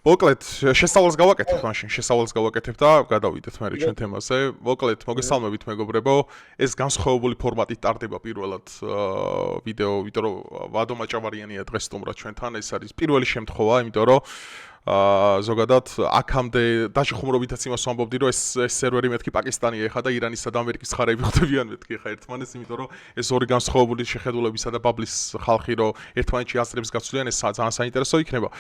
მოკლედ, შესწავლას გავაკეთებ მაშინ, შესწავლას გავაკეთებ და გადავიდეთ მე ჩვენ თემაზე. მოკლედ, მოგესალმებით მეგობრებო. ეს განსხვავებული ფორმატით ტარდება პირველად ვიდეო, იმიტომ რომ ვადო მაჭავარიანია დღეს სტუმრად ჩვენთან. ეს არის პირველი შემთხვევა, იმიტომ რომ ზოგადად აქამდე დაჟე ხუმრობითაც იმას ვამბობდი, რომ ეს სერვერი მეთქი პაკისტანია ეხა და ირანისა და ამერიკის ხარები ხდებიან მეთქი ეხა ერთმანეთს, იმიტომ რომ ეს ორი განსხვავებული შეხედულებისა და ბაბლის ხალხი რომ ერთმანეთში აზრებს გაცვლიან, ეს ძალიან საინტერესო იქნება.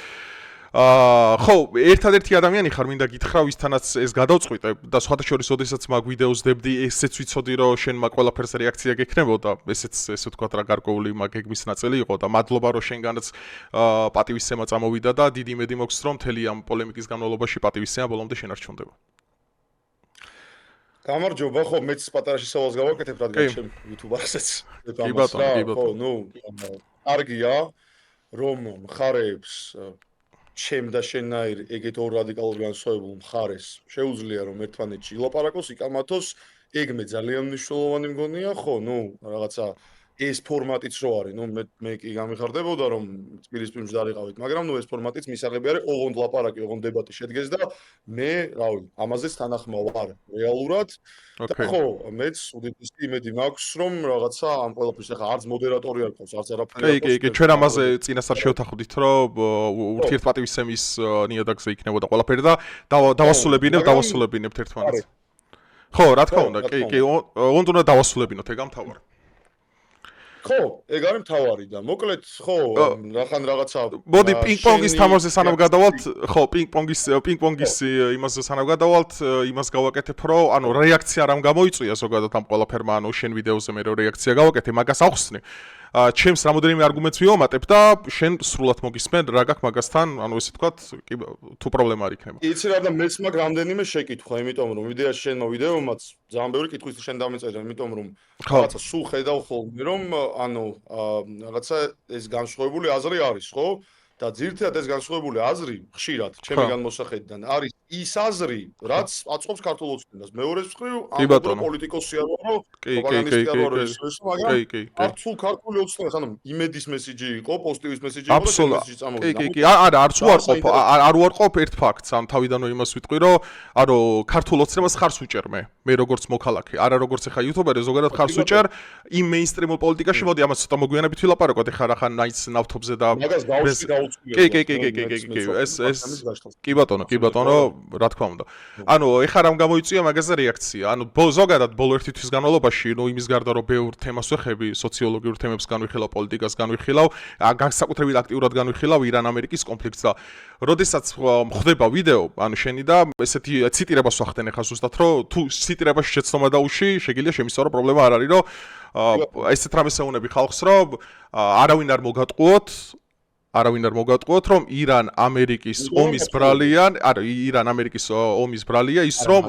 ხო, ერთადერთი ადამიანი ხარ, მინდა გითხრა, ვისთანაც ეს გადავწყვიტე და სხვათა შორის, ოდესაც მაგ ვიდეოს დებდი, ესეც ვიცოდი, რომ შენ მაგ ყველაფერს რეაქცია გექნებოდა, ესეც ესე ვთქვათ რა გარკვეული მაგ გეგმის ნაწილი იყო და მადლობა, რომ შენგანაც პატივისცემა წამოვიდა და დიდი იმედი მაქვს, რომ მთელი ამ პოლემიკის განმავლობაში პატივისცემა ბოლომდე შენარჩუნდება. გამარჯობა, ხო, მეც პატარა შესავალს გავაკეთებ, რადგან ჩემ YouTube-ასეც. კი ბატონო. ხო, ნუ, კარგია, რომ მხარეებს ჩემ და შენაირ ეგეთ ორ რადიკალურ განსხვავებულ მხარეს შეუძლია რომ ერთმანეთში ილაპარაკოს, იკამათოს, ეგ მე ძალიან მნიშვნელოვანი მგონია, ხო, ნუ რაღაცა ეს ფორმატიც რო არის, ნუ მე კი გამიხარდებოდა რომ თბილისის ფილმში დარიყავით, მაგრამ ნუ ეს ფორმატიც მისაღები არის, ოღონდ ლაპარაკი, ოღონდ დებატი შედგეს და მე, რავი, ამაზეც თანახმოვ ვარ რეალურად. და ხო, მეც უდიდესი იმედი მაქვს, რომ რაღაცა ამ ყველაფერს ახლა არც მოდერატორი არ ყავს, არც არაფერი. კი, ჩვენ ამაზე წინასწარ შევთანხმდით, რომ ურთიერთპატივისცემის ნიადაგზე იქნებოდა ყველაფერი და დავასრულებინებთ ერთმანეთს. ხო, რა თქმა უნდა, კი, უნდა დავასრულებინოთ, ეგ ამთავარ. ხო, ეგ არის მთავარი და მოკლედ, ხო, რახან რაღაცა მოდი პინგ-პონგის თამაშზე სანამ გადავალთ, ხო, პინგ-პონგის იმაზე სანამ გადავალთ, იმას გავაკეთებ, რომ ანუ რეაქცია რამ გამოიწვია ზოგადად ამ ყველაფერმა, ანუ შენ ვიდეოზე მე რო რეაქცია გავაკეთე, მაგას ახსნი. ჩემს რამოდენიმე არგუმენტს ვიომატებ და შენ სრულად მოგისმენ რა გაქვს მაგასთან, ანუ ესე ვთქვათ, კი თუ პრობლემა არ იქნება. იცი რა და მეც მაგ რამდენიმე შეკითხვა, იმიტომ რომ ვიდეოში შენო ვიდეომაც ძალიან ბევრი კითხვის შენ დამეწერე, იმიტომ რომ რაღაცა სულ ხედავ ხოლმე რომ ანუ რაღაცა ეს განსხვავებული აზრი არის, ხო? და ძირითადად ეს განსხვავებული აზრი ხშირად ჩემი განმოსახედიდან არის ის აზრი, რაც აწყობს ქართულ ოცნებას. მეორეს მხრივ, ამ პოლიტიკოსი არ ვარო, პროპაგანდისტი არ ვარო, მაგრამ სულ ქართული ოცნება, ანუ იმედის მესიჯი იყო, პოზიტივის მესიჯი იყო, მესიჯი წამოვიდა. კი, არა, არც არ უარყოფ ერთ ფაქტს, ან თავიდანვე იმას ვიტყვი, რომ ანუ ქართულ ოცნებას ხარს უჭერ მე როგორც მოქალაქე, არა როგორც ახლა იუთუბერი, ზოგადად ხარს უჭერ იმ მეინსტრიმულ პოლიტიკაში, მოდი ამას ცოტა მოგვიანებით ვილაპარაკოთ, ახლა რახან ნაიც ნავთობზე და კი, ეს კი ბატონო, რა თქმა უნდა. ანუ ეხლა რამ გამოიწვია მაგაზე რეაქცია. ანუ ზოგადად ბოლო ერთი თვის განმავლობაში, ნუ იმის გარდა რომ ბევრ თემას ვეხები, სოციოლოგიურ თემებს განვიხილავ, პოლიტიკას განვიხილავ, განსაკუთრებით აქტიურად განვიხილავ ირან-ამერიკის კონფლიქტს და როდესაც ხდება ვიდეო, ანუ შენი და ესეთი ციტირებას ვახდენ ეხლა ზუსტად, რომ თუ ციტირებაში შეცდომა დაუში, შეგიძლია შემისწავრო პრობლემა არ არის, რომ ესეთ რამეს ეუბნები ხალხს, რომ არავინ არ მოგატყუოთ, რომ ირან-ამერიკის ომის ბრალია, არა, ირან-ამერიკის ომის ბრალია ის, რომ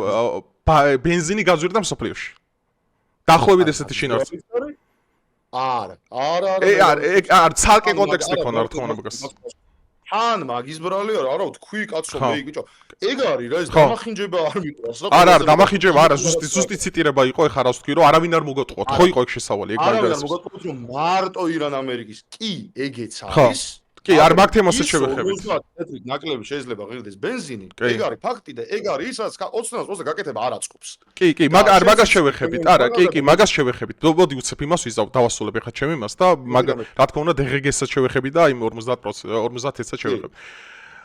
ბენზინი გაძვირდა მსოფლიოში. დაახლოებით ესეთი შინაარსი. არა, ცალკე კონტექსტი ქონა, რა თქმა უნდა მაგას. თან მაგის ბრალია, არა, თქვი კაცო, მე ბიჭო. ეგ არის რა, ეს დამახინჯება არ მიყვარს რა. არა, დამახინჯება არა, ზუსტი ციტირება იყო, ეხლა რა ვთქვი, რომ არავინ არ მოგატყუოთ. ხო იყო ეგ შესავალი, ეგ მაგას. არავინ არ მოგატყუოთ, რომ მარტო ირან-ამერიკის. კი, ეგეც არის. კი, არ მაგ თემასაც შევეხებით. 50 ნაკლები შეიძლება ღირდეს ბენზინი. ეგ არის ფაქტი და ეგ არის ის, რაც ოცნებას უბრალოდ გაკეთება არ აწყობს. კი, მაგას შევეხებით. არა, კი, მაგას შევეხებით. მოდი უცებ იმას ვიზავ, დავასრულებ ახლა ჩემ იმას და რა თქმა უნდა DGG-საც შევეხები და იმ 50%-საც შევეხები.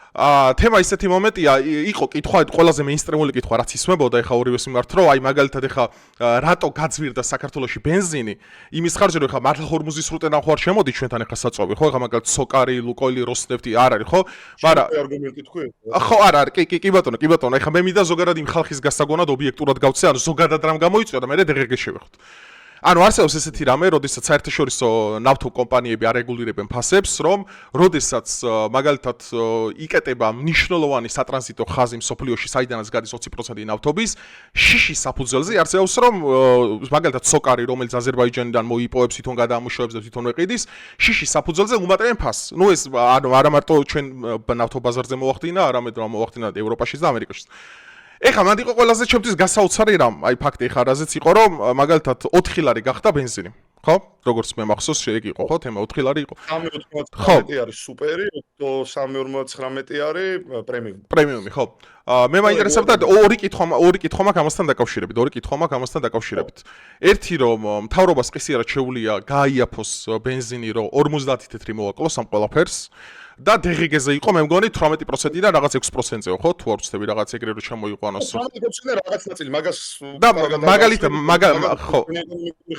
თემა ისეთი მომენტია, იყო კითხვა, ყველაზე მეინსტრიმული კითხვა, რაც ისმებოდა ეხა ორივეს მიმართ, რომ აი მაგალითად ეხა რატო გაძვირდა საქართველოში ბენზინი, იმის ხარჯზე რომ ეხა მართლა ჰორმუზის სრუტე ნახوار შემოდი ჩვენთან ეხა საწვავი, ხო, ეხა მაგალითად სოკარი, ლუკოილი, როსნეფტი არ არის, ხო? მაგრამ არგუმენტი თქვი? ხო, არა, კი ბატონო, ეხა მე მინდა ზოგადად იმ ხალხის გასაგონად ობიექტურად გავცე, ანუ ზოგადად რამ გამოიწვია და მე DGG შევეხოთ. ანუ არსებობს ესეთი რამე, როდესაც საერთაშორისო ნავთობ კომპანიები არეგულირებენ ფასებს, რომ როდესაც მაგალითად იკეტება მნიშვნელოვანი სატრანზიტო ხაზი მსოფლიოში, საიდანაც გადის 20% ნავთობის, შიშის საფუძველზე არსებობს, რომ მაგალითად სოკარი, რომელიც აზერბაიჯანიდან მოიპოვებს, თვითონ გადაამუშავებს და თვითონ ეყიდის, შიშის საფუძველზე უმატებენ ფასს. ნუ ეს არა მარტო ჩვენ ნავთობ ბაზარზე მოახდინა, არამედ რომ მოახდინა ევროპაშიც და ამერიკაშიც. ეხლა მანდ იყო ყველაზე ჩემთვის გასაოცარი რამ, აი ფაქტი ეხლა რაზეც იყო, რომ მაგალითად 4 ლარი გახდა ბენზინი. ხო? როგორც მე მახსოვს, ეგ იყო, ხო? თემა 4 ლარი იყო. 3.99 არის სუპერი, 3.59 არის პრემიუმი. პრემიუმი, ხო. მე მაინტერესებდა ორი კითხვა მაქვს ამასთან დაკავშირებით. ერთი რომ მთავრობას ყისიერად შეუძლია გააიაფოს ბენზინი, რომ 50 თეთრი მოვაკლოს ამ ყველაფერს. და DGG-ზე იყო მე მგონი 18%-დან რაღაც 6%-ზე ხო თუ არ ვცდები რაღაც ეგრე რომ შემოიყვანოს 18%-ზე რაღაც ნაწილი მაგას და მაგალითად ხო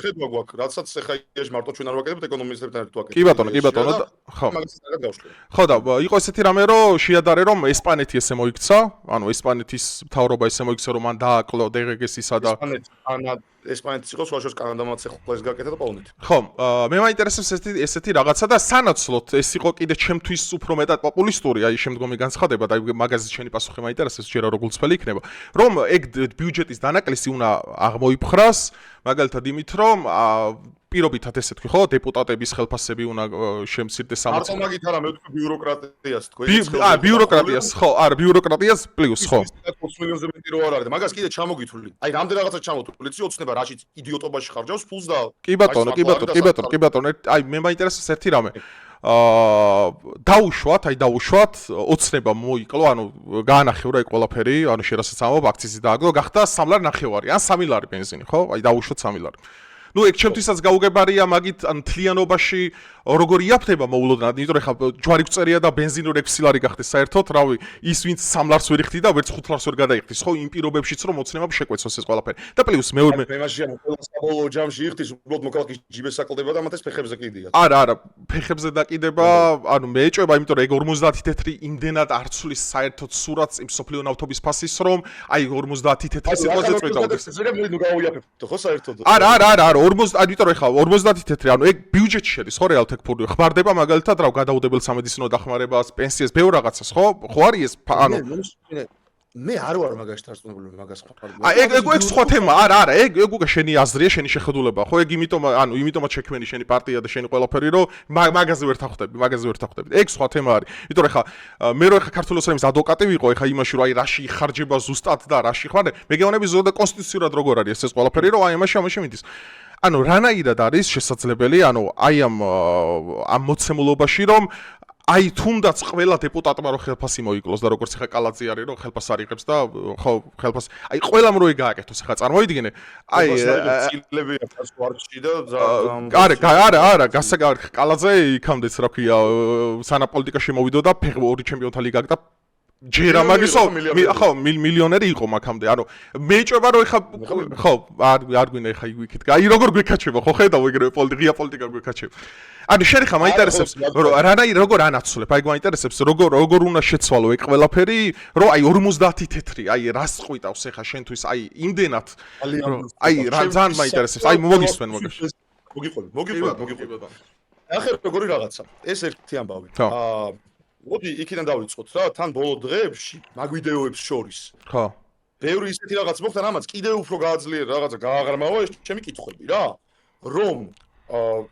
ხედვა გვაქვს რაცაც ახლა ის მარტო ჩვენ არ ვაკეთებთ ეკონომისტებთან ერთად ვაკეთებთ კი ბატონო ხო მაგას კარგად გავშლი ხო და იყო ესეთი რამე რომ შეადარე რომ ესპანეთი ესე მოიქცა ანუ ესპანეთის მთავრობა ესე მოიქცა რომ მან დააკლო DGG-ს ისა და ესპანეთის იყო სხვაშორის კანადამაც ახლა ეს გაკეთა და პოლონეთი. ხო, მე მაინტერესებს ესეთი რაღაცა და სანაცვლოდ ეს იყო კიდე ჩემთვის უფრო მეტად პოპულისტური, აი შემდგომი განცხადება და მაგაზის შენი პასუხი მაინტერესებს, ჯერა რო გულწრფელი იქნება, რომ ეგ ბიუჯეტის დანაკლისი უნდა აღმოიფხრას, მაგალითად იმით, რომ პირობითად ესე თქვი, ხო, დეპუტატების ხელფასები უნდა შემცირდეს სამწუხაროდ. მარტო მაგით არა, მე ვთქვი ბიუროკრატიას თქვი. ბიუროკრატიას, ხო, არა, ბიუროკრატიას პლუს, ხო. 20 მილიონზე მეტი რო არ არის და მაგას კიდე ჩამოგითვლი. აი, რამდენ რაღაცა ჩამოთვლი, იცი ოცნება რაშიც იდიოტობაში ხარჯავს ფულს და კი ბატონო, აი მე მაინტერესებს ერთი რამე. დაუშვათ, ოცნება მოიკლო, ანუ გაანახევრა ეგ ყველაფერი, ანუ შერასაც ამბობ, აქციზი დააგდო, გახდა 3 ლარი ნახევარი, ან 3 ლარი ბენზინი, ხო? აი დაუშვათ 3 ლარი. ნუ ეგ ჩემთვისაც გაუგებარია მაგით ან თლიანობაში როგორ იაფთება მოულოდნელად, იმიტომ რომ ხა ჯვარი გწერია და ბენზინი 6 ლარი გახდეს საერთოდ, რავი, ის ვინც 3 ლარს ვერ იხდი და ვერც 5 ლარს ვერ გადაიხდის, ხო, იმ პირობებშიც რომ ოცნება შეკვეცოს ეს ყველაფერი. და პლუს მეორე მე მაშინ ყველა საბოლოო ჯამში იხდის, უბრალოდ მოქალაქის ჯიბეს საკლდება და მათეს ფეხებზე კიდია. არა, ფეხებზე დაკიდება, ანუ მე ეჭვება, იმიტომ რომ ეგ 50 თეთრი იმდენად არ ცulis საერთოდ სურათს იმ სოფლიო ნავთობის ფასის რომ აი 50 თეთრი სიტყვაზე წვეთაუდეს. ნუ გაუიაფებთ, ხო საერთოდ? არა, 40, იმიტომ რომ ხა 50 თეთრი, ანუ ეგ ბიუჯეტში შედის, ხო რეალ თექფური. ხმარდება მაგალითად რა გადაუდებელ სამედიცინო დახმარებას, პენსიას, ბევრ რაღაცას, ხო? ხო არის ეს, ანუ მე არ ვარ მაგაში დარწმუნებული მაგას ხარ. ეგ სხვა თემა, არა, ეგ უკვე შენი აზრია, შენი შეხედულება, ხო? ეგ იმიტომაც შექმენი შენი პარტია და შენი ყველაფერი, რომ მაგაზე ვერ თახვდები. ეგ სხვა თემა არის. იმიტომ რომ ხა მე რო ხა ქართული ოცნების ადვოკატი ვიყო, ხა იმაში რომ აი რაში იხარჯება ზუსტად და რაში ხარ, მე გეუბნები ზოგადად კონსტიტუციურად როგორ არის ეს ყველაფერი, რომ აი ამაში მიდის. ანუ რანაირად არის შესაძლებელი, ანუ აი ამ მოცემულობაში რომ აი თუნდაც ყველა დეპუტატმა რო ხელფასი მოიკლოს და როგორც ხა კალაძე არის რომ ხელფას არიღებს და ხო ხელფას აი ყველამ რო ეგააკეთოს ხა წარმოიდგინე აი წილებია ფასვარდში და არა კალაძე იქამდეც რა ქვია სანაპოლიტიკაში მოვიდო და ორი ჩემპიონთა ლიგა და ჯერა მაგისო ხო მილიონერი იყო მაგამდე ანუ მე ეჭვება რომ ეხა ხო არ გვინდა ეხა იქით აი როგორ გვეკაჩება ხო ხედავ ეგრევე პოლიტიკა გვეკაჩება ანუ შენ ხა მაინტერესებს როგორ ანაცვლებ აი გვაინტერესებს როგორ უნდა შეცვალო ეგ ყველაფერი რომ აი 50 თეთრი აი რას ყვიტავს ეხა შენთვის აი იმდენად აი რა ძალიან მაინტერესებს აი მოგისმენ მაგაში მოგიყვებით ახლა როგორი რაღაცა ეს ერთი ამბავი მოდი იქიდან დავიწყოთ რა თან ბოლო დღეებში მაგ ვიდეოებს შორის ხო ბევრი ისეთი რაღაც მოხდა რამაც კიდევ უფრო გააძლიერა რაღაცა გააღრმავა ეს ჩემი კითხვები რა რომ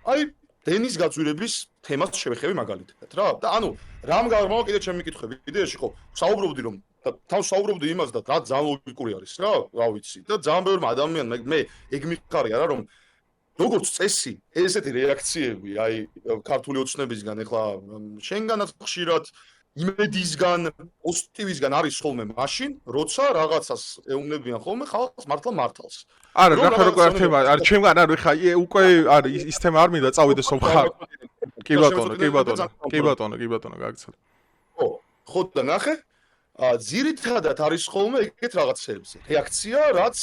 აი დენის გაძვირების თემას შევეხები მაგალითად რა და ანუ რამ გააღრმავა კიდევ ჩემი კითხვები იდეაში ხო საუბრობდი რომ თან საუბრობდი იმას და რა ძალიან ლოგიკური არის რა ვიცი და ძალიან ბევრი ადამიანი მე ეგ მიხარია რა რომ როგორც წესი ესეთი რეაქციები აი ქართული ოცნებისგან ეხლა შენგანაც ხშირად იმედისგან პოზიტივისგან არის ხოლმე მაშინ როცა რაღაცას ეუბნებიან ხოლმე ხალხს მართლა მართალს არა რა როგორ ართება არ ჩემგან არ ხა უკვე არის ის თემა არ მინდა წავიდე სულ ხარ კი ბატონო გაგცადე ხო და ნახე ძირითადად არის ხოლმე ეგეთ რაღაცებზე რეაქცია რაც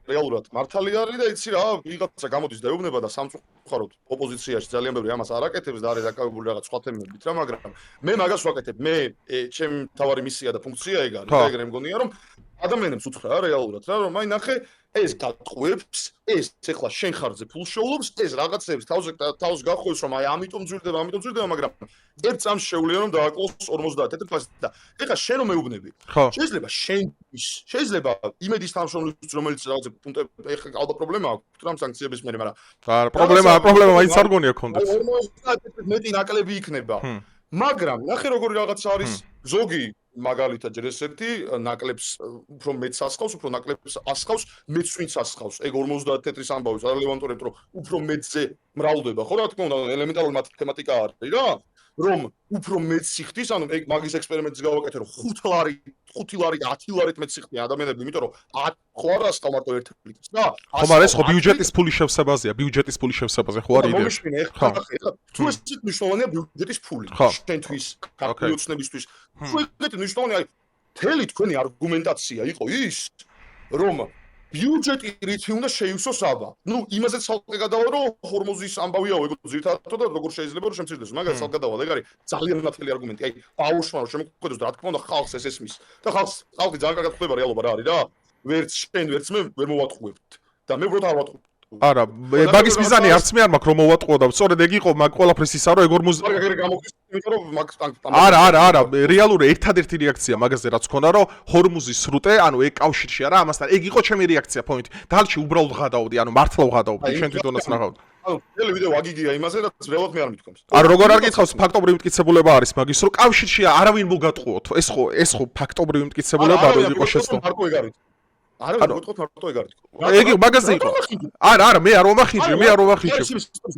რეალურად მართალი არის და იცი რა ვიღაცა გამოდის და ეუბნება და სამწუხაროდ ოპოზიციაში ძალიან ბევრი ამას არ აკეთებს და არის დაკავებული რაღაც სხვა თემებით რა მაგრამ მე მაგას ვაკეთებ მე ჩემი თავარი მისია და ფუნქცია ეგ არის ეგრე მგონია რომ ადამიანებს უთხრა რეალურად რა რომ აი ნახე ეს გატყუებს ეს ეხლა შენ ხარზე ფულს შეულობს ეს რაღაცებს თავს გახვევს რომ აი ამიტომ ძვირდება მაგრამ ერთ წამს შეუძლია რომ დააკლოს 50 თეთრი ფასი და ეხლა შენ რომ მეუბნები შეიძლება იმედის თანამშრომლისთვის რომელიც რაღაცა პუნქტები ეხლა ალბათ პრობლემა აქვს რამ სანქციების მერე მაგრამ პრობლემა მაინც არ გონია კონდექს 50 მეტი ნაკლები იქნება მაგრამ ნახე როგორი რაღაც არის ზოგი მაგალითად ჯერ ესეთი ნაკლებს უფრო მეც ასხავს, უფრო ნაკლებს ასხავს, მეც ვინც ასხავს. ეგ 50 თეთრის ამბავი რელევანტურებს, რომ უფრო მეცზე მრავლდება, ხო რა თქმა უნდა, ელემენტარული მათემატიკა არის რა, რომ უფრო მეც სიხდის, ანუ ეგ მაგის ექსპერიმენტს გავაკეთე, რომ 5 ლარი 10 ლარით მეც სიხდიან ადამიანები, იმიტომ რომ 10 ხო არ ასხავ მარტო ერთ ლიტრს და ხო, მაგრამ ეს ხო ბიუჯეტის ფულის შევსებაზეა, ბიუჯეტის ფულის შევსებაზე ხო არის იდეა. ხო, თუ ეს მნიშვნელოვანია ბიუჯეტის ფული, შენთვის, ქართული ოცნებისთვის. თუ ეგეთი მნიშვნელოვანი არის, მთელი თქვენი არგუმენტაცია იყო ის, რომ ბიუჯეტი რითი უნდა შეივსოს აბა. ნუ იმაზე ცალკე გადავა, რომ ჰორმოზის ამბავიაო, ეგ ძირითადად და როგორ შეიძლება რომ შემცირდეს, მაგას ცალკე გადავა, ეგ არის ძალიან ნათელი არგუმენტი. აი, ბაუშმა რომ შემოგვიხედოს და რა თქმა უნდა ხალხს ეს ესმის. და ხალხი ძალიან კარგად ხვდება რეალობა რა არის რა. ვერც შენ, ვერც მე ვერ მოვატყუებთ. და მე უბრალოდ არ ვატყუებ. არა, მაგის მიზანი არც მე არ მაქვს რომ მოვატყუო და სწორედ ეგ იყო მაგ ყველაფრის ისა რომ ეგ 40 არა, რეალური ერთადერთი რეაქცია მაგაზე რაც ქონდა რომ ჰორმუზის სრუტე, ანუ ეგ კავშირში არა ამასთან, ეგ იყო ჩემი რეაქცია პოინტი. დალში უბრალოდ ვღადაობდი, ანუ მართლა ვღადაობდი, შენ თვითონაც ნახავდი. ანუ მთელი ვიდეო აგიგია იმაზე, რაც რეალურად მე არ მithქვამს. არა, როგორ არ გითხავს, ფაქტობრივი მტკიცებულება არის მაგის, რომ კავშირში არავინ მოგატყუოთ. ეს ხო ფაქტობრივი მტკიცებულება რო იყო შეცდომა. არა, მოგეთხოვთ მარტო ეგ არის. ეგ მაგაზე იყო. არა, მე არ ვამახინჯებ.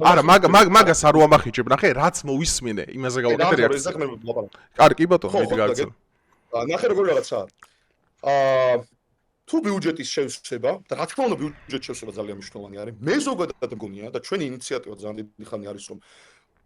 არა, მაგას არ ვამახინჯებ. ნახე, რაც მოვისმინე, იმაზე გავაკეთე რეაქცია. კარგი, კი ბატონო, მიდი გააცნო. ნახე როგორ რაღაცა არის. თუ ბიუჯეტის შევსება და რა თქმა უნდა ბიუჯეტის შევსება ძალიან მნიშვნელოვანი არის. მე ზოგადად მგონია და ჩვენი ინიციატივა ძალიან დიდი ხანი არის რომ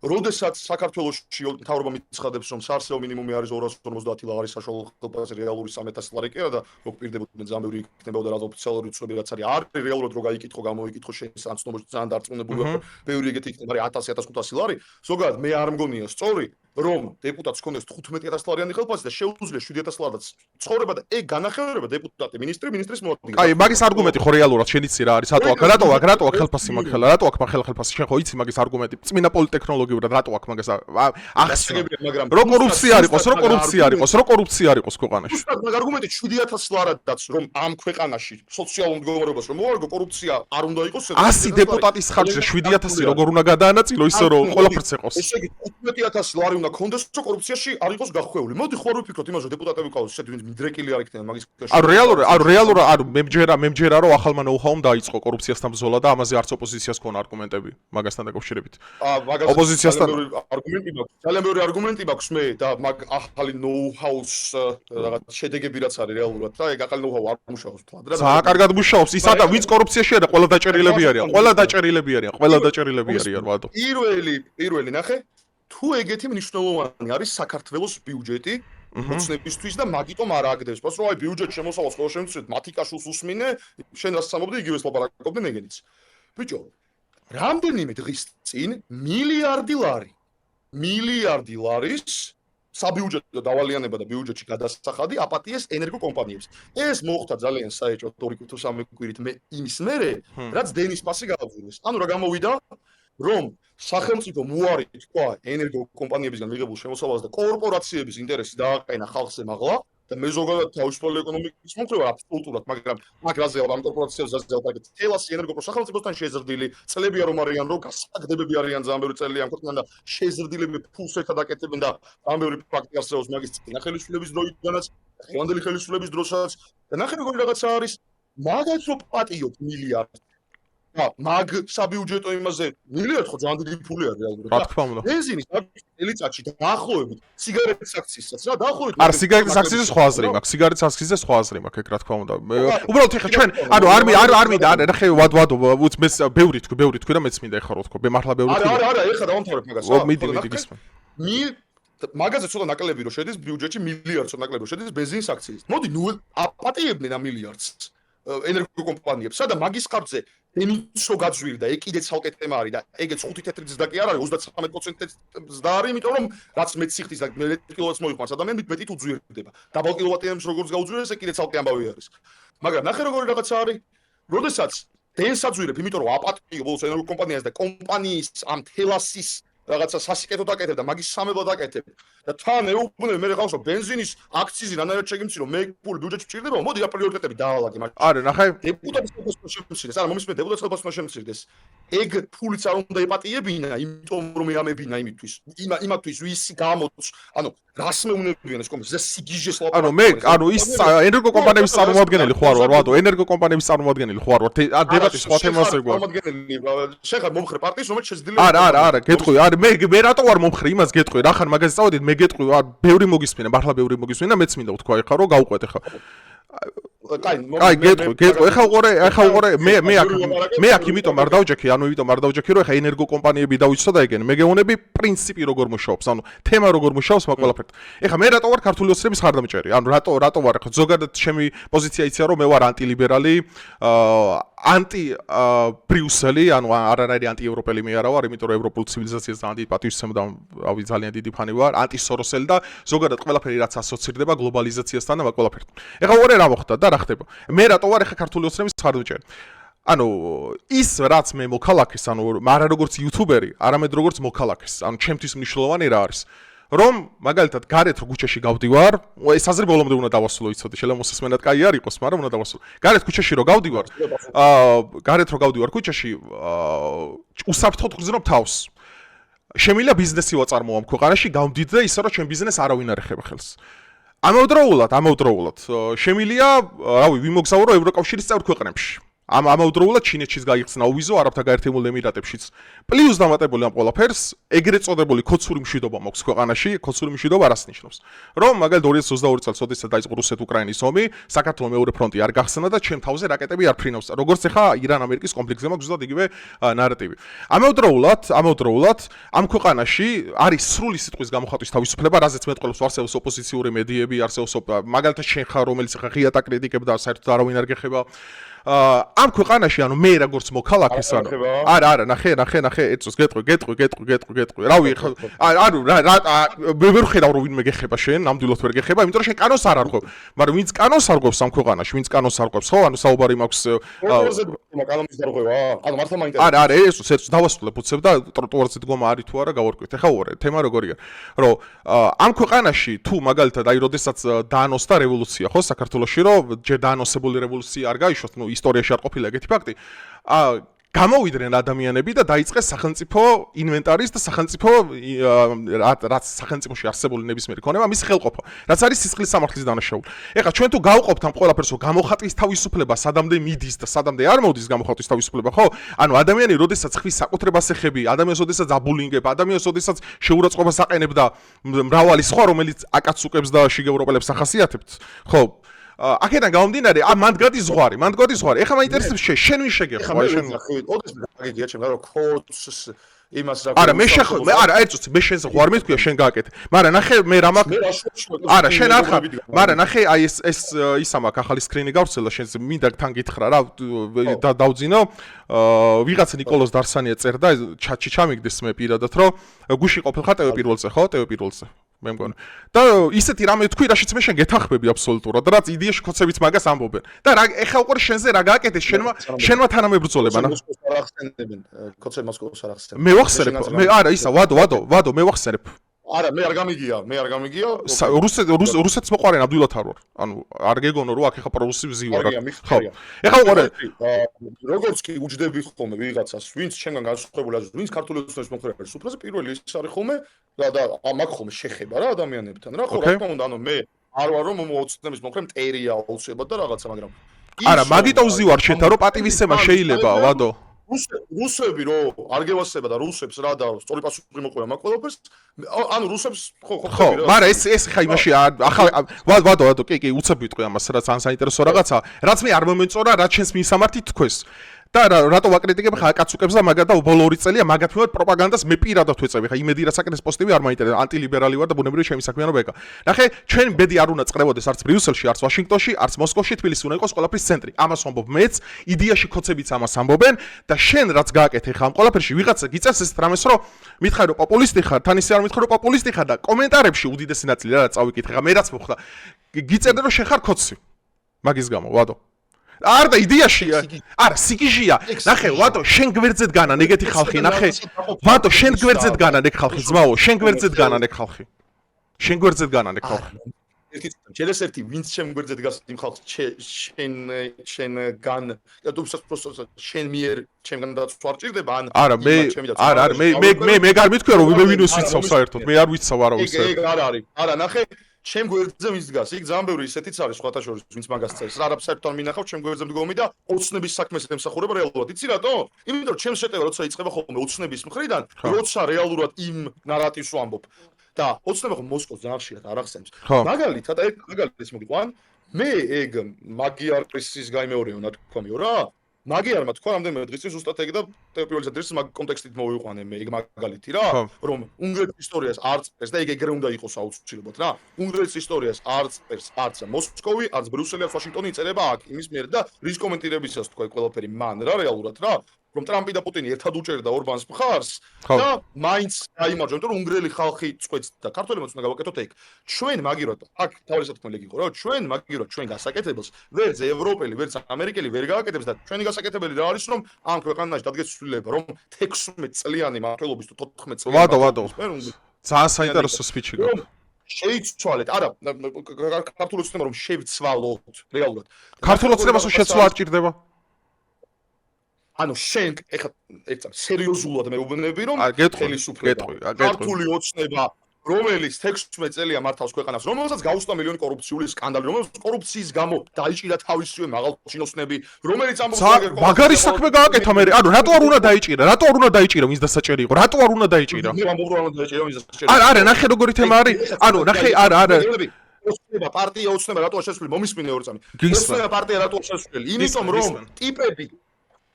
როდესაც საქართველოში მთავრობა მიცხადებს რომ საარსებო მინიმუმი არის 250 ლარი საშუალო ხელფასი რეალური 300 ლარი კი არა და მოგპირდებოდნენ ძალიან ბევრი იქნებოდა რა ოფიციალური ცნობი რაც არის რეალურად რო გაიკითხო გამოიკითხო შენ სანცნობოში ძალიან დარწმუნებული ვარ ბევრი ეგეთი იქნება არის 1000-1500 ლარი ზოგადად მე არ მგონია სწორი რომ დეპუტატს ქონდეს 15000 ლარიანი ხელფასი და შეუძლია 7000 ლარად ცხოვრება და ეგ განახევება დეპუტატი მინისტრის მოადგილე. აი მაგის არგუმენტი ხო რეალურად შენ იცი რა არის რატო აქ ხელფასი მაგ ხელა რატო აქ ხელფასი შენ ხო იცი მაგის არგუმენტი წმინდა პოლიტექნოლოგიურად რატო აქ მაგას ახსნა რო კორუფცია არ იყოს ქვეყანაში. მაგ არგუმენტი 7000 ლარადაც რომ ამ ქვეყანაში სოციალურ მდგომარეობას რომ მოარგო კორუფცია არ უნდა იყოს 100 დეპუტატის ხარჯზე 7000 როგორ უნდა გადაანაწილო ისე რომ ყველაფერს ეყოს. ესე იგი 15000 ლარი უნდა კონდეს რომ კორუფციაში არ იყოს გახვეული. მოდი ხო არ ვიფიქროთ იმაზე რომ დეპუტატები ყავს ისეთი ვინც მიდრეკილი არ იქნება მაგის კავშირში. რეალურად მემჯერა რომ ახალმა ნოუ-ჰაუმ დაიწყო კორუფციასთან ბრძოლა და ამაზე არც ოპოზიციას ქონა არგუმენტები მაგასთან დაკავშირებით. ოპოზიციასთან არგუმენტი მაქვს. ძალიან ბევრი არგუმენტი მაქვს მე და მაგ ახალი ნოუ-ჰაუს რაღაც შედეგები რაც არის რეალურად და ეგ ახალი ნოუ-ჰაუ არ მუშაობს თვალ. ძალიან კარგად მუშაობს. ის და ვინც კორუფციაში არის, ყველა დაჭერილები არიან. ბატონო. პირველი ნახე თუ ეგეთი მნიშვნელოვანი არის საქართველოს ბიუჯეტი ოცნებისთვის და მაგიტომ არ აგდებს. პოს რომ აი ბიუჯეტ შემოსავალს ყოველ შემთხვევაში მათი კაშულს უსმინე, შენ რას სამობდი იგივეს ლაპარაკობდნენ ეგენიც. ბიჭო, რამდენიმე დღის წინ მილიარდი ლარის საბიუჯეტო დავალიანება და ბიუჯეტში გადასახადი აპატიეს ენერგოკომპანიებს. ეს მოხდა ძალიან საეჭვოდ 2 თუ 3 კვირით მე იმის მერე, რაც დენის პასი გააღვიძეს. ანუ რა გამოვიდა, რომ სახელმწიფო მოარი თქვა ენერგოკომპანიებისგან მიღებულ შემოსავალს და კორპორაციების ინტერესი დააყენა ხალხზე მაღლა და მე ზოგადად თავისუფალი ეკონომიკის მომხრეა აბსოლუტურად, მაგრამ მაგ რაზე ამ კორპორაციებს ზაზელდაგეთ თელასი ენერგო სახელმწიფოსთან შეზრდილი წლებია რომ არიან რომ გასაგდებები არიან ძალიან ბევრი წელი ამ ქვეყნიდან და შეზრდილები ფულს ერთად აკეთებენ და ძალიან ბევრი ფაქტი არსებობს მაგის წინა ხელისუფლების დროიდანაც, ხევანდელი ხელისუფლების დროსაც და ნახე როგორი რაღაცა არის მაგაც რო პატიოთ მილიარდ მაგ საბიუჯეტო იმაზე მილიარდ ხო ძალიან დიდი ფული არის რეალურად. რა თქმა უნდა. ბენზინის წელიწადში დაახლოებით სიგარეტის აქციისაც რა დაახლოებით არ სიგარეტის აქციზე სხვა აზრი მაქვს. სიგარეტის აქციზე სხვა აზრი მაქვს ეგ რა თქმა უნდა. უბრალოდ ეხა ჩვენ ანუ არ მინდა ნახე ვადო უც მე ბევრი თქვი და მეც მინდა ეხა რო თქო. მე მართლა ბევრი თქვი. არა ეხა დავამთავრებ მაგას. მიდი გისმენ. მაგაზე ცოტა ნაკლები რო შედის ბიუჯეტში მილიარდ ცოტა ნაკლები რო შედის ბენზინის აქციით. მოდი ნუ აპატიებდნენ ამ მილიარდს ენერგოკომპანიებს და მაგის ხარჯზე დენისო გაძვირდა, ეგ კიდე ცალკე თემა არის და ეგეც 5 თეთრი ზდა კი არ არის, 33% ზდა არის, იმიტომ რომ რაც მეც სიხდის და მე კილოვატს მოიყვანს ადამიანით მეტით უძვირდება. დაბალ კილოვატიანებს როგორც გაუძვირეს, ეგ კიდე ცალკე ამბავი არის. მაგრამ ნახე როგორი რაღაცა არის, როდესაც დენს აძვირებ, იმიტომ რომ აპატიო ბოლოს ენერგოკომპანიას და კომპანიის ამ თელასის რაღაცა სასიკეთო დაკეთებ და მაგის სამებლად დაკეთებ და თან ეუბნები მე ხავს რომ ბენზინის აქციზი რანაირად შეგიმცი რომ მე ფული ბიუჯეტში ჭირდება მოდი რა პრიორიტეტები დაავალაგე მაგრამ არა ნახე დეპუტატის ხელფასმა შემცირდეს არა მომისმენთ დეპუტატის ხელფასმა შემცირდეს ეგ ფულიც არ უნდა ეპატიებინა, იმიტომ რომ ეამებინა იმათთვის ვისი გამოც, ანუ რას მეუნებიან ეს კომპანია, სიგიჟეს ლაპარაკობს. ანუ ის ენერგოკომპანიების წარმომადგენელი ხო არ ვარ, ვადო, ენერგოკომპანიების წარმომადგენელი ხო არ ვარ. დებატი სხვა თემაზე გვაქვს. შეხარ მომხრე პარტიის რომელიც შეძლებელია. არა, გეტყვი, არა, მე რატო ვარ მომხრე, იმას გეტყვი, რახან მაგაზე წავედით, მე გეტყვი, ბევრი მოგისმენა, მართლა ბევრი მოგისმენა, მეც მინდა ვთქვა ეხლა რომ გავუყვეთ ეხლა. კაი, გეტყვი. ეხლა უყურე, მე აქ იმიტომ არ დავჯექი, რომ ეხლა ენერგოკომპანიები დავიცვა და ეგენ. მე გეუბნები პრინციპი როგორ მუშაობს, ანუ თემა როგორ მუშაობს მაგ ყველაფერთ. ეხლა მე რატო ვარ ქართული ოცნების ხარდამჭერი? ანუ რატო ვარ ეხლა ზოგადად ჩემი პოზიცია იცია რომ მე ვარ ანტილიბერალი, ანტი ბრიუსელი, ანუ არანაირი ანტიევროპელი მე არა ვარ, იმიტომ რომ ევროპულ ცივილიზაციას და ანტიპატივისცემ და რავი ძალიან დიდი ფანი ვარ, ანტისოროსელი და ზოგადად ყველაფერი რაც ასოცირდება გლობალიზაციასთან და მაგ ყველაფერთან. ეხლა უყურე რა მოხდა და რა ხდება. მე რატო ვარ ეხლა ქართული ოცნების ხარდამჭერი? ანუ ის რაც მე მოქალაქეს, ანუ არა როგორც იუთუბერი, არამედ როგორც მოქალაქეს, ანუ ჩემთვის მნიშვნელოვანი რა არის? რომ მაგალითად გარეთ რო ქუჩაში გავდივარ, ეს აზრი ბოლომდე უნდა დავასრულო, იცოდი, შეიძლება მოსასმენად კაი არ იყოს, მაგრამ უნდა დავასრულო. გარეთ ქუჩაში რო გავდივარ, ქუჩაში უსაფრთხოდ გრძნობ თავს. შემიძლია ბიზნესი ვაწარმოო ამ ქვეყანაში, გავდიდე ისე რომ ჩემ ბიზნესს არავინ არ ეხება ხელს. ამავდროულად შემიძლია, რავი, ვიმოგზავრო ევროკავშირის წევრ ქვეყნებში. ამავდროულად ჩინეთშიც გაიხსნა ვიზო არაბთა გაერთებულ ემირატებშიც. პლუს დამატებული ამ ყველაფერს, ეგრეთ წოდებული ქოცური მშვიდობა მაქვს ქვეყანაში, ქოცური მშვიდობა რას ნიშნავს? რომ მაგალითად 2022 წელს, როდესაც დაიწყო რუსეთ-უკრაინის ომი, საქართველოს მეორე ფრონტი არ გახსნა და ჩემ თავზე რაკეტები არ ფრინავს. როგორც ახლა ირან-ამერიკის კონფლიქტზე მაქვს ზუსტად იგივე ნარატივი. ამავდროულად ამ ქვეყანაში არის სრული სიტყვის გამოხატვის თავისუფლება, რაზეც მეტყველებს არსებობს ოპოზიციური მედიები, არსებობს მაგალითად შენ ხარ, რომელიც ახლა ღიად აკრიტიკებდა, საერთოდ არავინ არ გეხება. ამ ქვეყანაში, ანუ მე როგორც მოქალაქეს, ანუ არა, ნახე, ეცოს გეტყვი. რავი, ანუ ვერ ხედავ რომ ვინმე გეხება შენ, ნამდვილად ვერ გეხება, იმიტომ რომ შენ კანონს არ არღვევ. მაგრამ ვინც კანონს არღვევს ამ ქვეყანაში, ხო, ანუ საუბარი მაქვს კანონის დარღვევა? ანუ მართლა მაინტერესებს. არა, ეცოს დავასრულებ უცებ და ტროტუარზე დგომა არის თუ არა გავარკვევთ. ეხლა უყურე, თემა როგორია? რომ ამ ქვეყანაში თუ მაგალითად აი როდესაც დაანონსდა რევოლუცია, ხო, საქართველოში, რომ ჯერ დაანონსებული რევოლუცია არ გაიშვათ, ნუ ისტორიაში არ ყოფილა ეგეთი ფაქტი. გამოვიდნენ ადამიანები და დაიწყეს სახელმწიფო ინვენტარის და სახელმწიფო რაც სახელმწიფოში არსებული ნებისმიერი ქონება, მის ხელყოფა, რაც არის სისხლის სამართლის დანაშაული. ეხლა ჩვენ თუ გავყოფთ ამ ყველაფერს, რომ გამოხატვის თავისუფლება სადამდე მიდის და სადამდე არ მოდის გამოხატვის თავისუფლება, ხო? ანუ ადამიანი, როდესაც ხვის საკუთრებას ეხები, ადამიანს, როდესაც აბულინგებ, ადამიანს, როდესაც შეურაცხყოფას აყენებ და მრავალი სხვა, რომელიც აკაც უკებს და შიგევროპელებს ახასიათებთ, ხო? აქედან გამომდინარე, მანდ გადის ზღვარი. ეხლა მაინტერესებს შენ ვინ შეგეხო? შენ ოდეს გაგიგია ჩემ რომ ქოც იმას რა. არა, ეცოც მე შენ ზღვარ მეთქვია, შენ გააკეთე. მაგრამ ნახე, მე რა მაქვს? არა, შენ არ ხარ. მაგრამ ნახე, აი ეს ისა მაქვს ახალი სკრინი გავრცელა, შენ მინდა თან გითხრა რა, დავძინო. ვიღაცა ნიკოლოზ დარსანია წერდა, ჩატში ჩამიგდეს მე პირადად, რომ გუში ყოფილხარ ტევ პირველზე, ხო? ტევ პირველზე. მე მგონი. და ისეთი რამე თქვი, რაშიც მე შენ გეთანხმები აბსოლუტურად, რაც იდეაში ხოცებიც მაგას ამბობენ. და რა ეხა უყურე შენზე რა გააკეთეს, შენმა თანამებრძოლებმა. ქოცებ მოსკოვს არ ახსენებ. მე ვახსენებ. არა, ისა, ვადო, მე ვახსენებ. არა, მე არ გამიგია. რუსეთს მოყარე ნამდვილად არ ვარ. ანუ არ გეგონო რომ აქ ეხა პრორუსი ვზივარ. ხო. ეხა უყურე. როგორც კი უჯდები ხოლმე ვიღაცას, ვინც შენგან განსხვავებული არის, ვინც ქართული ოცნების მომხრე არის, სუფრაზე პირველი ის არის ხოლმე და მაგ ხოლმე შეხება რა ადამიანებთან. რა ხო, რა თქმა უნდა, ანუ მე არ ვარ რომ ოცნების მომხრე მტერია აუცილებლად და რაღაცა, მაგრამ არა, მაგიტო ვზივარ შეთა რომ პატივისცემა შეიძლება, ვადო. რუსები რო არ გევასება და რუსებს რა და სწორი პასუხი მოყვება მაგ ყველაფერს, ანუ რუსებს ხო, მაგრამ ეს ხა იმაში ახლა ვადო, კი, უცებ ვიტყვი ამას, რაც ან საინტერესო რაღაცა, რაც მე არ მომეწორა, რაც შენს მისამართით თქვეს. და რატო ვაკრიტიკებ ხა აკაცუკებს და მაგათ და ბოლო 2 წელია მაგათ მიმართ პროპაგანდას მე პირადად ვეწევი. ხა იმედი რაც აკეთეს პოსტივი არ მაინტერესებს, ანტილიბერალი ვარ და ბუნებრივი ჩემი საქმიანობა ეკა. ნახე, ჩვენ ბედი არ უნდა წრებოდეს არც ბრიუსელში, არც ვაშინგტონში, არც მოსკოვში, თბილისი უნდა იყოს ყველაფრის ცენტრი. ამას ვამბობ მეც, იდეაში ხოცებიც ამას ამბობენ და შენ რაც გააკეთე ხა ამ ყველაფერში ვიღაცა გიწევს ეს რამეს რომ მითხარ რომ პოპულისტი ხარ, თან ისე არ მითხარ რომ პოპულისტი ხარ და კომენტარებში უდიდესი ნაწილი რა წავიკითხე. ხა მე რაც მოხდა. გიწერდა რომ შენ ხარ ქოცი. მაგის გამო, ვადო. არ და იდეაშია. არა, სიგიჟია. ნახე, ვადო, შენ გვერდზედ განან ეგეთი ხალხი, ნახე. ვადო, შენ გვერდზედ განან ეგ ხალხი, ძმაო, შენ გვერდზედ განან ეგ ხალხი. შენ გვერდზედ განან ეგ ხალხი. ჯერესერთი ვინც ჩემ გვერდზე დგას იმ ხალხს შენგან შენ მიერ ჩემგან დაცვა არ ჭირდება ან არა მე არ მithქვია რომ მე ვინოს ვიცავ საერთოდ მე არ ვიცავ არავის ეგ არ არის არა ნახე ჩემ გვერდზე ვინც დგას იქ ძალიან ბევრი ისეთიც არის სხვათა შორის ვინც მაგას წერს რა საერთოდ არ მინახავ ჩემ გვერდზე მდგომი და ოცნების საქმეს ემსახურება რეალურად იცი რატო იმიტომ რომ ჩემს შეტევა როცა იწყება ხოლმე ოცნების მხრიდან როცა რეალურად იმ ნარატივს ვამბობ და ოცნება ხომ მოსკოვს ძალიან ხშირად არ ახსენებს მაგალითად ეგ მაგალითად მოგიყვან მე ეგ მაგიარის გამეორეო ნათქვამიო რა მაგიარმა თქვა რამდენიმე დღის წინ ზუსტად ეგ და პირველ რიგში მაგ კონტექსტით მოვიყვანე მე ეგ მაგალითი რა რომ უნგრეთის ისტორიას არ წერს და ეგ ეგრე უნდა იყოს აუცილებლად რა უნგრეთის ისტორიას არ წერს არც მოსკოვი არც ბრიუსელი არც ვაშინგტონი იწერება აქ იმის მიერ და რის კომენტირებისას თქვა ყველაფერი მან რა რეალურად რა რომ ტრამპი და პუტინი ერთად უჭერდა ორბანს მხარს და მაინც გაიმარჯვა, იმიტომ რომ უნგრელი ხალხი წყვეტს და ქართველებიც უნდა გავაკეთოთ ეგ. ჩვენ მაგიროთ, აქ თავისი თქმელი იყო, რა, ჩვენ მაგიროთ ჩვენ გასაკეთებელს, ვერც ევროპელი, ვერც ამერიკელი ვერ გააკეთებს და ჩვენი გასაკეთებელი რა არის, რომ ამ ქვეყანაში დადგეს ცვლილება, რომ 16 წლიანი მმართველობის თუ 14 წლიანი. ვადო. ძალიან საინტერესო სპიჩი გაქვს. შეიცვალეთ, არა, ქართულად ვცნობა რომ შევცვალოთ, რეალურად. ქართულად ვცნობას შეცვლა არ ჭირდება. ანუ შენ ეხლა ერთად სერიოზულად მე ვუბნები რომ ხელისუფლება ქართული ოცნება რომელიც 16 წელია მართავს ქვეყანას რომელსაც გაუსწვა მილიონი კორუფციული სკანდალი რომელსაც კორუფციის გამო დაიჭირა თავისივე მაღალჩინოსნები რომელიც ამბობს მაგარი საქმე გააკეთა მე ანუ რატო არ უნდა დაიჭირა ვინც დასაჭერი იყო რატო არ უნდა დაიჭირა მე ამბობ რომ არ უნდა დაიჭირა ვინც დასაჭერი არა ნახე როგორი თემა არის ანუ ნახე არა ოცნება პარტია ოცნება რატოა შესული მომისმინე ორწამი ოცნება პარტია რატოა შესული იმიტომ რომ ტიპები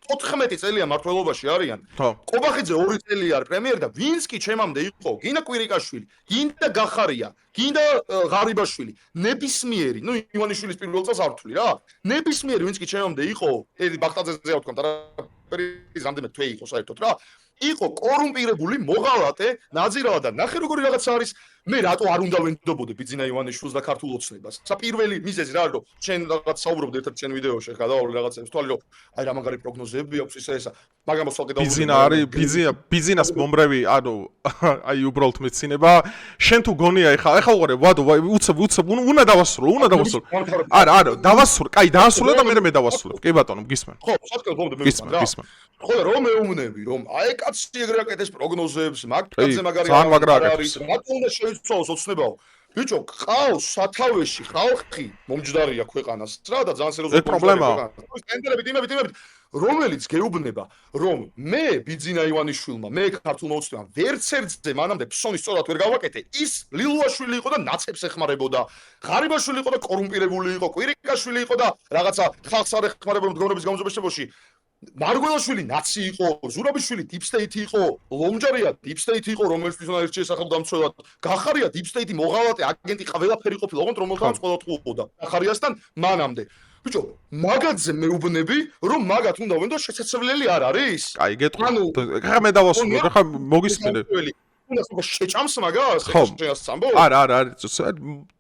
14 წელია მმართველობაში არიან. ყობახიძე 2 წელი არის პრემიერი და ვინც კი ჩემამდე იყო, გინდა კვირიკაშვილი, გინდა გახარია, გინდა ღარიბაშვილი, ნებისმიერი, ნუ ივანიშვილის პირველ წელს არ ვთვლი რა. ნებისმიერი ვინც კი ჩემამდე იყო, ბახტაძეზე ავთქვა და პერის რამდენიმე თვე იყო საერთოდ რა. იყო კორუმპირებული მოღალატე, ნაძირავა და ნახე როგორი რაღაცა არის. მე რატო არ უნდა ვენდობოდე ბიძინა ივანიშვილს და ქართულ ოცნებას? პირველი მიზეზი რა არის, რომ ჩვენ რაღაც საუბრობთ ერთად ჩვენ ვიდეოში, გადავალი რაღაცებს, თვალე რომ აი რა მაგარი პროგნოზები აქვს ესა. მაგრამ მოსვალ კიდევ ბიზინა არის, ბიზინას მომრევი, ანუ აი უბრალოდ მეცინება. შენ თუ გონია ეხა უყურე, ვადო, უცებ, უნდა დავასრულო. არა, დავასრულე, კაი, დაასრულე და მე დავასრულებ. კი ბატონო, გისმენ. ხო, სათქო მომდე მე გისმენ. ხო, რომ მეუბნები, რომ აი კაცი ეგრე აკეთებს პროგნოზებს, მაგაზე მაგარი არის. რატო უნდა შეიცვალოს ოცნებაო? ბიჭო, ყავს სათავეში ხალხი მომჯდარია ქვეყანას რა და ძალიან სერიოზული პრობლემაა. ტენდერებით, რომელიც გეუბნება, რომ მე ბიძინა ივანიშვილმა, მე ქართულმა ოცნებამ ვერც ერთზე მანამდე ფსონი სწორად ვერ გავაკეთე, ის ლილუაშვილი იყო და ნაცებს ეხმარებოდა. ღარიბაშვილი იყო და კორუმპირებული იყო, კვირიკაშვილი იყო და რაღაცა ხალხს არ ეხმარებოდა მდგომარეობის გამომზადებაში. მარგველაშვილი ნაცი იყო, ზურაბიშვილი deep state იყო, ლომჯარია deep state იყო, რომელსაც უნდა ერთში ესახებოდა მცველად. გახარია deep state მოღალატე აგენტი ყველაფერი ყოფილა, ოღონდ რომელთანაც ყველა თყუოდა. გახარიასთან მანამდე. ბიჭო, მაგაძე მეუბნები, რომ მაგათ უნდა ვენდო შესაძლებელი არ არის? კაი, გეტყვი. ხა მე დავასრულე, ხა მოგისმენე. უნდა შეჭამს მაგას? შენას სამბო? არა,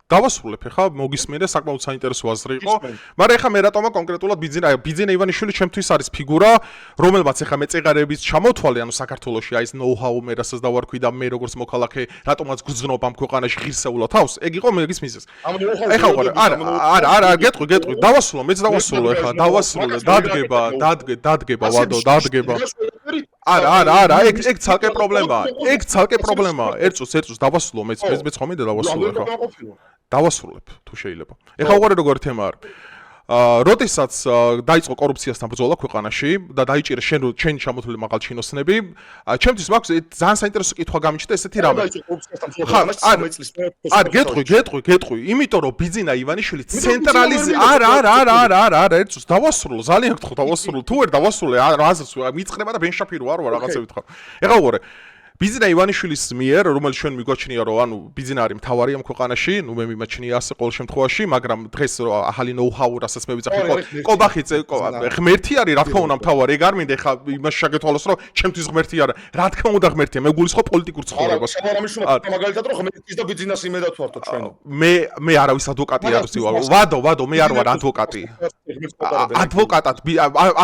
დავასრულებ ხა მოგისმენე, საკმაოდ საინტერესო აზრი იყო. მაგრამ ეხა მე რატომა კონკრეტულად ბიძინა ივანიშვილი ჩემთვის არის ფიგურა, რომელმაც ეხა მეწეღარების ჩამოთვალე, ანუ საქართველოში აი ეს ნოუ-ჰაუ მე რასაც დავარქვი და მე როგორც მოქალაქე, რატომაც გძნობ ამ ქვეყანაში ღირსეულად თავს, ეგ იყო მეგის მიზეზი. ეხა უყურე, არა, გეტყვი, დავასრულო, მეც დავასრულო ეხა, დადგება, ვადო, დადგება. არა, ეგ ცალკე პრობლემაა. ერთ წუთს დავასრულო, მეც ხომ მინდა დავასრულო ეხა. დავასრულებ თუ შეიძლება. ეხლა უყურე როგორი თემა არის. როდესაც დაიწყო კორუფციასთან ბრძოლა ქვეყანაში და დაიჭირა შენი ჩამოთვლილი მაღალჩინოსნები, ჩემთვის მაქვს ძალიან საინტერესო კითხვა გამიჩნდა ესეთი რამე. გეტყვი, იმიტომ რომ ბიძინა ივანიშვილი არა, ერთ წუთს დავასრულო, ძალიან გთხოვ დავასრულო, თუ ვერ დავასრულე, აზრს მიწყდება და ბენ შაფირო არ ვარ რაღაცები თქვა. ეხლა უყურე ბიძინა ივანიშვილის მიერ, რომელიც ჩვენ მიგვაჩნია, რომ ანუ ბიძინა არის მთავარი ამ ქვეყანაში, ნუ მე მიმაჩნია ასე ყოველ შემთხვევაში, მაგრამ დღეს ახალი ნოუ-ჰაუ, რასაც მე ვიძახი, ყობახიძე, ღმერთი არის, რა თქმა უნდა მთავარი, ეგ არ მინდა ხა იმას შეგეთვალოს, რომ ჩემთვის ღმერთი არა, რა თქმა უნდა ღმერთია, მე გულისხმობ პოლიტიკურ ცხოვრებას. მაგალითად რომ ღმერთის და ბიძინას იმედად ვართო ჩვენო. მე არავის ადვოკატი არ ვსივარ. ვადო, მე არ ვარ ადვოკატი.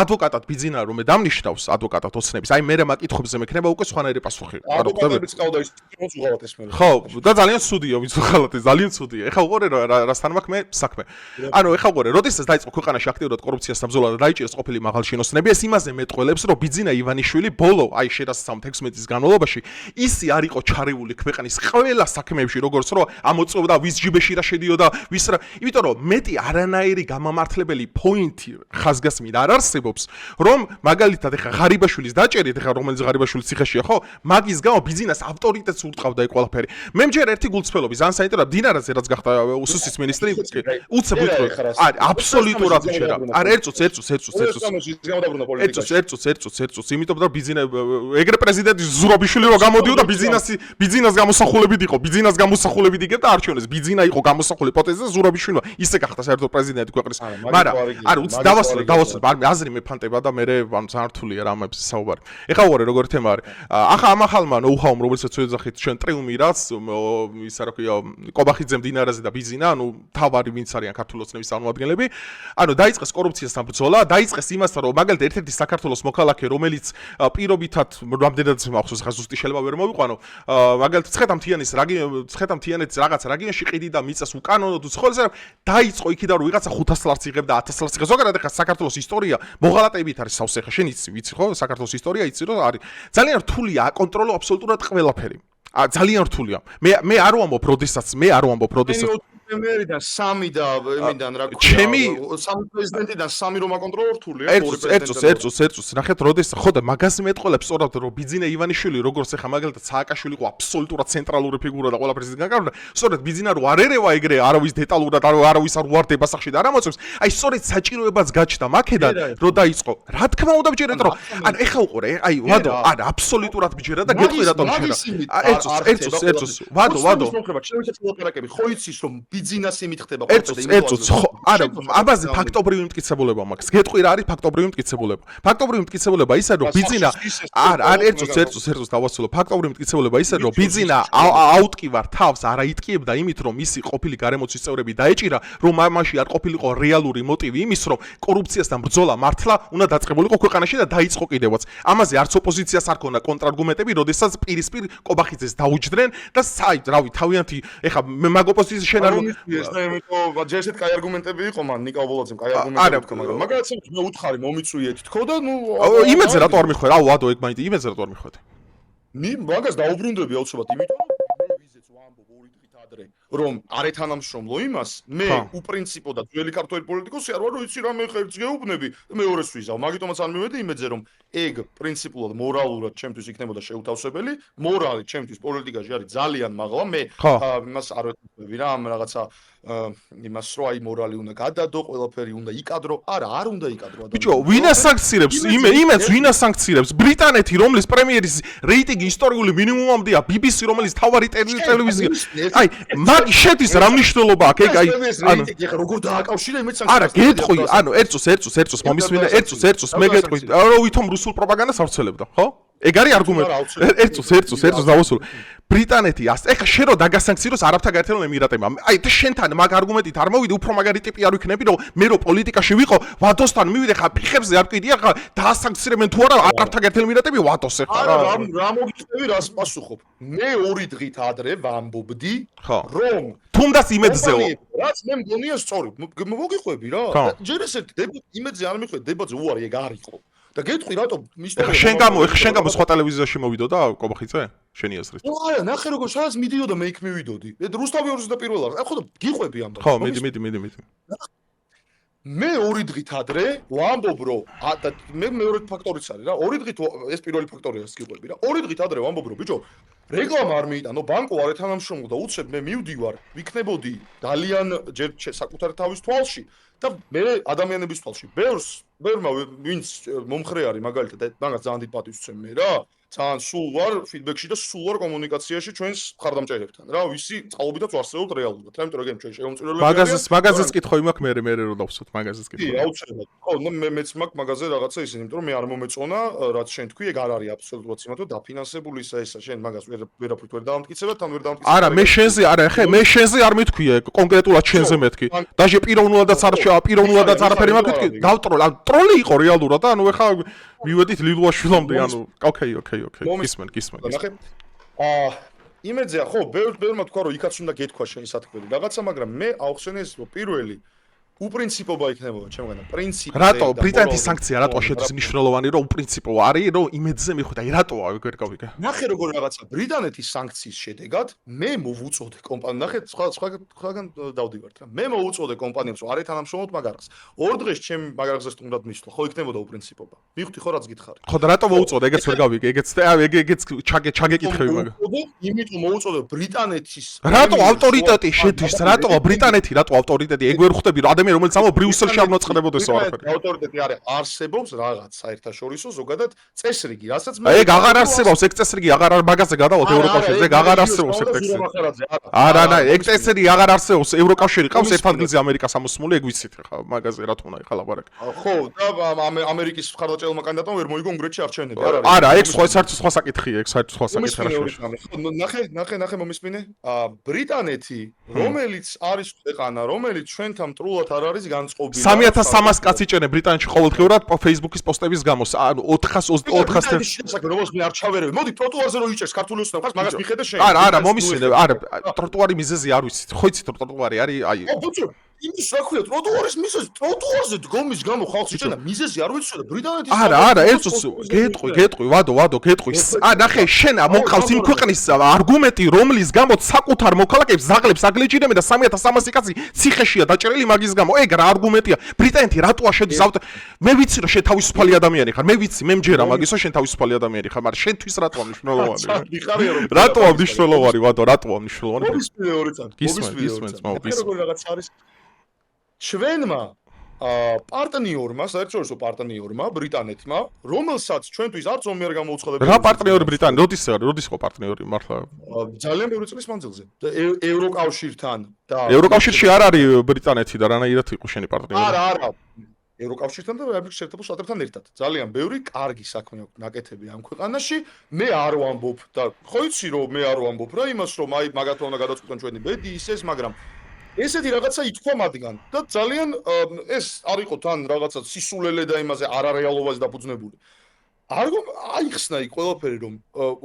ადვოკატად ბიძინა რომ მე დამნიშნავს ადვოკატად ოცნების აი მე მაკითხებზე მექნება უკვე სხვანაირი პასუხი არ ადვოკატების ყავდა ის თვითონაც უღალატ ეს მე ხო და ძალიან ცუდია ვინც უღალატ ეს ძალიან ცუდია ეხა უყურე რასთან მაქვს მე საქმე ანუ ეხა უყურე როდესაც დაიწყო ქვეყანაში აქტიურად კორუფციასთან ბრძოლა და დაიჭირეს ყოფილი მაღალჩინოსნები ეს იმაზე მეტყველებს რომ ბიძინა ივანიშვილი ბოლო აი 16 წლის განმავლობაში ისი არ იყო ჩარეული ქვეყნის ყველა საქმეებში როგორც რომ ამოწმობდა ვის ჯიბეში რა შედიოდა ვის რა იმიტომ რომ მეტი არანაირი გამამართლებელი პოინტი ხაზგასმით არ არსებობს რომ მაგალითად ეხა ღარიბაშვილის დაჭერით ეხა რომელიც ღარიბაშვილის ციხეშია ხო მაგის გამო ბიძინას ავტორიტეტს ურტყავდა ეგ ყველაფერი მე მჯერ ერთი გულწრფელობის ან საინტერესო დინარაზე რაც გახდა უსუსის მინისტრი უცებ ვიტყვი არის აბსოლუტურად მჯერა არ ერთწუთს იმიტომ რომ ბიძინა ეგრე პრეზიდენტი ზურაბიშვილი რო გამოდიოდა ბიძინას გამოსახულებით იყო ბიძინას გამოსახულებით იგებდა არჩევნებს ბიძინა იყო გამოსახული პოტენციალზე ზურაბიშვილმა ისე გახდა საერთოდ პრეზიდენტი ქვეყნის მაგრამ არ უც დავასრულე აზრი მეფანტება და მე ანუ ზართულია რამებს საუბარი ეხა უყურე როგორ თემა არის ახლა ამ ახალმა ნოუ-ჰაუმ რომელსაც ვეძახით ჩვენ ტრიუმი რაც ისა რა ქვია კობახიძემ დინარაზე და ბიძინა ანუ თავარი ვინც არიან ქართული ოცნების წარმომადგენლები ანუ დაიწყეს კორუფციასთან ბრძოლა დაიწყეს იმასთან რომ მაგალითად ერთ-ერთი საქართველოს მოქალაქე რომელიც პირობითად რამდენადაც მახსოვს ხა ზუსტი შეიძლება ვერ მოვიყვანო მაგალითად ცხეთამთიანეთის რაღაცა რეგიონში ყიდი და მიწას უკანონოდ უცხოელზე დაიწყო იქიდან რომ ვიღაცა 500 ლარს იღებდა 1000 ლარს იღებდა ზოგადად ხა საქართველოს ისტორია მოღალატეებით არის სავსე ხა შენ ვიცი ხო საქართველოს ისტორია იცი რომ არის ძალიან რთულია აკონტროლო აბსოლუტურად ყველაფერი ძალიან რთულია მე არ ვამბობ როდესაც მერიდან 3 და იმიდან რა ქვია 3 პრეზიდენტიდან 3 რომ აკონტროლო რთულია ერთს ნახეთ როდესაც ხო და მაგას მეტყოლებს სწორად რომ ბიძინა ივანიშვილი როგორც ახლა მაგალითად სააკაშვილი იყო აბსოლუტურად ცენტრალური ფიგურა და ყველაფერს გაკარდა სწორად ბიძინა რო არ ერევა ეგრე არავის დეტალურად არავის არ უვარდება სახში და არ ამოწევს აი სწორედ საჭიროებაც გაჩნდა მაქედან რო დაიწყო რა თქმა უნდა ბჯერეთ რომ ან ეხა უყურე აი ვადო არა აბსოლუტურად ბჯერა და გეტყვი რატომ შეერა ერთს ვადო ხო იცის რომ ბიძინას იმით ხდება ერთს არა აბაზე ფაქტობრივი მტკიცებულება მაქვს გეტყვი რა არის ფაქტობრივი მტკიცებულება ისა რომ ბიძინა არ ერთს დავასრულო ფაქტობრივი მტკიცებულება ისა რომ ბიძინა აუტკივარ თავს არა იტკიებდა იმით რომ ისი ყოფილი გარემოცვის წევრები დაეჭირა რომ მამაში არ ყოფილიყო რეალური მოტივი იმის რომ კორუფციასთან ბრძოლა მართლა უნდა დაწყებულიყო ქვეყანაში და დაიწყო კიდევაც ამაზე არც ოპოზიციას არ ქონდა კონტრარგუმენტები როდესაც პირისპირ კობახიძეს დაუჯდნენ და რავი თავიანთი ეხა მაგ ოპოზიციის შენ არ ეს და იმიტომ ჯერშეთ კაი არგუმენტები იყო მან ნიკა ობოლაძემ კაი არგუმენტები თქვა მაგრამ მაგალითად მე უთხარი მომიწვიეთ თქო და ნუ იმედზე რატო არ მიხვე რა ვადო ეგ მაინც იმედზე რატო არ მიხვედი მაგას დაუბრუნდები აუცილებლად იმიტომ რომ ვიზეც ვამბობ 2 დღით ადრე რომ არ ეთანამშრომლო იმას მე უპრინციპო და ძველი ქართველი პოლიტიკოსი არ ვარ რომ იცი რა მე ხერხს გეუბნები მეორეს ვიზავ მაგიტომაც არ მივედი იმედზე რომ ეგ პრინციპულად მორალურად ჩემთვის იქნებოდა შეუთავსებელი მორალი ჩემთვის პოლიტიკაში არის ძალიან მაღლა მე იმას არ ვეთქვი რა ამ რაღაცა იმას რო აი მორალი უნდა გადადო ყველაფერი უნდა იკადრო არ უნდა იკადრო ბიჭო ვინ ასანქცირებს იმენს ვინ ასანქცირებს ბრიტანეთი რომლის პრემიერის რეიტინგი ისტორიული მინიმუმამდეა BBC რომლის თავარი ტელევიზია აი მაგ შედის რა მნიშვნელობა აქვს ეგ აი ანუ ეხა როგორ დააკავშირე იმეც არა გეტყვი ანუ ერთს მომისმინე ერთს მე გეტყვი რომ ვითომ რუსულ პროპაგანდას ავრცელებდა ხო ეგ არის არგუმენტი ერთს დავასრულე ბრიტანეთი ეხა შენ რო დაგასანქციროს არაბთა გაერთიანებულ ემირატებმა აი შენთან მაგ არგუმენტით არ მოვიდე უფრო მაგარი ტიპი არ ვიქნები რომ მე რო პოლიტიკაში ვიყო ვადოსთან მივიდე ხა ფიხებზე არ ვკიდი ხა დაასანქცირებენ თუ არა არაბთა გაერთიანებულ ემირატები ვადოს ეხა რა მოგიწევი რას პასუხობ მე 2 დღით ადრე ვამბობდი რომ თუნდაც იმედზეო რაც მე მგონია სწორი მოგიყვები რა ჯერ ესეთ იმედზე არ მიხვედი დებატზე უარი ეგ არ იყო და გეტყვი რატომ ისტორია შენ გამო სხვა ტელევიზიაში მოვიდოდა კობახიძე შენი აზრით არა ნახე როგორ სადაც მიდიოდა მე იქ მივიდოდი რუსთავი 21 ლარს ხო გიყვები ამბავ ხო მიდი მე 2 დღით ადრე ვამბობ რომ მე მეორე ფაქტორიც არის რა 2 დღით ეს პირველი ფაქტორია გიყვები რა 2 დღით ადრე ვამბობ რომ ბიჭო რეკლამა არ მიიტანო ბანკო არ ეთანამშრომლო და უცებ მე მივდივარ ვიქნებოდი ძალიან ჯერ საკუთარ თავის თვალში და მე ადამიანების თვალში ბევრმა ვინც მომხრე არის მაგალითად მაგას ძალიან დიდ პატივს ვცემ მე რა ძალიან სულ ვარ ფიდბექში და სულ ვარ კომუნიკაციაში ჩვენს მხარდამჭერებთან. რა, ვისი წყალობითაც ვარსებობთ რეალურად. რა, იმიტომ რომ ეგენ ჩვენ შემომწირველები მაგაზეს კითხო იმაქვს მე რომ დავსვათ მაგაზეს კითხო. კი, აუცილებლად. ხო, ნუ მეც მაქვს მაგაზე რაღაცა ისინი, იმიტომ რომ მე არ მომეწონა, რაც შენ თქვი, ეგ არ არის აბსოლუტურად სიმართლე დაფინანსებული ესა, შენ მაგას ვერაფრით ვერ დაამტკიცებად, თან ვერ დაამტკიცებად. არა, მე შენზე არა, ხე, მე შენზე არ მეთქვია, კონკრეტულად შენზე მეთქი. დაჟე პიროვნულადაც არაფერი არ მეთქი. დავტროლ, ტროლი იყო რეალურად და ანუ ეხა მივედით ლილუაშვილამდე, ანუ ოკეი. გისმენ. ნახე. იმედზეა, ხო, ბევრმა თქვა რომ იქაც უნდა გეთქვა შენი სათქმელი რაღაცა, მაგრამ მე ავხსენე ეს რომ პირველი უპრინციპობა იქნებოდა ჩემგან და პრინციპი რატო ბრიტანეთის სანქცია რატო შედის მნიშვნელოვანი რომ უპრინციპო არის რომ იმედზე მიხვდა რატოა ვერ გავიგე ნახე როგორ რაღაცა ბრიტანეთის სანქციის შედეგად მე მოვუწოდე კომპანია ნახე სხვაგან დავდივართ რა მე მოვუწოდე კომპანიებს რომ არის თანამშრომლობთ მაგარას ორ დღეს ჩემ მაგარაზე სტუნდად მისვლა ხო იქნებოდა უპრინციპობა მივხვდი ხო რაც გითხარი ხო და რატო მოვუწოდე ეგეც ვერ გავიგე ეგეც ჩაგეკითხები მაგარ იმიტომ მოვუწოდე ბრიტანეთის რატო ავტორიტეტი შედის რატოა ბრიტანეთი რატო ავტორიტეტი ეგ ვერ ხვდები რომ რომელიც ამო ბრიუსელში არ მოწყდებოდეს ვარაფერი. ავტორიტეტი არის არსებობს რაღაც საერთაშორისო ზოგადად წესრიგი, რასაც მე ეგ აღარ არსებობს, ეგ წესრიგი აღარ მაგაზე გადავალთ ევროკავშირზე, ეგ აღარ არსებობს ეგ წესრიგი. არა, ეგ წესრიგი აღარ არსებობს, ევროკავშირი ყავს ერთ ადგილზე ამერიკას ამოსმული, ეგ ვიცით ხა, მაგაზე რა თქმა უნდა ხა ლაპარაკი. ხო, და ამერიკის მხარდაჭერილმა კანდიდატმა ვერ მოიგო უნგრეთში არჩევნები, არ არის. არა, ეგ საერთოდ სხვა საკითხია, ეგ საერთოდ სხვა საკითხია. ნახე მომისმინე. ბრიტანეთი, რომელიც არის ქვეყანა, რომელიც ჩვენთან მტრულად არ არის განწყობილი. 3300 კაცი ჭენენ ბრიტანეთში ყოველდღიურად Facebook-ის პოსტების გამო. ანუ 400 რომელს მე არ ჩავერევი. მოდი ტროტუარზე რო იჭერს ქართული ოცნება, მაგას მიხედე შენ. არა, მომისმინე, არა, ტროტუარი მიზეზი არ ვიცით. ხო იცით რომ ტროტუარი არის, აი. იმის რა ქვია, ტროტუარის მიზეზი, ტროტუარზე დგომის გამო ხალხს იჭერდა, მიზეზი არ ვიცი და ბრიტანეთის არა, ეცოს გეტყვი, ვადო, გეტყვი. ნახე, შენ მოყავს იმ ქვეყნის არგუმენტი, რომლის გამოც საკუთარ მოქალაქეებს ზაღლებს აგლეჭირებენ და 3300 კაცი ციხეშია დაჭრილი მაგის გამო. ეგ რა არგუმენტია? ბრიტანეთი რატოა შედის მე ვიცი რომ შენ თავისუფალი ადამიანი ხარ. მე ვიცი, მე მჯერა მაგისო შენ თავისუფალი ადამიანი ხარ, მაგრამ შენთვის რატოა მნიშვნელოვანი? რატოა მნიშვნელოვანი, ვადო, რატოა მნიშვნელოვანი? გისმენს. როგორ რაღაც არის ჩვენმა პარტნიორმა, საერთაშორისო პარტნიორმა, ბრიტანეთმა, რომელსაც ჩვენთვის არც ომი არ გამოუცხადებია. რა პარტნიორი ბრიტანეთი? როდის იყო პარტნიორი მართლა? ძალიან ბევრი წლის მანძილზე. ევროკავშირთან და ევროკავშირში არ არის ბრიტანეთი და რანაირად იყო შენი პარტნიორი? არა. ევროკავშირთან და ამერიკის შეერთებულ შტატებთან ერთად. ძალიან ბევრი კარგი საქმე აქვს ნაკეთები ამ ქვეყანაში. მე არ ვამბობ და ხო იცი რომ მე არ ვამბობ რა იმას რომ აი მაგათო უნდა გადაწყვეტონ ჩვენი ბედი ისეს, მაგრამ ესეთი რაღაცა ითქვა მათგან და ძალიან ეს არ იყო თან რაღაცა სისულელე და იმაზე არარეალობაზე დაფუძნებული. აიხსნა იქ ყველაფერი რომ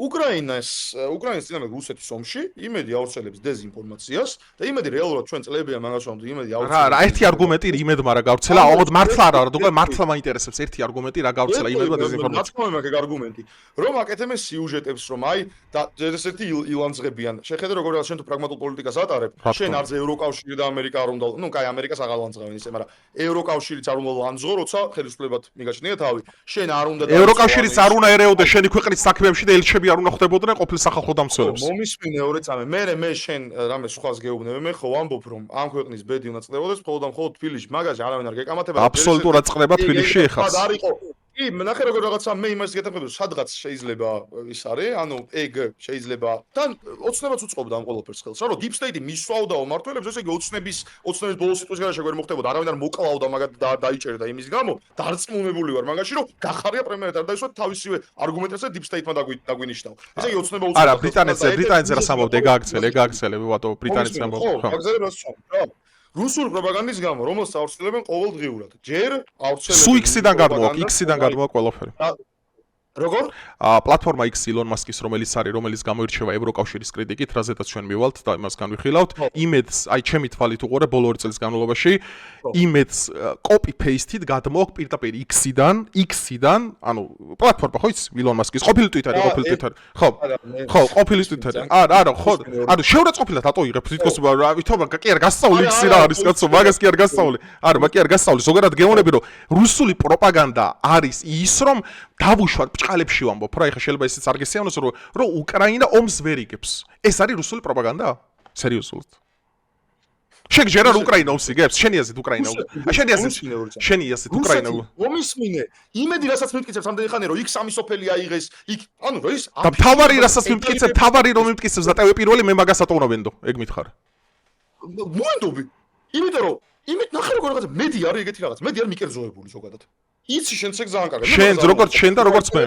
უკრაინის წინამორბედ რუსეთის ომში იმედი ავრცელებს დეზინფორმაციას და იმედი რეალურად ჩვენ წლებია მაგას ვამბობთ იმედი ავრცელებს. რა ერთი არგუმენტი იმედმა რა გავრცელა, აღოდ მართლა არა, როგორ მართლა მაინტერესებს ერთი არგუმენტი რა გავრცელა იმედმა დეზინფორმაცია. რა თქმა უნდა ეგ არგუმენტი. რომ აკეთებენ სიუჟეტებს რომ აი და ესეთი ილანძღებიან. შეხედე როგორ შენ თუ პრაგმატულ პოლიტიკას ატარებ, შენ არზე ევროკავშირი და ამერიკა არ უნდა, ნუ კაი ამერიკას აღარ ლანძღავენ ისე, მაგრამ ევროკავშირიც არ უნდა ლანძღო, როცა ხელისუფლებად მიგაჩნია თავი. შენ არ უნდა კავშირიც არ უნდა ერეოდა შენი ქვეყნის საქმეებში და ელჩები არ უნდა ხვდებოდნენ ყოფილ სახალხო დამცველებს. მომისმინე ორი წამი. მე შენ რამე სხვას გეუბნები, მე ხო ვამბობ რომ ამ ქვეყნის ბედი უნდა წყდებოდეს მხოლოდ და მხოლოდ თბილისში. მაგაზე არავინ არ გეკამათება. აბსოლუტურად წყდება თბილისში ეხაც. კი, ნახე როგორ რაღაცა მე იმას გეთანხმები, სადღაც შეიძლება ის არის, ანუ ეგ შეიძლება და ოცნებაც უწყობდა ამ ყველაფერს ხელს. რა რომ deep state-ი მისვაოდაო მართველებს, ესე იგი ოცნების ბოლო სიტყვის გარშე ვერ მოხდებოდა, არავინ არ მოკლავდა მაგათ და დაიჭერდა იმის გამო, დარწმუნებული ვარ მაგაში, რომ გახარია პრემიერად არ დაისვა თავისივე არგუმენტებზე deep state-მა დაგვინიშნავ. ესე იგი ოცნება უწყობდა. არა, ბრიტანეთზე რა სამბობ, ეგ გააგრძელე, ვატო, ბრიტანეთს ამბობ. ხო, აგზელებ რას ვამბობ, რა. რუსული პროპაგანდის გამო, რომელსაც ავრცელებენ ყოველდღიურად. ჯერ ავრცელებენ X-დან გადმოვა ყველაფერი. როგორ? პლატფორმა X ილონ მასკის რომელიც გამოირჩევა ევროკავშირის კრიტიკით, რაზედაც ჩვენ მივალთ და იმას განვიხილავთ. იმედს, აი ჩემი თვალით უყურე ბოლო 2 წლის განმავლობაში, იმედს copy paste-ით გადმოაქვს პირდაპირ X-დან, ანუ პლატფორმა ხო იცი ილონ მასკის ყოფილი Twitter-ი. ხო, ყოფილი Twitter-ი. არა, ხო, ანუ შეურაცხყოფილად ატო იღებ თვითონ ვითომ კი არ გასწავლი X-ი რა არის კაცო, მაგას კი არ გასწავლი. არა, მაგ კი არ გასწავლი. ზოგადად გეუბნები რომ რუსული პროპაგანდა არის ის რომ დავუშვათ ბჭყალებში ვამბობ რა, ეხლა შეიძლება ისიც არ გესიამოვნოს რომ უკრაინა ომს ვერ იგებს. ეს არის რუსული პროპაგანდა? სერიოზულად. შეგჯერ არ უკრაინა უსიგებს? შენი აზრით უკრაინა. შენი აზრით უკრაინა. მომისმინე. იმედი რასაც მიტკიცებს ამდენი ხანი რომ იქ სამი სოფელი აიღეს, იქ ანუ რა ის და თავარი რასაც მიტკიცებ, თავარი რომ მიტკიცებს და ტევე პირველი მე მაგას ატოვნებენდო, ეგ მითხარ. მოენდობი. იმიტომ რომ იმით ნახე როგორ რაღაცა მედი არის ეგეთი რაღაც, მედი არ მიკერძოებული ზოგადად. იცი შენც ეგ ძალიან კარგად. შენ როგორც შენ და როგორც მე.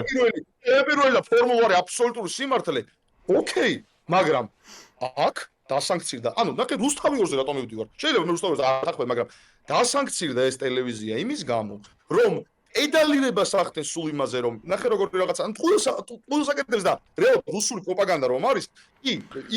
პირველი და ფორმულარი აბსოლუტური სიმართლე. ოკეი, მაგრამ აქ დასანქცირდა. ანუ ნახე რუსთავიორზე რატომ მივდივარ? შეიძლება მე რუსთავიორზე არ დახმე, მაგრამ დასანქცირდა ეს ტელევიზია იმის გამო, რომ ედალირებას ახდენს სულ იმაზე, რომ ნახე როგორ რაღაცა, ანუ ყველა საკეთებს და რეალურად რუსული პროპაგანდა რომ არის,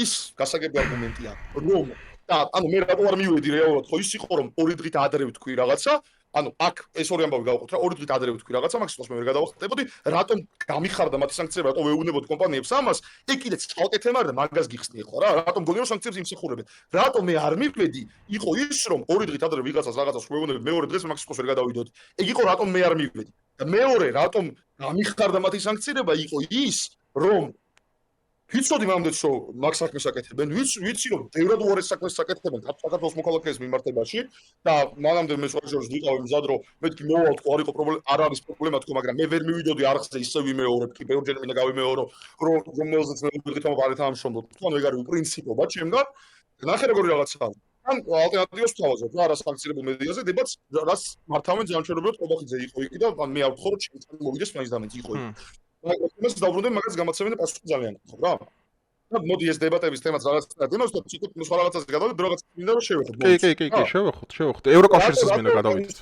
ის გასაგები არგუმენტია, რომ და ანუ მე რატო არ მივედი რეალურად, ხო ის იყო რომ ორი დღით ადრე ვთქვი რაღაცა, ანუ აქ ეს ორი ამბავი გავყოთ რა, ორი დღით ადრე ვთქვი რაღაცა, მაგ სიტყვას მე ვერ გადავახტებოდი, რატომ გამიხარდა მათი სანქციები, რატომ ვეუბნებოდი კომპანიებს ამას, ეგ კიდე ცალკე თემა არა და მაგას გიხსნი ხო რა, რატომ გონიო სანქციებს იმსახურებენ. რატომ მე არ მივედი, იყო ის რომ ორი დღით ადრე ვიღაცას რაღაცას ვეუბნები, მეორე დღეს მაგ სიტყვას ვერ გადავიდოდი. ეგ იყო რატომ მე არ მივედი. და მეორე რატომ გამიხარდა მათი სანქციება, იყო ის რომ ვიცოდი მამდეც რომ მაგ საქმეს აკეთებენ, ვიცი რომ ბევრად უარეს საქმეს აკეთებენ საქართველოს მოქალაქეების მიმართებაში და მანამდე მე სოციალიზმს ვიყავი მზად რომ მეთქი მოვალ თქო არ იყო პრობლემა, არ არის პრობლემა თქო, მაგრამ მე ვერ მივიდოდი არხზე ისე ვიმეორებ კი ბევრჯერ მინდა გავიმეორო რომ რომელზეც მე ვიყავ არ ეთამაშობ თქო ეგ არის პრინციპობა ჩემგან ნახე როგორი რაღაცაა ან ალტერნატივას ვთავაზობ რა სანქცირებულ მედიაზე დებატს რაც მართავენ ჯანმრთელობრივად ყობახიძე იყო იქ და მე არ ვთხოვ რომ ჩემთან მოვიდეს მაინც და მაინც იყო იქ მაგას დავბრუნდები მაგას გამაცემენ და პასუხი ძალიან ხო რა და მოდი ეს დებატების თემაც რაღაც თემას და ცოტა სხვა რაღაცაზე გადავიდეთ რაღაც მინდა რომ შევეხოთ კი შევეხოთ ევროკავშირის მინდა გადავიდეთ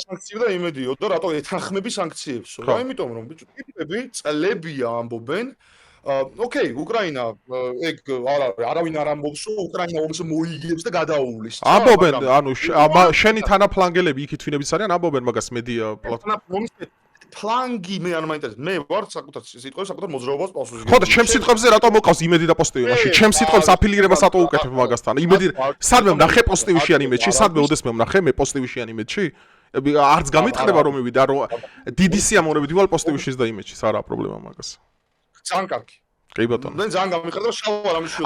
სანქციები და იმედიო და რატო ეთანხმები სანქციებსო რა იმიტომ რომ ბიჭო ტიპები წლებია ამბობენ ოკეი უკრაინა ეგ არავინ არ ამბობს რომ უკრაინა ომს მოიგებს და გადაუვლის ამბობენ ანუ შენი თანაფლანგელები იქით ვინებიც არიან ამბობენ მაგას მედია პლატფორმის ფლანგი მე არ მაინტერესებს მე ვარ საკუთარ სიტყვებს საკუთარ მოძრაობას პასუხი ხო და ჩემს სიტყვებზე რატომ მოყავს იმედი და პოსტივი მაშინ ჩემს სიტყვებს აფილირებას რატო უკეთებ მაგასთან იმედი სადმე ვნახე პოსტივში ან იმედში სადმე ოდესმე ვნახე მე პოსტივში ან იმედში არც გამიტყდება რომ მივიდა რომ დიდი სიამოვნებით ვილ პოსტივშიც და იმედში არა პრობლემა მაგას ძალიან კარგი კი ბატონო მე ძალიან გამიხარდა შავა რამიშვილი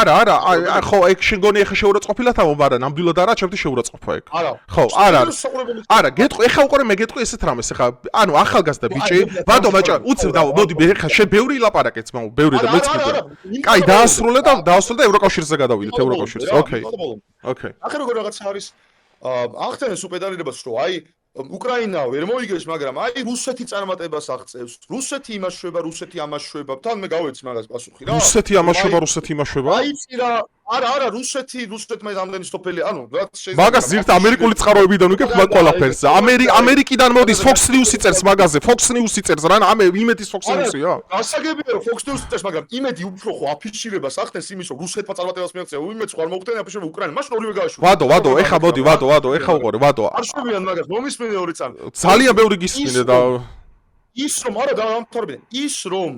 არა ხო ეგ შეგონი ეხა შეურაცხყოფილად ამო მაგრამ ნამდვილად არა ჩემთვის შეურაცხყოფა ეგ ხო არა გეტყვი ეხა უყურე მე გეტყვი ესეთ რამეს ეხა ანუ ახალგაზრდა ბიჭი ბადო მაჭა უცებ და მოდი ეხა შენ ბევრი ლაპარაკეც მაგ ბევრი და მეც კიდე კაი დაასრულე და ევროკავშირზე გადავიდეთ ევროკავშირზე ოკეი ახლა როგორ რაღაცა არის ახდენს უპედალირებას რომ აი უკრაინა ვერ მოიგებს, მაგრამ აი რუსეთი წარმატებას აღწევს. რუსეთი ამაშვება. თან მე გავეცი მაგას პასუხი რა. რუსეთი ამაშვება? აიცი რა. არა, რუსეთმა ამდენი სოფელი, ანუ რაც შეიძლება. მაგას ზირთ ამერიკული წყაროებიდან ვიკებ მაგ ყველაფერს. ამერიკიდან მოდის Fox News-ი წერს მაგაზე. Fox News-ი წერს რა, იმედის Fox News-ია. გასაგებია რომ Fox News-ი წერს, მაგრამ იმედი უფრო ხო აფიშირებას ახდენს იმის რომ რუსეთმა წარმატებას მიაღწია, იმედს ხარ მოხდენ აფიშირება უკრაინა. მაშინ ორივე გააშუქა. ვადო, ეხა მოდი, ეხა უყურე, ვადო. არ შვებიან მაგას, მომისმენე ორი წამი. ძალიან ბევრი გისმინე და ის რომ არა დაამთავრებდნენ, ის რომ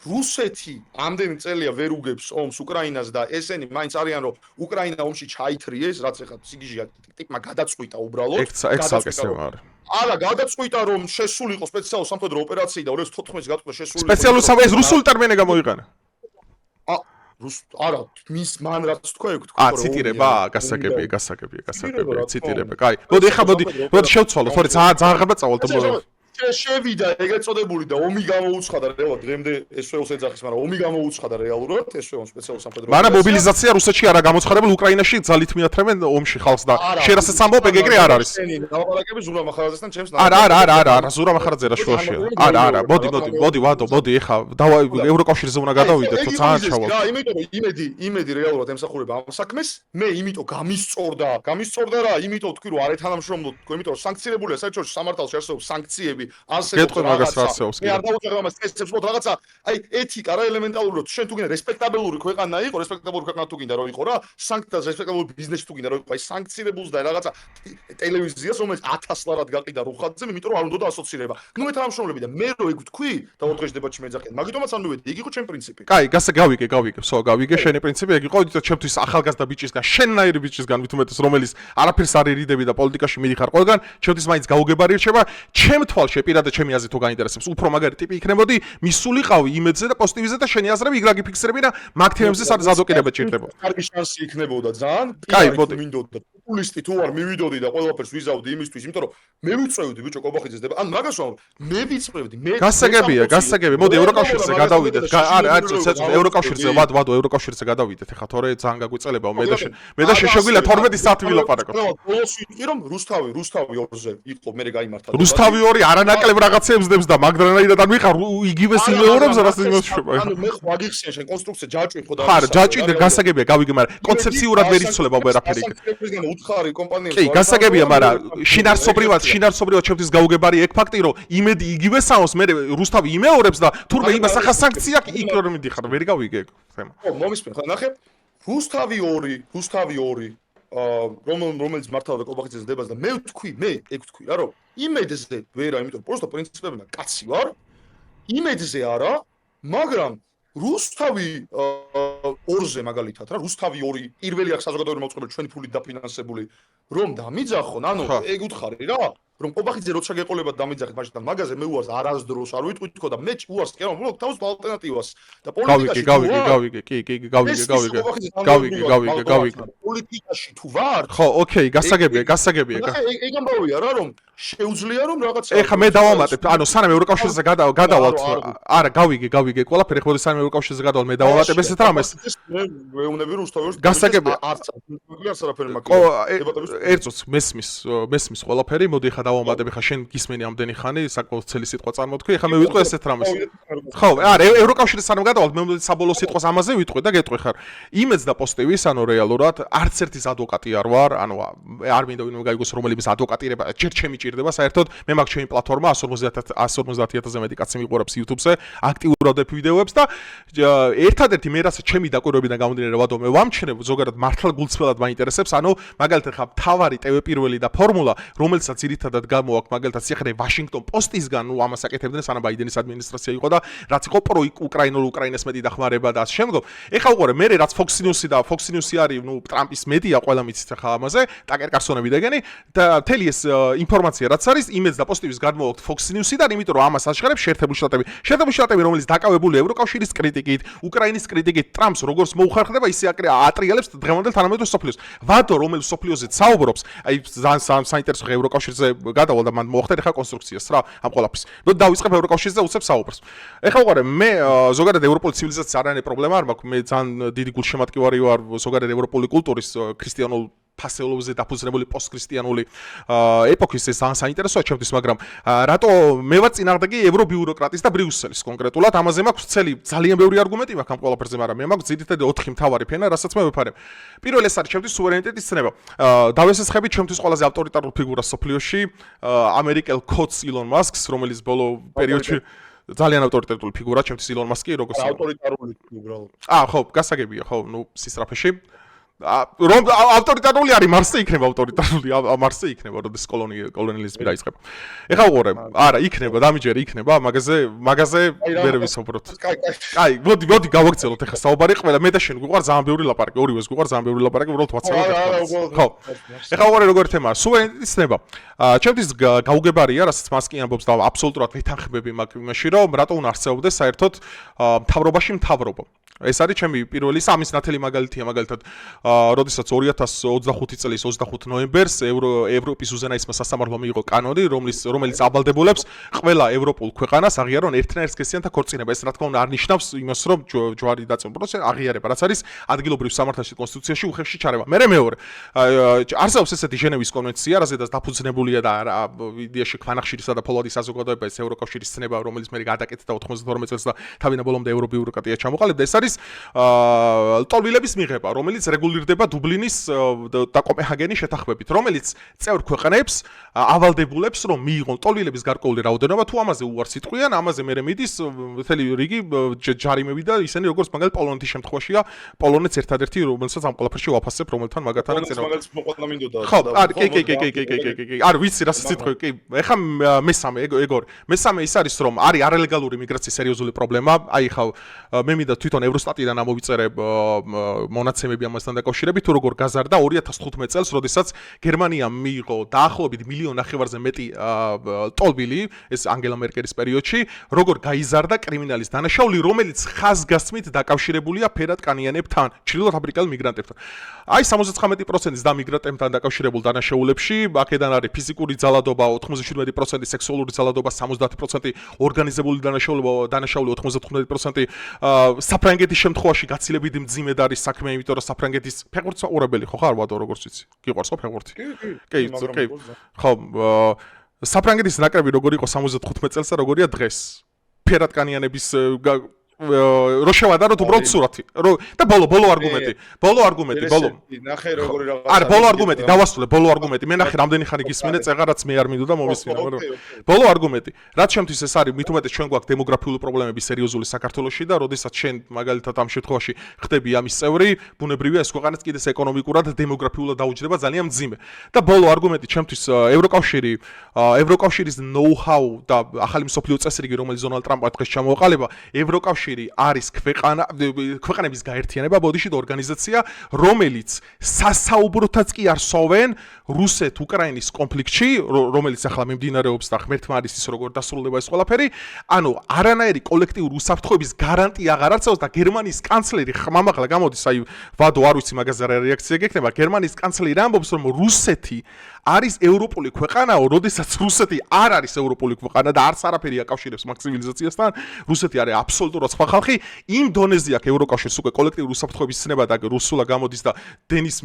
რუსეთი ამდენი წელია ვერ უგებს ომს უკრაინას და ესენი მაინც არიან რომ უკრაინა ომში ჩაითრიეს, რაც ეხლა სიგიჟია ტიპმა გადაწყვიტა უბრალოდ. ეგ ცალკესება არა. არა, გადაწყვიტა რომ შესულიყო სპეციალური სამხედრო ოპერაცია და 2014-ს გადაწყვიტა შესულიყო. სპეციალური ეს რუსული ტერმინი გამოიყენა. არა, მის მან რაც თქვა ეგ თქვა რომ ციტირება, გასაგებია, ციტირება. კაი. მოდი ეხა მოდი შევცვალოთ, თორე ძალიან ღება წავალთ. შევიდა ეგრეთ წოდებული და ომი გამოუცხადა რეალურად დღემდე SVO-ს ეძახის, მაგრამ ომი გამოუცხადა რეალურად SVO-ს სპეციალური სამხედრო. მაგრამ მობილიზაცია რუსეთში არა გამოცხადებულ, უკრაინაში ძალით მიათრევენ ომში ხალხს და შენ რასაც ამბობ ეგრე არ არის. ლაპარაკები ზურაბ ახალაძესთან ჩემს არა, ზურაბ ახალაძე რა შუაშია. არა, მოდი ვადო, ეხა ევროკავშირზე უნდა გადავიდეთ, თუ ძალიან ჩავალ. რა, იმიტომ რომ იმედი რეალურად ემსახურება ამ საქმეს, მე იმიტომ გამისწორდა რა, იმიტომ თქვი რომ არ ეთანამშრომლობ, იმიტომ რომ სანქცირებულია საერთოდ სამართალში არსებობს სანქციები გეტყვი მაგას რაცეობს კი. მე არ დავუწევ ამას წესებს, მოდი რაღაცა, აი ეთიკა რა ელემენტარული რომ შენ თუ გინდა რესპექტაბელური ქვეყანა იყო, რესპექტაბელური ქვეყანა თუ გინდა რომ იყო რა, სანქციას რესპექტაბელური ბიზნესი თუ გინდა რომ იყო, აი სანქცირებულს და რაღაცა ტელევიზიას რომელიც 1000 ლარად გაყიდა რუხაძემ, იმიტომ რომ არ უნდა ასოცირება. ნუ მე თანამშრომლები და მე რო ეგ ვთქვი და ორდღეში დებატში მეძახიან. მაგიტომაც არ მივედი, ეგ იყო ჩემი პრინციპი. კაი, გავიგე, შენი პრინციპი ეგ იყო, ჩემთვის ახალგაზრდა ბიჭისგან, შენნაირი ბიჭისგან ვითუმეტეს, რომელიც არაფერს არ ერიდები და პოლიტიკაში მიდიხარ ყველგან, ჩემთვის მაინც გაუგებარი რჩება, ჩემ თვალში შეპირადე ჩემი აზრით თუ გაინტერესებს, უფრო მაგარი ტიპი იქნებოდი, მისულიყავი იმედზე და პოზიტივზე და შენი აზრები იგრაგი ფიქსირები და მაგ თემებზე საზოგადოება ჭირდება. კარგი შანსი იქნებოდა ძალიან. კაი, მოდი. მინდოდა პოპულისტი თუ არ მივიდოდი და ყველაფერს ვიზავდი იმისთვის, იმიტომ რომ მე ვიწევდი ბიჭო კობახიძეს და ან მაგას ვამბობ, მე ვიწევდი, მე გასაგებია, მოდი ევროკავშირზე გადავიდეთ. არა, ევროკავშირზე ვადო ევროკავშირზე გადავიდეთ. ეხლა თორე ძალიან გაგვიწელებაო, მე და შეგვიძლია 12 საათი ვილაპარაკოთ. ბოლოს ვიტყვი რომ რუსთავი 2-ზე იყო, მე გაიმართა. რუსთავი 2 არანაკლებ რაღაცებს დებს და მაგრანაირად არ მიყარ იგივეს იმეორებს რაც იმოშება. ანუ მე ვაგიხსენ შენ კონსტრუქცია ჯაჭვი ხო და ხარ ჯაჭვი და გასაგებია გავიგე, მაგრამ კონცეფციურად ვერ იცოლება ვერაფერი. უცხარი კომპანიები. კი, გასაგებია, მაგრამ შინარსობრივად ჩემთვის გაუგებარი ეგ ფაქტი, რომ იმედი იგივე სამოს მე რუსთავი იმეორებს და თურმე იმას ახლა სანქცია კი იქ რომ მიდიხარ, ვერ გავიგე ეგ თემა. ხო, მომისმენ, ხო, ნახე. რუსთავი 2, რომელიც მართავდა კობახიძეს დებას და მე ეგ ვთქვი რა, რომ იმედზე ვერა, იმიტომ რომ პროსტო პრინციპებმა კაცი ვარ. იმედზე არა, მაგრამ რუსთავი 2-ზე მაგალითად რა, რუსთავი 2 პირველი აქ საზოგადოებრივი მოწყობილი ჩვენი ფულით დაფინანსებული რომ დამიძახონ, ანუ ეგ უთხარი რა, რომ კობახიძე როცა გეყოლებათ დამიძახეთ, მაშინ მაგაზე მე უარს არასდროს არ ვიტყვით ხო და მე უარს კი რა, მოგ თავს ალტერნატივას და პოლიტიკაში გავიგე, პოლიტიკაში თუ ვარ? ხო, ოკეი, გასაგებია. ეგ ამბავია რა, რომ შეუძლია რომ რაღაცა ეხა მე დავამატებ, ანუ სანამ ევროკავშირზე გადავალთ, არა, გავიგე, ყველაფერი ხოდი სანამ ევროკავშირზე გადავალ, მე დავამატებ ესეთ რამეს. მე ვეუბნები რუსთავის გასაგებია. არც არაფერი მაგალითად. ერთწუთს მესმის ყველაფერი, მოდი ეხა დავამატებ, ეხა შენ გისმენი ამდენი ხანი, საკმაოდ ცელი სიტყვა წარმოთქვი, ეხა მე ვიტყვი ესეთ რამეს. ხო, არა, ევროკავშირზე სანამ გადავალთ, მე საბოლოო სიტყვას ამაზე ვიტყვი და გეტყვი ხარ. იმედს და პოზიტივის, ანუ რეალურად არც ერთის ადვოკატი არ ვარ, ანუ არ მინდა ვინმე გაიგოს რომელების ადვოკატირება, ჯერ ჩემი ჭირდება საერთოდ, მე მაქვს ჩემი პლატფორმა 150,000 მეტი კაცი მიყურებს YouTube-ზე, აქტიურად ვებ ვიდეოებს და ერთადერთი მე რასაც ჩემი დაკვირვებიდან გამომდინარე ვადო, მე ვამჩნევ ზოგადად მართლა გულწრფელად მაინტერესებს, ანუ მაგალითად ხა თავარი TV პირველი და ფორმულა, რომელსაც ძირითადად გამოაქვს მაგალითად სიხრე ვაშინგტონ პოსტისგან, ნუ ამას აკეთებდნენ სანამ ბაიდენის ადმინისტრაცია იყო და რაც იყო უკრაინას მეტი დახმარება და ასე შემდგომ. ეხა უყურე, მე რაც Fox News-ი და Fox News-ი არის, ნუ ტრამპის მედია, ყველა მიცით ახლა ამაზე, ტაკერ კარსონები დეგენი და მთელი ეს ინფორმაცია რაც არის, იმედს და პოზიტივის გადმოვაქვთ Fox News-იდან, იმიტომ რომ ამას აშხერებს შეერთებული შტატები, რომელიც დაკავებული ევროკავშირის კრიტიკით, უკრაინის კრიტიკით, ტრამპს როგორც მოუხერხდება, ისე ატრიალებს დღევანდელ თანამედროვე სოფლიოს. ვადო, რომელიც სოფლიოზე საუბრობს, აი ძალიან საინტერესო ევროკავშირზე გადავალ და მან მოახდინა ხა კონსტრუქციას რა ამ ყველაფერს. ნუ დავიწყებ ევროკავშირზე და უცებ საუბრს. ეხლა უყურე, მე ზოგადად ევროპული ცივილიზაციის არანაირი პრობლემა არ მაქვს. მე ძალიან დიდი გულშემატკივარი ვარ ზოგადად ევროპული კულტურის ქრისტიანულ ფასეულობაზე დაფუძნებული პოსტქრისტიანული ეპოქის ეს ძალიან საინტერესოა ჩემთვის, მაგრამ რატო მე ვარ წინააღმდეგი ევრობიუროკრატის და ბრიუსელის კონკრეტულად, ამაზე მაქვს ძალიან ბევრი არგუმენტი მაქვს ამ ყველაფერზე, მაგრამ მე მაქვს ძირითადად 4 მთავარი ფენა, რასაც მე ვეფარებ. პირველი ეს არის ჩემთვის სუვერენიტეტის ცნება. დავესესხები ჩემთვის ყველაზე ავტორიტარული ფიგურა სოფლიოში, ამერიკელ კოც ილონ მასკს, რომელიც ბოლო პერიოდში ძალიან ავტორიტეტული ფიგურა ჩემთვის ილონ მასკი, როგორც ავტორიტარული უბრალოდ. ხო, გასაგებია, ხო, ნუ სისწრაფეში. რომ ავტორიტარული არის მარსზე იქნება ავტორიტარული მარსზე იქნება როდეს კოლონიალიზმი დაიწყება. ეხლა უყურე, არა იქნება დამიჯერე იქნება მაგაზე ვერ ვისაუბროთ. კაი, მოდი გავაგრძელოთ ეხლა საუბარი ყველა მე და შენ გვიყვარ ძალიან ბევრი ლაპარაკი, ორივეს გვიყვარ ძალიან ბევრი ლაპარაკი, უბრალოდ WhatsApp-ზე. ხო. ეხლა უყურე როგორ თემაა, სუვერენიტეტის ცნება. ჩემთვის გაუგებარია, რასაც მასკი ამბობს და აბსოლუტურად ვეთანხმები იმაში, რომ რატო უნდა არსებობდეს საერთოდ მთავრობაში მთავრობა. ეს არის ჩემი პირველი სამის ნათელი მაგალითია მაგალითად როდესაც 2025 წლის 25 ნოემბერს ევროპის უზენაესმა სასამართლომ მიიღო კანონი რომელიც აბალდებულებს ყველა ევროპულ ქვეყანას აღიარონ ერთნაირსქესიანთა ქორწინება. ეს რა თქმა უნდა არ ნიშნავს იმას რომ ჯვარი დაწესებულ პროცესს აღიარება, რაც არის ადგილობრივ სამართალში კონსტიტუციაში უხეში ჩარევა. მეორე არსებობს ესეთი ჟენევის კონვენცია, რაზედაც დაფუძნებულია და იდეაში ქვანახშირისა და ფოლადის საზოგადოება ეს ევროკავშირის ცნება, რომელიც მე გადაკეთდა 92 წელს და თავინა ბოლომდე ევრობიუროკრატია ჩამოყალიბდა. ეს არის ლტოლვილების მიღება, რომელიც რეგულირდება დუბლინის და კოპენჰაგენის შეთანხმებით, რომელიც წევრ ქვეყნებს ავალდებულებს, რომ მიიღონ ლტოლვილების გარკვეული რაოდენობა, თუ ამაზე უარს იტყვიან, ამაზე მერე მიდის მთელი რიგი ჯარიმები და ისინი როგორც მაგალითად პოლონეთის შემთხვევაშია, პოლონეთს ერთადერთი რომელსაც ამ ყველაფერში ვაფასებ, რომელთან მაგათანაც მაგალითად მოყვანა მინდოდა. ხო, კი. არ ვიცი რასაც იტყვი, კი. ეხლა მესამე ეგორი. მესამე ის არის, რომ არის არალეგალური მიგრაციის სერიოზული პრობლემა. აი ხა მე მინდა თვითონ ევროსტატიდან ამოვიწერებ მონაცემები ამასთან დაკავშირებით, თუ როგორ გაზარდა 2015 წელს, როდესაც გერმანიამ მიიღო დაახლოებით 1.5 მილიონზე მეტი ტოლბილი, ეს ანგელა მერკელის პერიოდში, როგორ გაიზარდა კრიმინალის დანაშაული, რომელიც ხაზგასმით დაკავშირებულია ფერადკანიანებთან, ჩრდილოეთ აფრიკელ მიგრანტებთან. აი 79%-ის და მიგრანტებთან დაკავშირებულ დანაშაულებში, აქედან არის ფიზიკური ძალადობა 97%, სექსუალური ძალადობა 70%, ორგანიზებული დანაშაული 95%, საფრანგეთის შემთხვევაში გაცილებით მძიმედ არის საქმე, იმიტომ რომ საფრანგეთის ფეხბურთის მაყურებელი ხო ხარ ვადო როგორც ვიცი? გიყვარს ხო ფეხბურთი? კი, ხო, საფრანგეთის ნაკრები როგორ იყო 75 წელს და როგორია დღეს? ფერადკანიანების რო შევადაროთ უბრალოდ სურათი. და ბოლო არგუმენტი. ნახე როგორი რაღაცა. არა, ბოლო არგუმენტი, დავასრულე ბოლო არგუმენტი. მე ნახე რამდენი ხანი გისმინე, წეღარაც მე არ მინდოდა მომისმინა, მაგრამ ბოლო არგუმენტი. რაც შემთხვევით ეს არის, მით უმეტეს ჩვენ გვაქვს დემოგრაფიული პრობლემები სერიოზული საქართველოში და როდესაც შენ მაგალითად ამ შემთხვევაში ხდები ამის წევრი, ბუნებრივია ეს ქვეყანაც კიდეს ეკონომიკურად დემოგრაფიულად დაუჯდება ძალიან მძიმე. და ბოლო არგუმენტი ჩემთვის ევროკავშირის ნოუ-ჰაუ და ახალი მსოფლიო წესრიგი, რომელიც დონალდ ტრამპმა დღეს ჩამოაყალიბა, ევროკავშირი არის ქვეყანების გაერთიანება, ბოდიში და ორგანიზაცია, რომელიც სასაუბროთაც კი არ სოვენ რუსეთ-უკრაინის კონფლიქტში, რომელიც ახლა მიმდინარეობს და ღმერთმა არის ის როგორ დასრულდება ეს ყველაფერი, ანუ არანაირი კოლექტიური უსაფრთხოების გარანტია აღარ არსებობს და გერმანიის კანცლერი ხმამაღლა გამოდის, აი ვადო არ ვიცი მაგაზე რა რეაქცია გექნება, გერმანიის კანცლერი ამბობს, რომ რუსეთი არის ევროპული ქვეყანაო, როდესაც რუსეთი არ არის ევროპული ქვეყანა და არც არაფერი აკავშირებს მაგ ცივილიზაციასთან, რუსეთი არის აბსოლუტურად სხვა ხალხი, იმ დონეზე აქვს ევროკავშირს უკვე კოლექტიური უსაფრთხოების ცნება და რუსულა გამოდის და დენის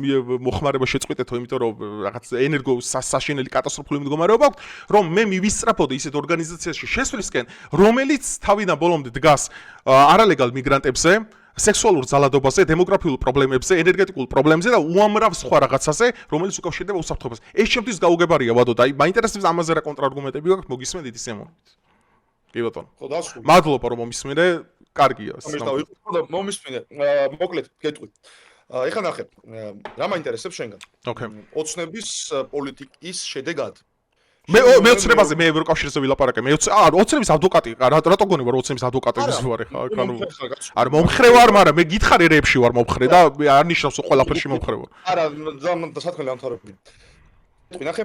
მოხმარება შეწყვეტეთო, იმიტომ რომ რაღაც ენერგო საშინელი კატასტროფული მდგომარეობა აქვს, რომ მე მივისწრაფოდე ისეთ ორგანიზაციაში შესვლისკენ, რომელიც თავიდან ბოლომდე დგას არალეგალ მიგრანტებზე, სექსუალურ ძალადობაზე, დემოგრაფიულ პრობლემებზე, ენერგეტიკულ პრობლემებზე და უამრავ სხვა რაღაცაზე, რომელიც უკავშირდება უსაფრთხოებას. ეს შემთხვევით გაუგებარია ვადო და მაინტერესებს ამაზე რა კონტრარგუმენტები გაქვს, მოგისმენთ ის ემონით. კი ბატონო. ხო დასრულე. მადლობა რომ მომისმინე, კარგია. მომისმინე. მოკლედ გეტყვი. ეხლა ნახე, რა მაინტერესებს შენგან? ოკეი. ოცნების პოლიტიკის შედეგად. მე ოცნებაზე მე ევროკავშირზე ვილაპარაკე. მე ოცნების ადვოკატი, რატო გონი ვარ ოცნების ადვოკატი ის ვარ ხა, ანუ არ მომხრე ვარ, მაგრამ მე გითხარ ერებში ვარ მომხრე და არ ნიშნავს ყველაფერში მომხრე ვარ. არა, სათქმელი ამთავრებია. ნახე,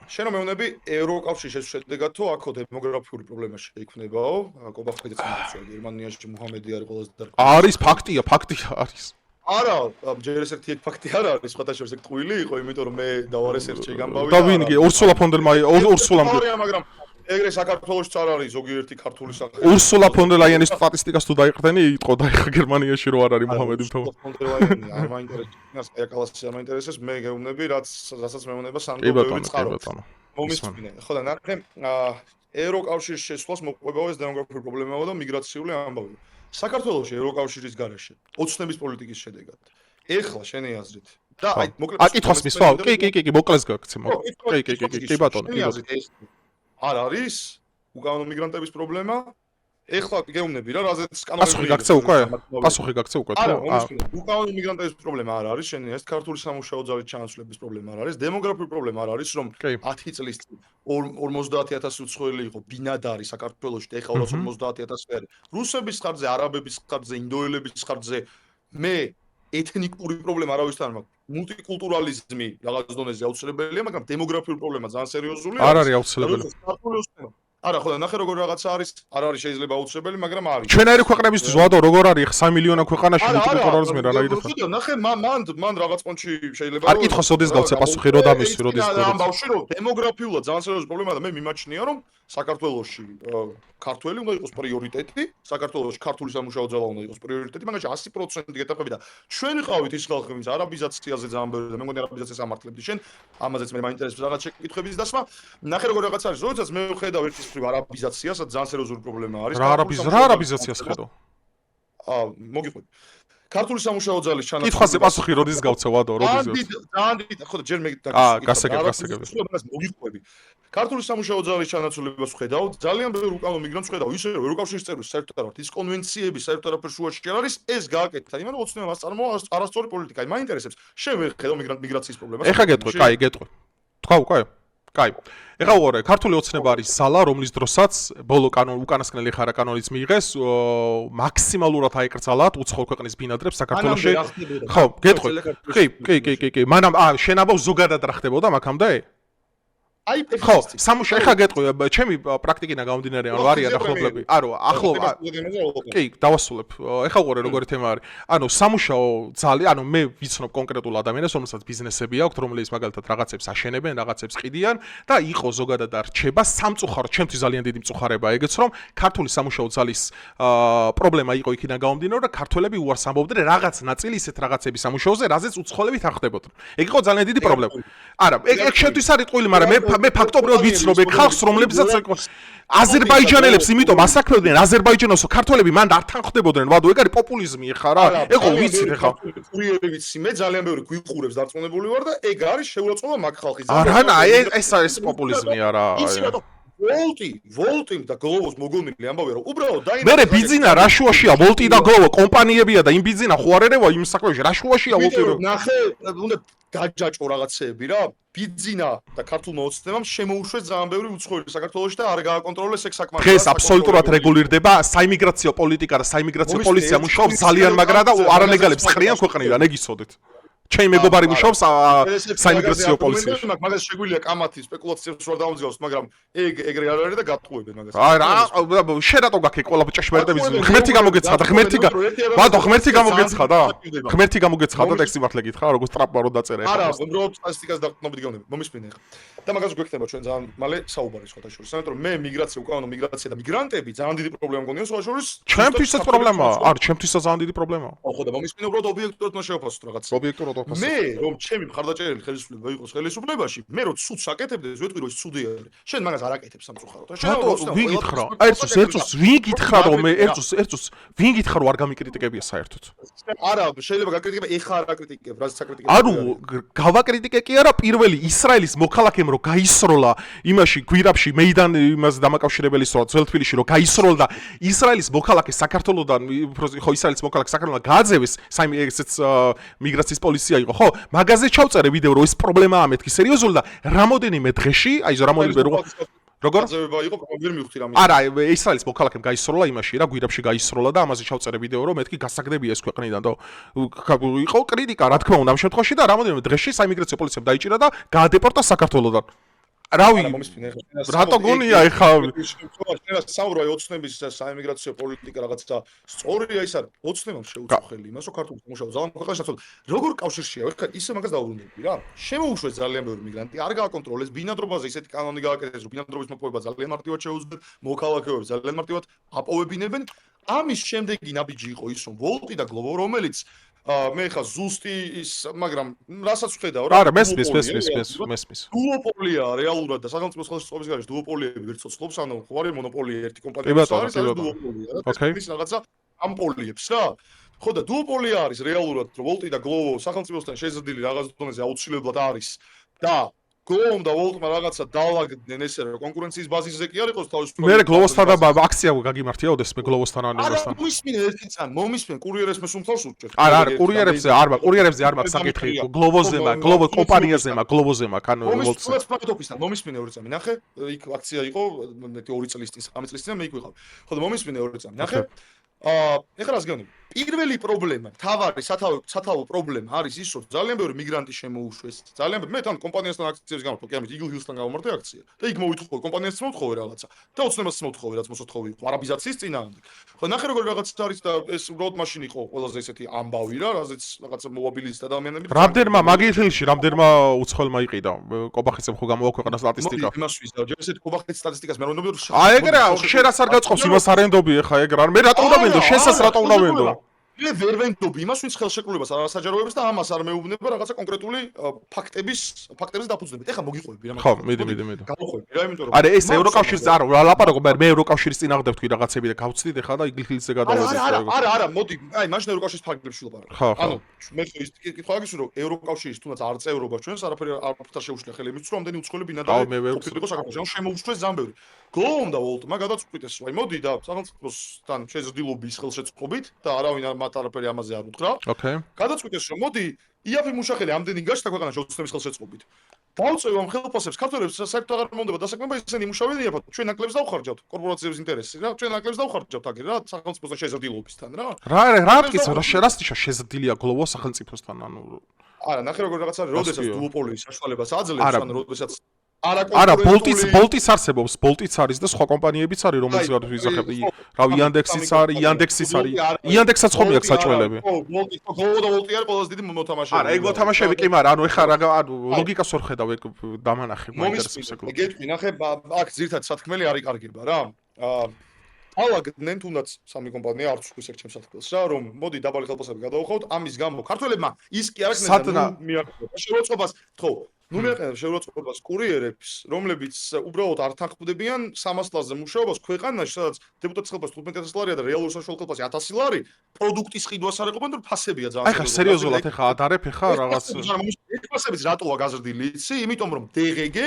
შენ რომ მეუბნები ევროკავშირის შედეგად თუ აქ დემოგრაფიული პრობლემა შეიქმნებაო, კობახეთიც მიწვია გერმანიაში მუჰამედი არის ყველაზე დარგ. არის ფაქტია არის. არა, ჯერ ეს ერთი ფაქტი არ არის, სხვათა შორის ეგ ტყუილი იყო, იმიტომ რომ მე დავარესერჩი გამბავი და ვინ იგი ურსულა ფონ დერ ლაიენი, მაგრამ ეგრე საქართველოში არ არის ზოგიერთი ქართული სახე. ურსულა ფონ დერ ლაიენის სტატისტიკას თუ დაიყრდენი, იტყო და ეხა გერმანიაში რო არ არის მუჰამედი მთავარი. ფონ დერ ლაიენი არ მაინტერესებს, აკალასი არ მაინტერესებს, მე გეუბნები, რასაც მეუბნება სანდროვი წყარო. მომისმინე. ხო და ნახე, ევროკავშირის შესვლას მოყვებაო ეს დემოგრაფიული პრობლემაა და მიგრაციული ამბავი. საქართველოში ევროკავშირის გარეშე ოცნების პოლიტიკის შედეგად. ეხლა შენი აზრით და აი მოკლედ აკითხავს მისვა? კი, მოკლეს გაქცე. კი ბატონო. არ არის უკანონო მიგრანტების პრობლემა? ეხლა გეუბნები რა, რაზეც პასუხი გაქცე უკვე? პასუხი გაქცე უკვე თუ? უკანონო მიგრანტების პრობლემა არ არის, შენი ეს ქართული სამუშაო ძალის ჩანაცვლების პრობლემა არ არის, დემოგრაფიული პრობლემა არ არის, რომ 10 წლის წინ 50,000 უცხოელი იყო ბინადარი საქართველოში და ეხლა 250,000 არის. რუსების ხარჯზე, არაბების ხარჯზე, ინდოელების ხარჯზე მე ეთნიკური პრობლემა არავისთან არ მაქვს. მულტიკულტურალიზმი რაღაც დონეზე აუცილებელია, მაგრამ დემოგრაფიული პრობლემა ძალიან სერიოზულია. არ არის აუცილებელი. არა, ხო და ნახე როგორ რაღაცა არის, არ არის შეიძლება აუცილებელი, მაგრამ არის. ჩვენაირი ქვეყნებისთვის ვადო, როგორ არის 3 მილიონა ქვეყანაში მულტიკულტურალიზმი რა ნაირად. ნახე, მან რაღაც პონჩი შეიძლება არ კითხოს, ოდეს გავცე პასუხი რო დამისვი, როდის. ამ ბავშვი რომ დემოგრაფიულად ძალიან სერიოზული პრობლემაა და მე მიმაჩნია რომ საქართველოში ქართველი უნდა იყოს პრიორიტეტი, საქართველოში ქართული სამუშაო ძალა უნდა იყოს პრიორიტეტი, მაგაში 100% გეტყვები და ჩვენ ვიყავით ის ხალხი, ვინც არაბიზაციაზე ძალიან ბევრი და მე მგონი არაბიზაციას ამართლებდი შენ, ამაზეც მე მაინტერესებს რაღაც შეკითხვების დასმა. ნახე როგორ რაღაც არის, როდესაც მე ვხედავ ერთის მხრივ არაბიზაციას, ძალიან სერიოზული პრობლემა არის. რა არაბიზაციას ხედავ? მოგიყვები. ქართული სამუშაო ძალის ჩანაცვლება. კითხვაზე პასუხი როდის გავცე ვადო, როდის? ძალიან დიდი, ხო და ჯერ მე გასაგები. მოგიყვები. ქართული სამუშაო ძალის ჩანაცვლებას ვხედავ, ძალიან ბევრი უკანონო მიგრანტს ვხედავ, ისე რომ ევროკავშირის წევრები საერთოდ არ ვართ, ის კონვენციები საერთოდ არაფერს უარში არ არის, ეს გააკეთა, იმან რომ ოცნებამ აწარმოა არასწორი პოლიტიკა. მაინტერესებს, შენ ვერ ხედავ მიგრაციის პრობლემას. ეხა გეტყვი, კაი, გეტყვი. თქვა უკვე? კაი. ეხლა უყურე, ქართული ოცნება არის ზალა, რომლის დროსაც ბოლო უკანასკნელი ხარა კანონიც მიიღეს, მაქსიმალურად აეკრძალათ უცხოურ ქვეყნის ბინადრებს საქართველოში. ხო, გეტყვი. კი. მანამ შენ ამბობ ზოგადად რა ხდებოდა მაქამდე? აი, ხო, სამუშა ეხა გეტყვი, ჩემი პრაქტიკიდან გამომდინარე, ანუ არიან ახლობლები. არა, კი, დავასრულებ. ეხა უყურე, როგორი თემა არის. ანუ სამუშაო ძალიან, ანუ მე ვიცნობ კონკრეტულ ადამიანებს, რომელსაც ბიზნესები აქვთ, რომლებიც მაგალითად რაღაცებს აშენებენ, რაღაცებს ყიდიან და იყო ზოგადად არჩება სამწუხაროდ, ჩემთვის ძალიან დიდი მწუხარებაა ეგეც, რომ ქართული სამუშაო ძალის პრობლემა იყო იქიდან გამომდინარე და ქართველები უარს ამბობდნენ რაღაც ნაწილი ისეთ რაღაცების სამუშაოზე, რაზეც უცხოელები თანხდებოდნენ. ეგ იყო ძალიან დიდი პრობლემა. არა, ეგ შენთვის არის ტყუილი, მაგრამ მე ფაქტობრივად ვიცნობ ეგ ხალხს, რომლებსაც აზერბაიჯანელებს იმიტომ ასაქმებდნენ აზერბაიჯანელსო ქართველები მანდ არ თანხდებოდნენ, ვადო, ეგ არის პოპულიზმი ხა რა. ეხო ვიცით ხა. კურიერი ვიცი, მე ძალიან ბევრი გვიყურებს დარწმუნებული ვარ და ეგ არის შეურაცხყოფა მაგ ხალხის. არა, ეს არის პოპულიზმი არა. ვოლტი და გლოვოს მოგონილი ამბავია რომ უბრალოდ მე ბიზინა რაშუაშია ვოლტი და გლოვო კომპანიებია და იმ ბიზინა ხო არ ერევა იმ საქმეში რაშუაშია ვოლტი რომ ნახე უნდა გაჯაჭო რაღაცეები რა ბიზინა და ქართულმა ოცნებამ შემოუშვეს ძალიან ბევრი უცხოელი საქართველოში და არ გააკონტროლეს ეგ საკმაოდ დღეს აბსოლუტურად რეგულირდება საიმიგრაციო პოლიტიკა და საიმიგრაციო პოლიცია მუშაობს ძალიან მაგრა და არალეგალებს ყრიან ქვეყნიდან ეგ იცოდეთ ჩემი მეგობარი მუშაობს საიმიგრაციო პოლიციაში. მაგას შეგვიძლია კამათი სპეკულაციებს ვარ დავამძგავს, მაგრამ ეგრე არ არის და გატყუებენ მაგას. აი რა, შენ რატო გაქე ყველა ჭეშმარიტების ღმერთი გამოგეცხადა, ღმერთი გამოგეცხადა. ღმერთი გამოგეცხადა ტექსტი მართლა გითხრა, როგორც ტრაპმა რო დაწერა ახლა. არა, უბრალოდ სტატისტიკას დაყნობით გეუბნები. მომისმინე ახლა. და მაგას გვექნება ჩვენ ძალიან მალე საუბარი სხვათა შორის. ამიტომ მე მიგრაცია, უკანონო მიგრაცია და მიგრანტები ძალიან დიდი პრობლემა მგონია სხვა შორის. ჩემთვისაც პრობლემაა. არა, ჩემთვისაც ძალიან დიდი პრობლემაა. ხო და მომისმინე უბრალოდ ობიექტურად უნდა შევაფასოთ რაღაც. ობიექტურად მე რომ ჩემი მხარდაჭერილი ხელისუფლება იყოს ხელისუფლებაში, მე რო ცუდს აკეთებდი, ვეტყვი რომ ის ცუდი არის. შენ მაგას არ აკეთებ სამწუხაროდ. შენ ვინ გითხრა? ერთს ვინ გითხრა რომ მე ერთს ვინ გითხრა რომ არ გამიკრიტიკებია საერთოდ? არა, შეიძლება გაკრიტიკება, ეხა არ აკრიტიკებ, რაც საკრიტიკებ. ანუ გავაკრიტიკე კი არა, პირველი ისრაელის მოქალაქემ რომ გაისროლა იმაში გვირაბში მეიდან იმას დამაკავშირებელი სროლა ძველ თბილისში რომ გაისროლა და ისრაელის მოქალაქე საქართველოსდან ხო ისრაელის მოქალაქე საქართველოსდან გააძევეს საიმი ესეც მიგრაციის პოლიცია იყო ხო მაგაზე ჩავწერე ვიდეო რომ ეს პრობლემაა მეთქი სერიოზული და რამოდენიმე დღეში აი რამოდენიმე როგორ გაძევება იყო ვერ მივხვდი რამე არა ისრაელის მოქალაქემ გაისროლა იმაში რა გვირაბში გაისროლა და ამაზე ჩავწერე ვიდეო რომ მეთქი გასაგდებია ეს ქვეყნიდან და იყო კრიტიკა რა თქმა უნდა ამ შემთხვევაში და რამოდენიმე დღეში საიმიგრაციო პოლიციამ დაიჭირა და გაადეპორტა საქართველოსდან რავი რატო გონია ეხა შეიძლება საუბრობ ოცნების საიმიგრაციო პოლიტიკა რაღაცა სწორია ის არის ოცნებამ შეუწყო ხელი იმას რომ ქართული მუშაობა ძალიან ქვეყანაში საწოლ როგორ კავშირშია ეხა ისე მაგას დაუბრუნდები რა შემოუშვეს ძალიან ბევრი მიგრანტი არ გააკონტროლეს ბინადრობაზე ისეთი კანონი გააკეთეს რომ ბინადრობის მოპოვება ძალიან მარტივად შეუძლებს მოქალაქეებს ძალიან მარტივად აპოვებინებენ ამის შემდეგი ნაბიჯი იყო ის რომ ვოლტი და გლოვო რომელიც მე ხა ზუსტი ის მაგრამ რასაც ვხედავ რა არა მესმის დუოპოლია რეალურად და სახელმწიფო ხელისუფლების გარშემო დუოპოლიები ვერ ცოცხლობს ანუ ხო არის მონოპოლია ერთი კომპანია არის დუოპოლია ეს რაღაცა ამ პოლიებს რა ხო და დუოპოლია არის რეალურად რომ ვოლტი და გლოვო სახელმწიფოსთან შეზრდილი რაღაც დონეზე აუცილებლად არის და გლოვომ და ვოლტმა რაღაცა დაალაგდნენ ესე რომ კონკურენციის ბაზისზე კი არ იყოს თავისუფლად მე გლოვოსთან და აქცია გაგიმართია ოდესმე გლოვოსთან ან ნებასთან არა მომისმინე ერთი წან მომისმინე კურიერებს მე სუმთავს უჭერს არა კურიერებზე არ მაქვს საკითხი გლოვოზე მაქვს გლოვო კომპანიაზე მაქვს გლოვოზე მაქვს ანუ ვოლტს პროფიტოფისთან მომისმინე ორი წამი ნახე იქ აქცია იყო მე 2 წლის წინ 3 წლის წინ მე იქ ვიყავ ხო და მომისმინე ორი წამი ნახე ეხლა რას გეუბნები პირველი პრობლემა, თავარი სათავო პრობლემა არის ის, რომ ძალიან ბევრი მიგრანტი შემოუშვეს. ძალიან ბევრი მე თან კომპანიასთან აქციების გამო, კი ამით Eagle Hills-თან გამომართე აქცია. და იქ მოვითხო კომპანიას მოვთხოვე რაღაცა. და ოცნებას მოვთხოვე, რაც მოსათხოვი იყო არაბიზაციის წინააღმდეგ. ხო, ნახე როგორ რაღაცა არის და ეს უბრალოდ მაშინ იყო ყველაზე ესეთი ამბავი რა, რაზეც რაღაცა მოვაბილიზდა ადამიანები. რამდენმა მაგითილში, რამდენმა უცხოელმა იყიდა. კობახიცემ ხო გამოაქვეყნა სტატისტიკა. იმას ვიზა, ჯერ ესეთი კობახის სტატისტიკას მე რონდობი რომ აი ეგრე შენ რას არ გაწყობს იმას არ ენდობი ახლა ეგ რა. მე რატო უნდა ვენდო? შენსაც რატო უნდა ვენდო? მე ვერ ვენდობ იმას, ვინც ხელშეკრულებას არ ასაჯაროებს და ამას არ მეუბნება რაღაცა კონკრეტული ფაქტებზე დაფუძნებით. ეხლა მოგიყვები რა. ხო, მიდი. გავყვები რა, იმიტომ რომ არა, ეს ევროკავშირის არ ლაპარაკობ, მე ევროკავშირის წინააღმდეგ თქვი რაღაცები და გავცდით ეხლა და იგლიხილზე გადავედი. არა, მოდი, აი, მაშინ ევროკავშირის ფაქტებში ვლაპარაკობ. ანუ მე ხო ის კითხვა გაგისურვებ, რომ ევროკავშირის თუნდაც არ წევრობა ჩვენს არაფერი არ ფთარ შეუშლია ხელი იმისთვის, რომ ამდენი უცხოელი ბინადარი ყოფილიყო საქართველოში. შემოუშვეს ძალიან ბევრი. გლოვომ და ვოლტმა გადაწყვიტეს, აი, მოდი და სახელმწიფოსთან შეზრდილობის ხელშეწყობით და არავინ მათ არაფერი ამაზე არ უთხრა. ოკეი. გადაწყვიტეს რომ მოდი იაფი მუშახელი ამდენი გაჩნდა ქვეყანაში ოცნების ხელშეწყობით. დავწევ ამ ხელფასებს ქართველებს საერთოდ აღარ მომდება დასაქმება ისინი იმუშავენ იაფად ჩვენ ნაკლებს დავხარჯავთ კორპორაციების ინტერესს რა ჩვენ ნაკლებს დავხარჯავთ აქ რა სახელმწიფოსთან შეზრდილობისთან რა მტკიცო რა შეზრდილია გლობალ სახელმწიფოსთან ანუ არა ნახე როგორ რაღაც არის როდესაც დუოპოლიის საშუალებას აძლევს ანუ როდესაც არა ბოლტიც არსებობს ბოლტიც არის და სხვა კომპანიებიც არის რომელიც ვიზახები რა იანდექსიც არის იანდექსსაც ხომ აქვს საჭველები ხო ბოლტი არის ყველაზე დიდი მოთამაშე არა ეგ მოთამაშეები კი მაგრამ ანუ ეხა ანუ ლოგიკას ვერ ხედავ ეგ დამანახე მაინტერესებს ეგ გეტყვი ნახე აქ ძირთად სათქმელი არ იყარგება რა ალაგდნენ თუნდაც სამი კომპანია არც ხვის ერთ ჩემს სათქმელს რა რომ მოდი დაბალი ხელფასები გადავუხავთ ამის გამო ქართველებმა ის კი არ ექნება შეურაცხყოფას ხო ნუ მეყენებ შეურაცხყოფას კურიერებს რომლებიც უბრალოდ არ თანხმდებიან 300 ლარზე მუშაობას ქვეყანაში სადაც დეპუტატის ხელფასი 15000 ლარია და რეალური საშუალო ხელფასი 1000 ლარი პროდუქტის ყიდვას არ ეყობენ რომ ფასებია ძალიან აი ხა სერიოზულად ეხა ადარებ ეხა რაღაც ეს ფასებიც რატოა გაზრდილი იცი იმიტომ რომ DGG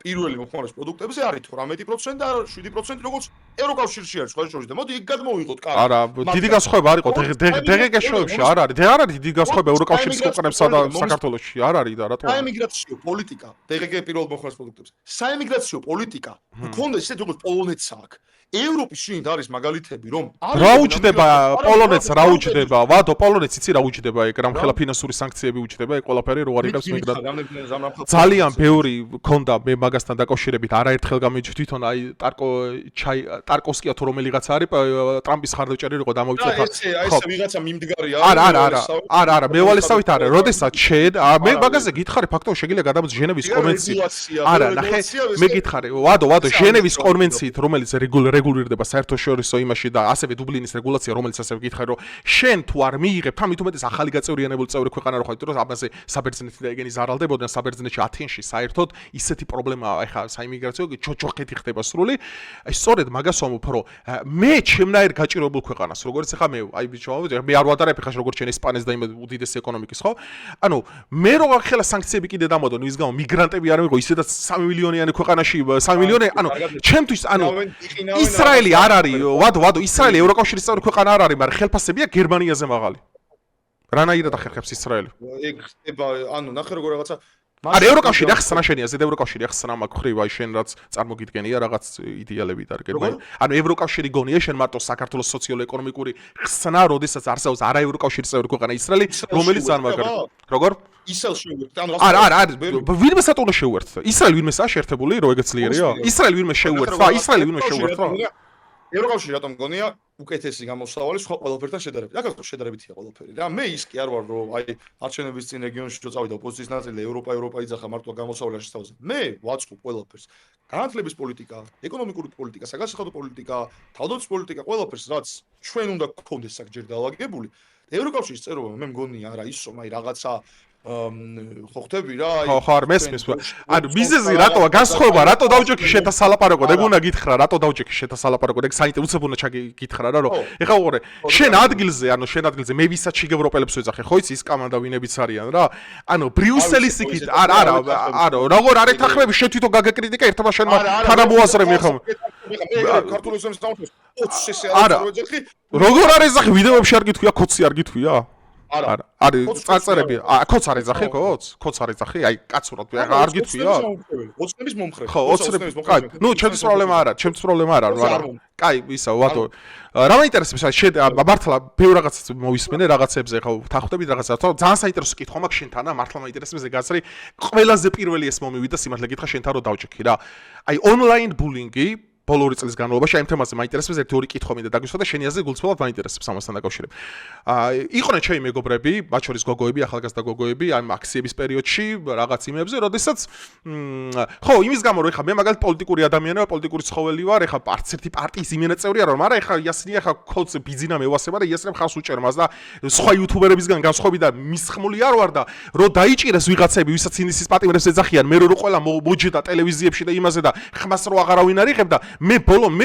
პირველი მოხმარების პროდუქტებზე არის 18% და 7% როგორც ევროკავშირში არის სხვა შორის და მოდი იქ გადმოვიღოთ კარგი არა დიდი განსხვავება არ იყო DGG შოებში არ არის დიდი განსხვავება ევროკავშირის ქვეყნებსა და საქართველოში არ არის და რატო საიმიგრაციო პოლიტიკა DGG პირველ მოხმარების პროდუქტებზე საიმიგრაციო პოლიტიკა მქონდა ისეთ როგორც პოლონეთს აქვს ევროპის შინ არის მაგალითები რომ რა უჯდება პოლონეთს რა უჯდება ვადო პოლონეთს იცი რა უჯდება ეგ რამხელა ფინანსური სანქციები უჯდება ეგ ყველაფერი რო არ იღებს მიგრანტ ძალიან ბევრი ქონდა მე მაგასთან დაკავშირებით არაერთხელ გამიჩვით თვითონ აი ტარკოვსკია თუ რომელიღაც არის ტრამპის ხარდაჭერი იყო დამოვიწყეთ აი ეს ვიღაცა მიმდგარია არა მევალესავით არა როდესაც შედ მე მაგაზე გითხარი ფაქტობრივად შეგიძლია გადამოწ ჟენევის კონვენცია არა ნახე მე გითხარი ვადო ჟენევის კონვენციით რომელიც რეგულირდება საერთაშორისო იმაში და ასევე დუბლინის რეგულაცია რომელიც ასევე გითხარი რომ შენ თუ არ მიიღებ თან მithumetes ახალი გაწევრიანებული წევრი ქვეყანა რო ხარ იმიტომ რომ ამაზე საბერძნეთი და ეგენი ზარალდებოდნენ საბერძნეთში ათენში საერთოდ ისეთი პრობლემაა ეხა საიმიგრაციო ჩოჩოხეთი ხდება სრული აი სწორედ მაგას ვამბობ რომ მე ჩემნაირ გაჭირებულ ქვეყანას როგორც ეხა მე აი ბიჭო მე არ ვადარებ ეხა როგორც ჩვენ ესპანეთს და იმ უდიდესი ეკონომიკის ხო ანუ მე რო ახლა სანქციები კიდე დამოდონ ის გამო მიგრანტები არ მიყო ისედაც 3 მილიონიანი ქვეყანაში 3 მილიონი ანუ ჩემთვის ანუ ისრაელი არ არის ვადო ისრაელი ევროკავშირის წევრი ქვეყანა არ არის მაგრამ ხელფასებია გერმანიაზე მაღალი რანაირად ახერხებს ისრაელი ეგ ხდება ანუ ნახე როგორ რაღაცა არა ევროკავშირი ახსნა შენია ზედ ევროკავშირი ახსნა მაგ ხრივ აი შენ რაც წარმოგიდგენია რაღაც იდეალები და გერმანია ანუ ევროკავშირი გონია შენ მარტო საქართველოს სოციო-ეკონომიკური ხსნა როდესაც არსებობს არა ევროკავშირის წევრი ქვეყანა ისრაელი რომელიც არ მაგარი როგორ ისრაელ შეუერთდა ანუ არა ვინმე სატონო შეუერთდა ისრაელი ვინმესაა შეერთებული რო ეგეც ძლიერია ისრაელი ვინმე შეუერთდა ევროკავშირი რატომ გონია უკეთესი გამოსავალი სხვა ყველაფერთან შედარებით. აქაც შედარებითია ყველაფერი რა. მე ის კი არ ვარ რომ აი არჩევნების წინ რეგიონში რო წავიდა ოპოზიციის ნაწილი და ევროპა იძახა მარტო გამოსავალი შესთავაზე. მე ვაწყობ ყველაფერს. განათლების პოლიტიკა, ეკონომიკური პოლიტიკა, საგასახადო პოლიტიკა, თავდაცვის პოლიტიკა ყველაფერს რაც ჩვენ უნდა გქონდეს აქ ჯერ დაალაგებული. ევროკავშირის წევრობა მე მგონია არა ის რომ აი რაღაცა ხო ხტები რა აი ხო არ მესმის ანუ ბიზნესი რატოა განსხვავება რატო დავჭექი შეთა სალაპარაკო და გუნა გითხრა რატო დავჭექი შეთა სალაპარაკო და საინტერესო უნდა ჩაგითხრა რა რომ ეხა უყურე შენ ადგილზე მე ვისაც შეგევროპელებს ვეძახე ხო იცი ის კამანდა ვინებიც არიან რა ანუ ბრიუსელის იქით არა როგორ არ ეთანხმები შენ თვითონ გაგაკრიტიკა ერთმა შენ თანამოაზრე მე ხომ ქართული ზემის დამოწმეს არა როგორ არ ეძახი ვიდეოებში არ გითქვია კოცი არ გითქვია არა არის წარწერები კოც არ ეძახი კოც არ ეძახი აი კაცურად არ გითქვია ოცნების მომხრე ხო ოცნების კაი ნუ ჩემთვის პრობლემა არა მაგრამ კაი ისა ვატო რა მაინტერესებს აი შენ მართლა ბევრ რაღაცას მოვისმენე რაღაცებზე ხო თანხმდებით რაღაცას ძალიან საინტერესო კითხვა მაქვს შენთან და მართლა მაინტერესებს ეგ გასწრი ყველაზე პირველი ეს მომივიდა სიმართლე გითხრა შენთან რომ დავჭექი რა აი ონლაინ ბულინგი ბოლო წლის განმავლობაში აი თემაზე მაინტერესებს ერთი-ორი კითხვა მინდა დაგისვა და შენი აზრი გულწრფელად მაინტერესებს ამასთან დაკავშირებით. იყვნენ ჩემი მეგობრები, მათ შორის გოგოები, ახალგაზრდა გოგოები, აი მაქსიების პერიოდში რაღაც იმებზე, როდესაც ხო, იმის გამო რომ ეხა მე მაგალითად პოლიტიკური ადამიანია, პოლიტიკური ცხოველი ვარ, ეხა არც ერთი პარტიის იმენაწევრია რა, მაგრამ ეხა იასინი ეხა კოც ბიზინა მევასება და იასინი ხავს უჭერ მას და სხვა იუთუბერებისგან განსხვავებით და მისხმული არ ვარ და რო დაიჭირეს ვიღაცები, ვისაც ინისის პატიმრებს ეძახიან, მე რო ყველა მოჯდა ტელევიზიებში და იმაზე და ხმას რო აღარავინ არ იღებდა მე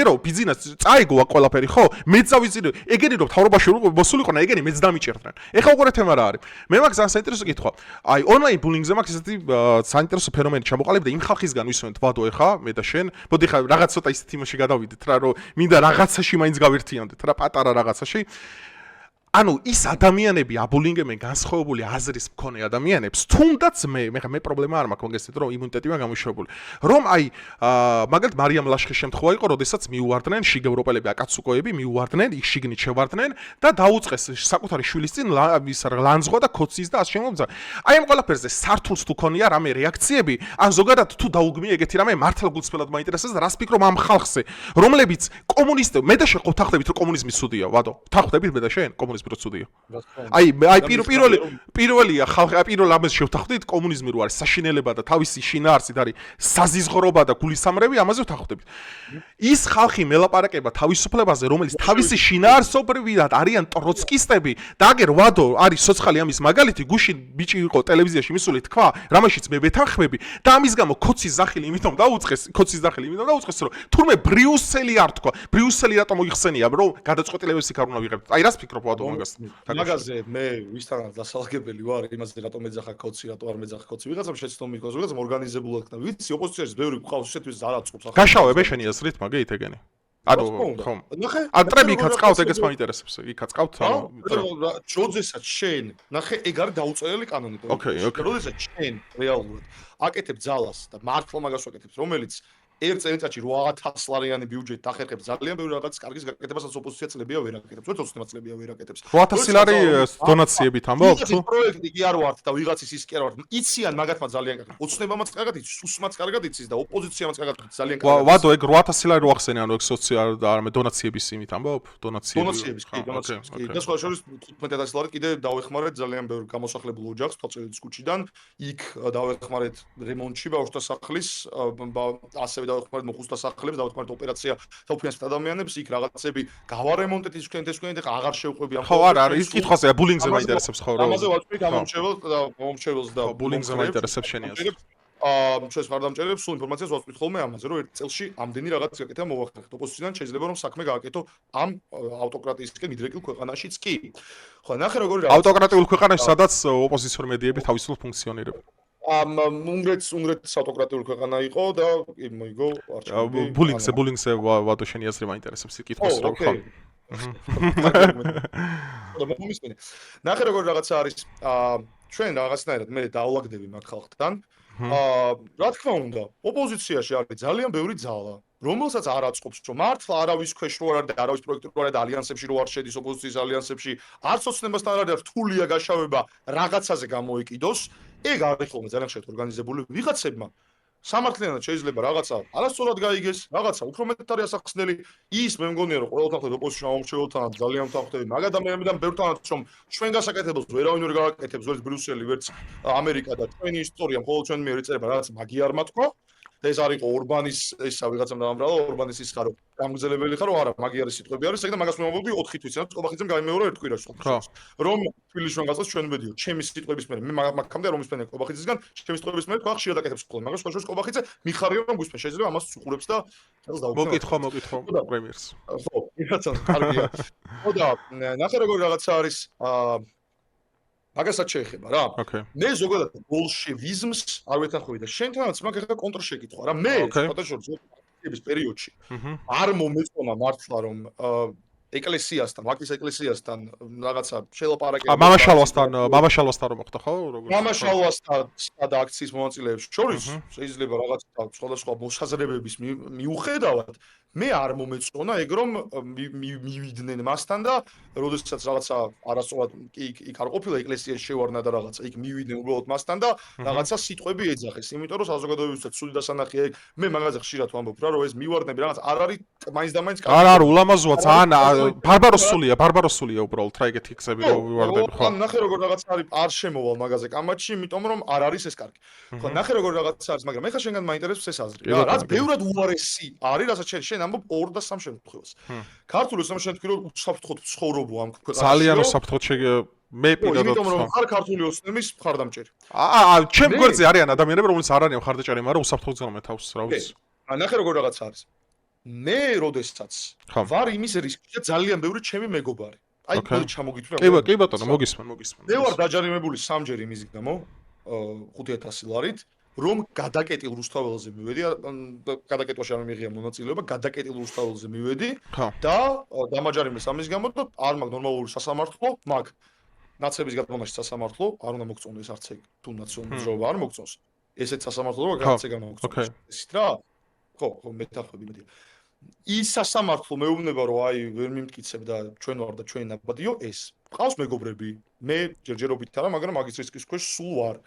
რო ბიზნეს წაიგოა ყველაფერი ხო მე წავიწირო ეგენი რომ თავრობაში მოსულიყო ეგენი მეც დამიჭერდნენ ეხლა უყურე თემა რა არის მე მაქვს ძალიან საინტერესო კითხვა აი ონლაინ ბულინგზე მაქვს ესეთი საინტერესო ფენომენი ჩამოყალიბდა იმ ხალხისგან ვისმენთ ვადო ეხლა მე და შენ მოდი ხა რაღაც ცოტა ისეთ იმაში გადავიდეთ რა რომ მინდა რაღაცაში მაინც გავერთიანდეთ რა პატარა რაღაცაში ანუ ის ადამიანები აბულინგებენ განსხვავებული აზრის მქონე ადამიანებს, თუნდაც მე პრობლემა არ მაქვს მაგასთან, რომ იმუნიტეტი მაქვს გამოშვებული. რომ აი მაგალითად მარიამ ლაშხის შემთხვევა იყო, როდესაც მიუვარდნენ შიგევროპელები აკაცუკოები, მიუვარდნენ, იქ შიგნით შევარდნენ და დაუწყეს საკუთარი შვილის წინ ის ლანძღვა და ქოცის და ასე შემოგძა. აი ამ ყველაფერზე სართულს თუ ქონია რამე რეაქციები, ან ზოგადად თუ დაუგმია ეგეთი რამე მართლა გულწრფელად მაინტერესებს და რას ფიქრობ ამ ხალხზე, რომლებიც კომუნისტები, მე და შენ ხო თახდებით რომ კომუნიზმი სუდია, ვადო. თახდებით მე და შენ კომუნიზმი რო ცუდია. აი პირველია ხალხი პირველ ამას შევთანხმდით კომუნიზმი რო არის საშინელება და თავისი შინაარსით არის საზიზღრობა და გულისამრები ამაზე ვთანხმდებით. ის ხალხი მელაპარაკება თავისუფლებაზე, რომელიც თავისი შინაარსობრივად არიან ტროცკისტები და აგერ ვადო არის სოციალური ამის მაგალითი, გუშინ ბიჭი იყო ტელევიზიაში მისული თქვა, რამაშიც მე ვეთანხმები და ამის გამო ქოცის სახელი იმითომ დაუწყეს, რომ თურმე ბრიუსელი არ თქვა, ბრიუსელი რატომ მოიხსენია, რომ გადაწყვეტილებებს იქ არ უნდა ვიღებდეთ. აი რას ფიქრობ ვადო მაგაზე მე ვისთანაც დასალაგებელი ვარ იმაზე რატომ მეძახა ქოცი, რატომ არ მეძახა ქოცი. ვიღაცამ შეცდომა მიქონს, ვიღაცამ ორგანიზებულად ხდა. ვიცი, ოპოზიციაში ბევრი ყავს ისეთვის არაწყობს. გაშავებ შენი აზრით მაგით ეგენი. ანუ ხომ. აკტრები იქაც ყავს, ეგეც მაინტერესებს. იქაც ყავთ, ანუ ჯოძესაც შენ, ნახე, ეგ არის დაუწერელი კანონი. როდესაც შენ რეალურად აკეთებ ძალას და მართლა მაგას ვაკეთებ, რომელიც ერთ წელიწადში 8000 ლარიანი ბიუჯეტი დახერხებს ძალიან ბევრი რაღაც კარგის გაკეთებასაც ოპოზიცია წლებია ვერ აკეთებს. უცებ ოცნება წლებია ვერ აკეთებს. 8000 ლარი დონაციებით ამბობ თუ? პროექტი კი არ ვართ და ვიღაცის ის კი არ ვართ. იციან მაგათმა ძალიან კარგად. ოცნებამაც კარგად იცის, სუსმაც კარგად იცის და ოპოზიციამაც კარგად ძალიან კარგად. ვადო ეგ 8000 ლარი რო ახსენე, ანუ ეგ სოციალ და არამედ დონაციების იმით ამბობ? დონაციების კი. და სხვა შორის 15000 ლარი კიდე დავეხმარეთ ძალიან ბევრ გამოსახლებულ ოჯახს თვალწელის ქუჩიდან. იქ დავეხმარეთ რემონტში ბავშვთა სახლის, ასევე დავეხმარეთ მოხუცთა სახლებს, დავეხმარეთ ოპერაცია თავფინანსად ადამიანებს, იქ რაღაცები გავარემონტეთ ის თქვენ ხა აღარ შევყვები ამ. ხო არა, ის კითხვაზე ბულინგზე მაინტერესებს ხო რომ. ამაზე ვაწყობთ გამომრჩეველს და ბულინგზე მაინტერესებს შენი აზრი. ჩვენს მხარდამჭერებს სულ ინფორმაციას ვაწყობთ ხოლმე ამაზე, რომ ერთ წელში ამდენი რაღაც გაკეთება მოვახერხეთ. ოპოზიციიდან შეიძლება რომ საქმე გააკეთო ამ ავტოკრატიისკენ მიდრეკილ ქვეყანაშიც კი. ხო, ნახე როგორი რაღაცა. ავტოკრატიულ ქვეყანაში სადაც ოპოზიციური მედიები თავისუფლად ფუნქციონირებენ. უნგრეთის ავტოკრატიული ქვეყანა იყო და მოიგო არჩევნები. ბულინგზე ვადო შენი აზრი მაინტერესებს კითხვის რომ ხო. ნახე როგორი რაღაცა არის. ჩვენ რაღაცნაირად მე დაავლაგდები მაგ ხალხთან. რა თქმა უნდა, ოპოზიციაში არის ძალიან ბევრი ძალა, რომელსაც არ აწყობს, რომ მართლა არავის ქვეშ რო არ არის და არავის პროექტი რო არ არის და ალიანსებში რო არ შედის ოპოზიციის ალიანსებში, არც ოცნებასთან არ არის რთულია გაშავება რაღაცაზე გამოიკიდოს. ეგ არის ხოლმე ძალიან ხშირად ორგანიზებული ვიღაცებმა სამართლიანად შეიძლება რაღაცა არასწორად გაიგეს, რაღაცა უფრო მეტად არის ასახსნელი. ის მე მგონია რომ ყოველთვის ახლა ოპოზიციის ამომრჩეველთან ძალიან ვთანხმდები მაგ ადამიანებიდან ბევრთანაც რომ ჩვენ გასაკეთებელს ვერავინ ვერ გააკეთებს, ვერც ბრიუსელი, ვერც ამერიკა და ჩვენი ისტორია მხოლოდ ჩვენ მიერ იწერება რაღაც მაგიარ მათქვა. და ეს არის ორბანის ესა ვიღაცამ დაამბრალა ორბანის ის ხარო გამგზელებელი ხარო არა მაგიარი სიტყვები არის ეგ და მაგას ვიმობდი 4 თვის ანუ ყობახიძემ გამიმეორა ერთ კვირაში რომ თბილისში გასწოს ჩვენ მედიო ჩემი სიტყვების მე მაგამდე რომ ისმენე ყობახიძისგან ჩემი სიტყვების მე თქვა ხშირად აკეთებს ხოლმე მაგას სხვა შორის ყობახიძე მიხარია რომ გვისმენ შეიძლება ამას უყურებს და ხელს დაუყენო მოკითხო პრემიერს ხო ვიღაცა კარგია ხო და ნახე როგორ რაღაცა არის მაგასაც შეეხება რა. მე ზოგადად ბოლშევიზმს არ ვეთანხმები და შენთანაც მაგ ახლა კონტრშეკითხვა რა. მე ფოტოშოპის პერიოდში არ მომეწონა მართლა რომ ეკლესიასთან, ვაკის ეკლესიასთან რაღაცა შელაპარაკება. მამაშალვასთან რომ მოხდა ხო? მამაშალვასთან და აქციის მონაწილეებს შორის შეიძლება რაღაცა სხვადასხვა მოსაზრებების მიუხედავად მე არ მომეწონა ეგ რომ მივიდნენ მასთან და როდესაც რაღაცა არასწორად იქ არ ყოფილა ეკლესიაში შევარნა და რაღაცა იქ მივიდნენ უბრალოდ მასთან და რაღაცა სიტყვები ეძახეს იმიტომ რომ საზოგადოებისათვის ცუდი დასანახია ეგ მე მაგაზე ხშირად ვამბობ რა რომ ეს მივარდნები რაღაც არ არის მაინც და მაინც არა ულამაზოა ძალიან ბარბაროსულია უბრალოდ რა ეგეთი ხსები რომ ვივარდები ხო ნახე როგორ რაღაცა არის არ შემოვალ მაგაზე კამათში იმიტომ რომ არ არის ეს კარგი ხო ნახე როგორ რაღაცა არის მაგრამ მე ხა შენგან მაინტერესებს ეს აზრი რა რაც ბევრად უარესი არის რასაც შენ ამბობ 2 და 3 შემთხვევას. ქართული სამშენებლო უსაფრთხოდ ცხოვრობო ამ ქვეყანაში. ძალიან უსაფრთხოდ მე პირადად იმიტომ რომ ხარ ქართული ოცნების მხარდამჭერი. ჩემ გვერდზე არიან ადამიანები რომლებიც არ არიან მხარდამჭერი, მაგრამ უსაფრთხოდ ზრდამენ თავს რა ვიცი. ნახე როგორ რაღაცა არის. მე როდესაც ვარ იმის რისკში ძალიან ბევრი ჩემი მეგობარი. აი ჩამოგითხრა. კი ბატონო, მოგისმენ. მე ვარ დაჯარიმებული 3 ჯერ იმის გამო 5000 ლარით. რომ გადაკეტილ რუსთაველზე მივედი, გადაკეტვაში არ მიიღია მონაწილეობა, გადაკეტილ რუსთაველზე მივედი და დამაჯარიმეს ამის გამო და არ მაქვს ნორმალური სასამართლო, მაქვს ნაცების გადმონაში სასამართლო, არ უნდა მოგწონდეს არც ეგ, თუ ნაციონალური მოძრაობა არ მოგწონს. ესეც სასამართლო რა განცე გამოგწონს. ისიც რა? ხო, მეთანხმები მეტია. ის სასამართლო მეუბნება რომ აი ვერ მიმტკიცებ და ჩვენ ვარ და ჩვენი ნაბადიო ეს. ყავს მეგობრები, მე ჯერჯერობით არა, მაგრამ მაგის რისკის ქვეშ სულ ვარ.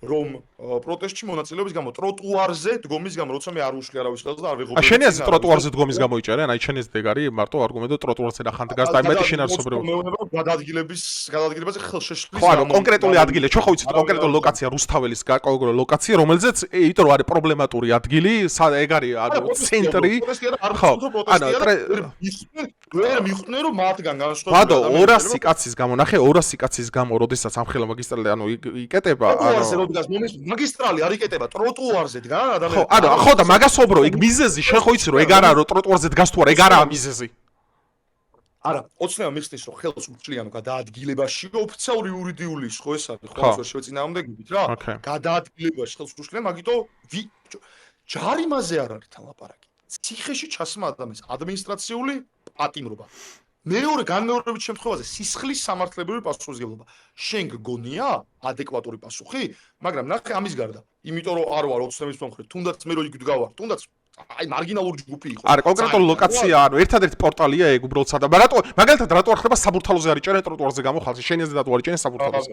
რომ პროტესტში მონაწილეობის გამო ტროტუარზე დგომის გამო როცა მე არ უშლი არავის ხელს და არ ვეღობ. შენი ეს ტროტუარზე დგომის გამო იჭერენ? აი შენი ეს დეგარი მარტო არგუმენტო ტროტუარზე ნახანთ დგას და აი მეტი შენ არ სობრეო. მეუბნება გადაადგილებაზე ხელშეშლის. ხო, ანუ კონკრეტული ადგილი, ჩვენ ხო ვიცით კონკრეტული ლოკაცია რუსთაველის კონკრეტული ლოკაცია, რომელზეც იმიტომ რომ არის პრობლემატური ადგილი, ეგ არის ანუ ცენტრი. ხო, ანუ ვერ მიხვდნენ რომ მათგან განსხვავებული. ბადო 200 კაცის გამო, ნახე 200 კაცის გამო, როდესაც ამხელა მაგისტრალი ანუ იკეტება, ანუ მაგისტრალი არ იკეტება ტროტუარზე დგა ადამიანი. ხო, ანუ ხო და მაგასობრო, იქ მიზეზი შენ ხო იცი რომ ეგ არა რომ ტროტუარზე დგას თუ არა, ეგ არაა მიზეზი. არა, ოცნება მიხსნის რომ ხელს უშლიანო გადაადგილებაში ოფიციალური იურიდიული ის ხო ეს არის, ხო ეს შევეწინააღმდეგებით რა. გადაადგილებაში ხელს უშლიან, მაგიტო ჯარიმაზე არ არის თან ლაპარაკი. ციხეში ჩასმა ადამიანს ადმინისტრაციული პატიმრობა. მეორე განმეორებით შემთხვევაზე სისხლის სამართლებრივი პასუხისმგებლობა. შენ გგონია ადეკვატური პასუხი, მაგრამ ნახე ამის გარდა, იმიტომ რომ არ ვარ ოცნების მომხრე, თუნდაც მე რო იქ ვდგავარ, თუნდაც აი მარგინალური ჯგუფი იყო. არა, კონკრეტული ლოკაცია, ანუ ერთადერთი პორტალია ეგ უბრალოდ სადა. მაგალითად რატო არ ხდება საბურთალოზე არ იჭერენ ტროტუარზე გამო ხალხი, შენ ეს რატო არ იჭერენ საბურთალოზე?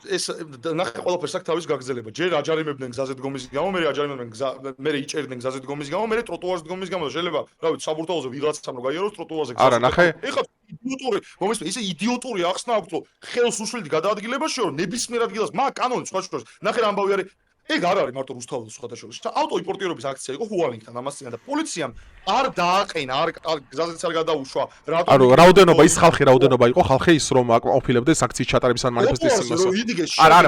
ეს ნახე ყველაფერს აქვს თავის გაგრძელება. ჯერ აჯარიმებდნენ გზაზე დგომის გამო, მე აჯარიმებდნენ მე იჭერდნენ გზაზე დგომის გამო, მე ტროტუარზე დგომის გამო და შეიძლება, რა ვიცი, საბურთალოზე ვიღაცამ რო გაიაროს ტროტუარზე გზაზე. არა, ნახე. ეხლა იდიოტური, მომესმე, ისე იდიოტური ახსნა აქვს, რომ ხელს უშვილდი გადაადგილებაში, რომ ნებისმიერ ადგილას მაგ კანონი სხვა შორის. ნახე რა ამბავი არის. ეგ არ არის მარტო რუსთაველის სხვადასხვა. ავტოიმპორტირების აქცია იყო ჰუალინგთან ამასთან და პოლიციამ არ დააყენა, არ გზაზეც არ გადაუშვა. ანუ რაოდენობა ის ხალხი რაოდენობა იყო, ხალხი ის რომ აკმაყოფილებდეს აქციის ჩატარების ან მანიფესტაციის იმასო. არა,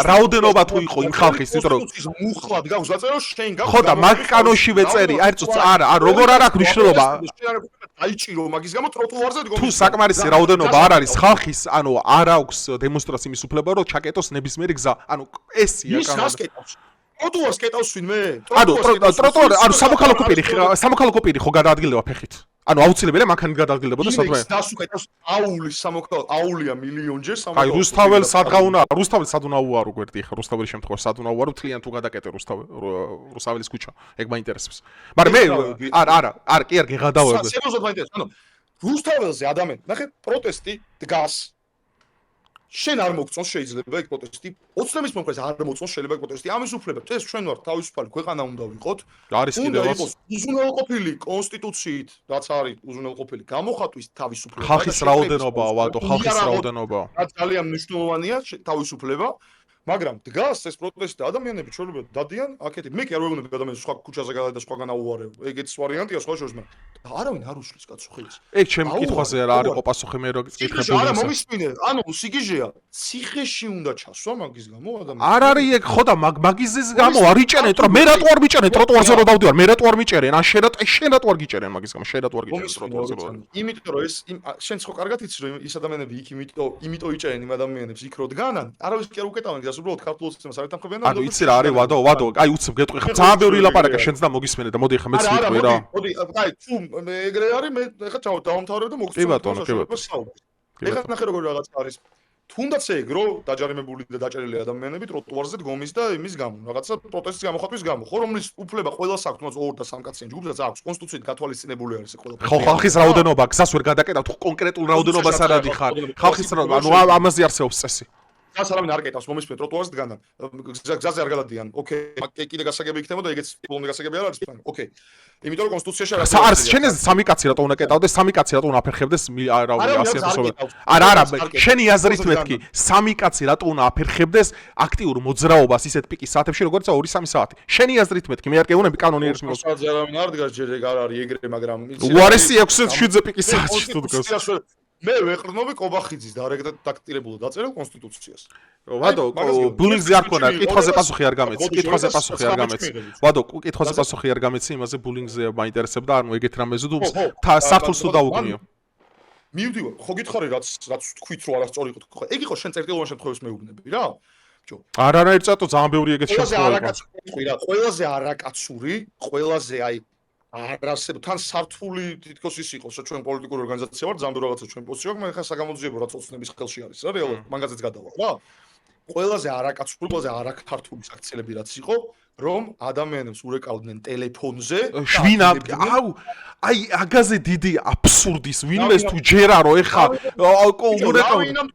რაოდენობა თუ იყო იმ ხალხის, იმიტომ რომ მუხლად გაქვს დაწერო შენ გაქვს. ხო და მაგ კანონში ვეწერი, აი წუც არა, როგორ არ აქვს მნიშვნელობა. აიჭირო მაგის გამო ტროტუარზე დგომის. თუ საკმარისი რაოდენობა არ არის ხალხის, ანუ არ აქვს დემონსტრაციის უფლება რომ ჩაკეტოს ნებისმიერი გზა. ანუ ესია კანონი. ტროტუარს კეტავს ვინმე? ანუ ტროტუარ, ანუ სამოქალაქო პირი ხო გადაადგილდება ფეხით. ანუ აუცილებელია მანქანით გადაადგილდებოდა სადმე. დასუკეთავს აულის სამოქალაქო აულია მილიონჯერ სამოქალაქო. აი რუსთაველს სადღა უნდა, რუსთაველს სად უნდა უარო გვერდი ხა, რუსთაველის შემთხვევაში სად უნდა უარო თლიან თუ გადაკეტე რუსთაველის ქუჩა. ეგ მაინტერესებს. მაგრამ მე არა, კი არ გეღადავებ. სერიოზულად მაინტერესებს. ანუ რუსთაველზე ადამიანი, ნახე, პროტესტი დგას. შენ არ მოგწონს შეიძლება ეგ პროტესტი. ოცნების მომხრეს არ მოწონს შეიძლება ეგ პროტესტი. ამის უფლება ეს ჩვენ ვართ თავისუფალი ქვეყანა უნდა ვიყოთ. არის კიდევაც უზრუნველყოფილი კონსტიტუციით, რაც არის უზრუნველყოფილი გამოხატვის თავისუფლება. ხალხის რაოდენობაა, ვადო, ხალხის რაოდენობა. რაც ძალიან მნიშვნელოვანია თავისუფლება. მაგრამ დგას ეს პროტესტი და ადამიანები ჩვეულებრივ დადიან აქეთი. მე კი არ ვეუბნები ადამიანებს სხვა ქუჩაზე გადადა და სხვაგან აუარებ. ეგეც ვარიანტია სხვა შორის, მაგრამ არავინ არ უშლის კაცო ხელს. ეგ ჩემ კითხვაზე რა არის პასუხი მე რო გიკითხები. არა მომისმინე, ანუ სიგიჟეა. ციხეში უნდა ჩასვა მაგის გამო ადამიანი. არ არის ეგ ხო და მაგიზის გამო არ იჭერენ, მე რატო არ მიჭერენ ტროტუარზე რო დავდივარ, მე რატო არ მიჭერენ? ან შენ რატო არ გიჭერენ მაგის გამო? შენ რატო არ გიჭერენ ტროტუარზე რო? იმიტომ რომ ეს შენ ხო კარგად იცი რომ ის ადამიანები იქ იმიტომ იჭერენ იმ ადამიანებს იქ რო დგანან, არავის კი არ უკეტავენ გას უბრალოდ ქართულ სისტემას არ ეთანხმებიან და ანუ იცი რა არის ვადო, აი უცებ გეტყვი ხა ძალიან ბევრი ლაპარაკა შენც და მოგისმენე და მოდი ხა მეც ვიტყვი რა. მოდი, აი თუ ეგრე არის მე ხა დავამთავრებ და მოგწევ. კი ბატონო. ეხლა ნახე როგორ რაღაც არის. თუნდაც ეგ რო დაჯარიმებული და დაჭერილი ადამიანები ტროტუარზე დგომის და იმის გამო, რაღაცა პროტესტის გამოხატვის გამო, ხო რომლის უფლება ყველას აქვს, თუნდაც 2 და 3 კაციან ჯგუფსაც აქვს, კონსტიტუციით გათვალისწინებული არის ეს ყველაფერი. ხო, ხალხის რაოდენობა, გზას ვერ გადაკეტავ, თუ კონკრეტულ რაოდენობას არ ადიხარ. ხალხის რაოდენობა, ანუ ამაზე არსებობს წესი. გზას არავინ არ კეტავს, მომისმენთ ტროტუარზე დგანან. გზაზე არ გადადიან. ოკეი, კიდე გასაგები იქნებოდა, ეგეც პოლონი გასაგები არ არის, ოკეი. იმიტომ რომ კონსტიტუციაში არის შენ ეს სამი კაცი რატო უნდა კეტავდეს, სამი კაცი რატო უნდა აფერხებდეს, რა ვიცი, ასიათოსობა. არა, შენი აზრით მეთქი, სამი კაცი რატო უნდა აფერხებდეს აქტიურ მოძრაობას ისეთ პიკის საათებში, როგორიც 2-3 საათი. შენი აზრით მეთქი, მე არ გეუბნები კანონი ერთ მიმოს. საათზე არავინ არ დგას, ჯერ ეგ არ არის ეგრე, მაგრამ უარესი 6-7 პიკის საათში თუ დგას. მე ვეყრდნობი კობახიძის დარეგდაქტირებულ დაწერილ კონსტიტუციას. ვადო, ბულინგზე არ ქონა, კითხვაზე პასუხი არ გამეცი, კითხვაზე პასუხი არ გამეცი. ვადო, კითხვაზე პასუხი არ გამეცი, იმაზე ბულინგზე მაინტერესებდა, ანუ ეგეთ რამეზე თუ სართულს თუ დაუგნიო. მივდივარ, ხო გითხარი რაც თქვით რომ არასწორი იყო. ეგ იყო შენ წერტილოვან შემთხვევებს მეუბნები რა. ბიჭო. არანაირ წატო ძალიან ბევრი ეგეთ შემთხვევა იყო. ყველაზე არაკაცური, ყველაზე აი არასებ თან სართული თითქოს ის იყოს, ჩვენ პოლიტიკური ორგანიზაცია ვარ, ძალიან ბევრი რაღაცა ჩვენ პოზიცია გვაქვს, მე ხა საგამოძიებო რაც ოცნების ხელში არის რა, რეალურად მაგაზეც გადავალ რა. ყველაზე არაკაცური, ყველაზე არაქართული საქციელები რაც იყო, რომ ადამიანებს ურეკავდნენ ტელეფონზე, შვინა, აუ, აი აგაზე დიდი აბსურდის ვინმეს თუ ჯერა რომ ეხა ურეკავდნენ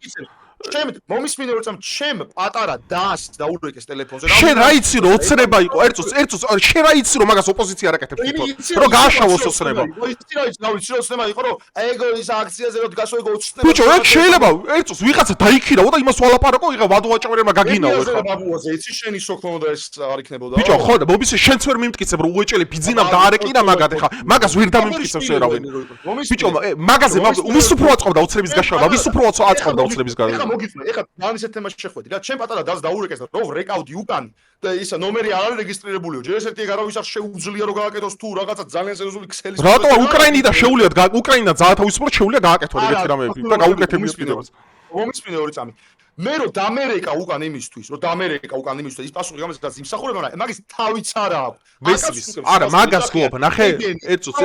ჩემ მომისმინე რომ ჩემ პატარა დას დაურეკეს ტელეფონზე შენ რა იცი რომ ოცნება იყო ერთოს შენ რა იცი რომ მაგას ოპოზიცია არ აკეთებს თვითონ რომ გააშავოს ოცნება იცი რა იცი რომ ოცნება იყო რომ ეგ ის აქციაზე რომ დგასო ეგ ოცნება ბიჭო ეგ შეიძლება ერთოს ვიღაცა დაიქირავო და იმას ვალაპარაკო იღა ვადოვაჭავერმა გაგინაო ეხლა ბაბუაზე იცი შენ ისო ქონოდა ეს არ იქნებოდა ბიჭო ხო და მომისე შენც ვერ მიმტკიცებ რომ უეჭელი ბიძინამ და არეკინა მაგად ეხლა მაგას ვერ დამიმტკიცებს ვერავინ ბიჭო მაგაზე ვის უფრო აწყობდა ოცნების გაშავება ვის უფრო აწყობდა ოცნების გაშავება მოგიწვე, ეხლა ძალიან ისეთ თემაში შეხვედი რა, ჩემ პატარა დას დაურეკეს და რო რეკავდი უკან და ისა ნომერი არ არის რეგისტრირებულიო. ჯერ ესეთი ეგ არავის არ შეუძლია რომ გააკეთოს თუ რაღაცა ძალიან სერიოზული ქსელის. რატო უკრაინიდან შეუულიათ უკრაინა ძალიან თავისუფლად შეუძლია გააკეთოს ეგეთი რამეები და გაუკეთებიათ კიდევაც. მომისმინე ორი წამი. მე რო დამერეკა უკან იმისთვის, რომ დამერეკა უკან იმისთვის ის პასუხი გამოსცეს იმსახურებმა, მაგის თავიც არა აქვს. მესმის. არა, მაგას გლობ, ნახე, ეწუც.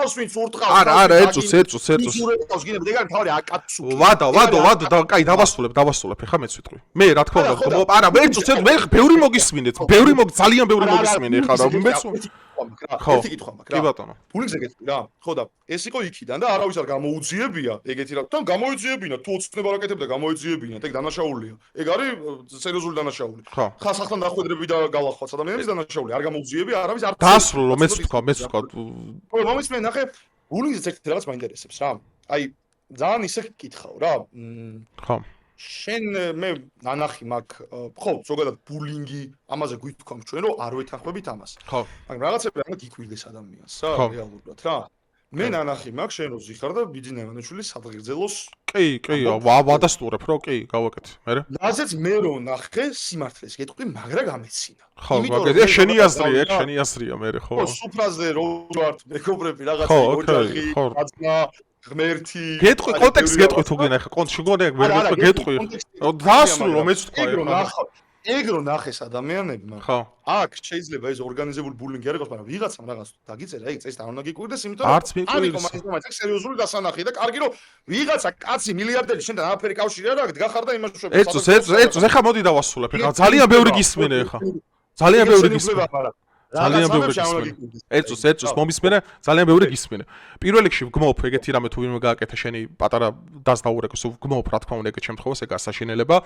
ვინც ურტყავს არა ეწუც ურტყავს გინებ ეგ არის თავი აკაცუ ვადო და კაი დავასრულებ ეხა მეც ვიტყვი მე რა თქმა უნდა არა ეწუც მე ბევრი მოგისმინეთ ძალიან ბევრი მოგისმინე ეხა რა მეც ხო ერთი კითხვა მაქვს რა კი ბატონო ბულინგზე გეტყვი რა ხო და ეს იყო იქიდან და არავის არ გამოუძიებია ეგეთი რა თან გამოიძიებინა თუ ოცნება რაკეთებდა გამოიძიებინა ეგ დანაშაულია ეგ არის სერიოზული დანაშაული ხა სახთან დახვედრები და გალახვაც ადამიანის დანაშაული არ გამოუძიებია არავის არ დასრულო მეც ვთქვა ხო მომისმენ ნახე ბულინგზე ერთ რაღაც მაინტერესებს რა აი ძალიან ისე კითხავ რა ხო შენ მე ნანახი მაქვს ხო ზოგადად ბულინგი ამაზე გვითქვამ ჩვენ რომ არ ვეთანხმებით ამას ხო მაგრამ რაღაცები რა გიკვირდეს ადამიანს რა რეალურად რა მე ნანახი მაქვს შენ რო ზიხარ და ბიძინა ივანიშვილი სადღერძელოს კი ვადასტურებ რო კი გავაკეთე მე რაზეც მე რო ნახე სიმართლეს გეტყვი მაგრამ გამეცინა ხო მაგაზე შენი აზრია მე ხო სუფრაზე რო ვარ მეგობრები რაღაცა ოჯახი აზნა ღმერთი გეტყვი კონტექსტს გეტყვი თუ გინახე კონტექსტი ვერ გეტყვი დაასრულო მეც ვთქვა ეგ რო ნახეს ადამიანებმა ხო აქ შეიძლება ეს ორგანიზებული ბულინგი არ იყოს მაგრამ ვიღაცამ რაღაც დაგიწერა ეგ წეს არ უნდა გიკვირდეს იმიტომ არც მიკვირდეს ეს სერიოზული დასანახი და კარგი რომ ვიღაცა კაცი მილიარდერი შენთან არაფერი კავშირი არ აქვს გახარ და იმას შვები ეწოს ეხა მოდი დავასრულებ ეხა ძალიან ბევრი გისმენე ეხა ძალიან ბევრი გისმენე ძალიან ბევრი გისმენე ეწოს მომისმენე ძალიან ბევრი გისმენე პირველ რიგში ვგმობ ეგეთი რამე თუ ვინმე გააკეთა შენი პატარა დას დაურეკოს ვგმობ რა თქმა უნდა ეგეთ შემთხვევას ეგ ასაშენელება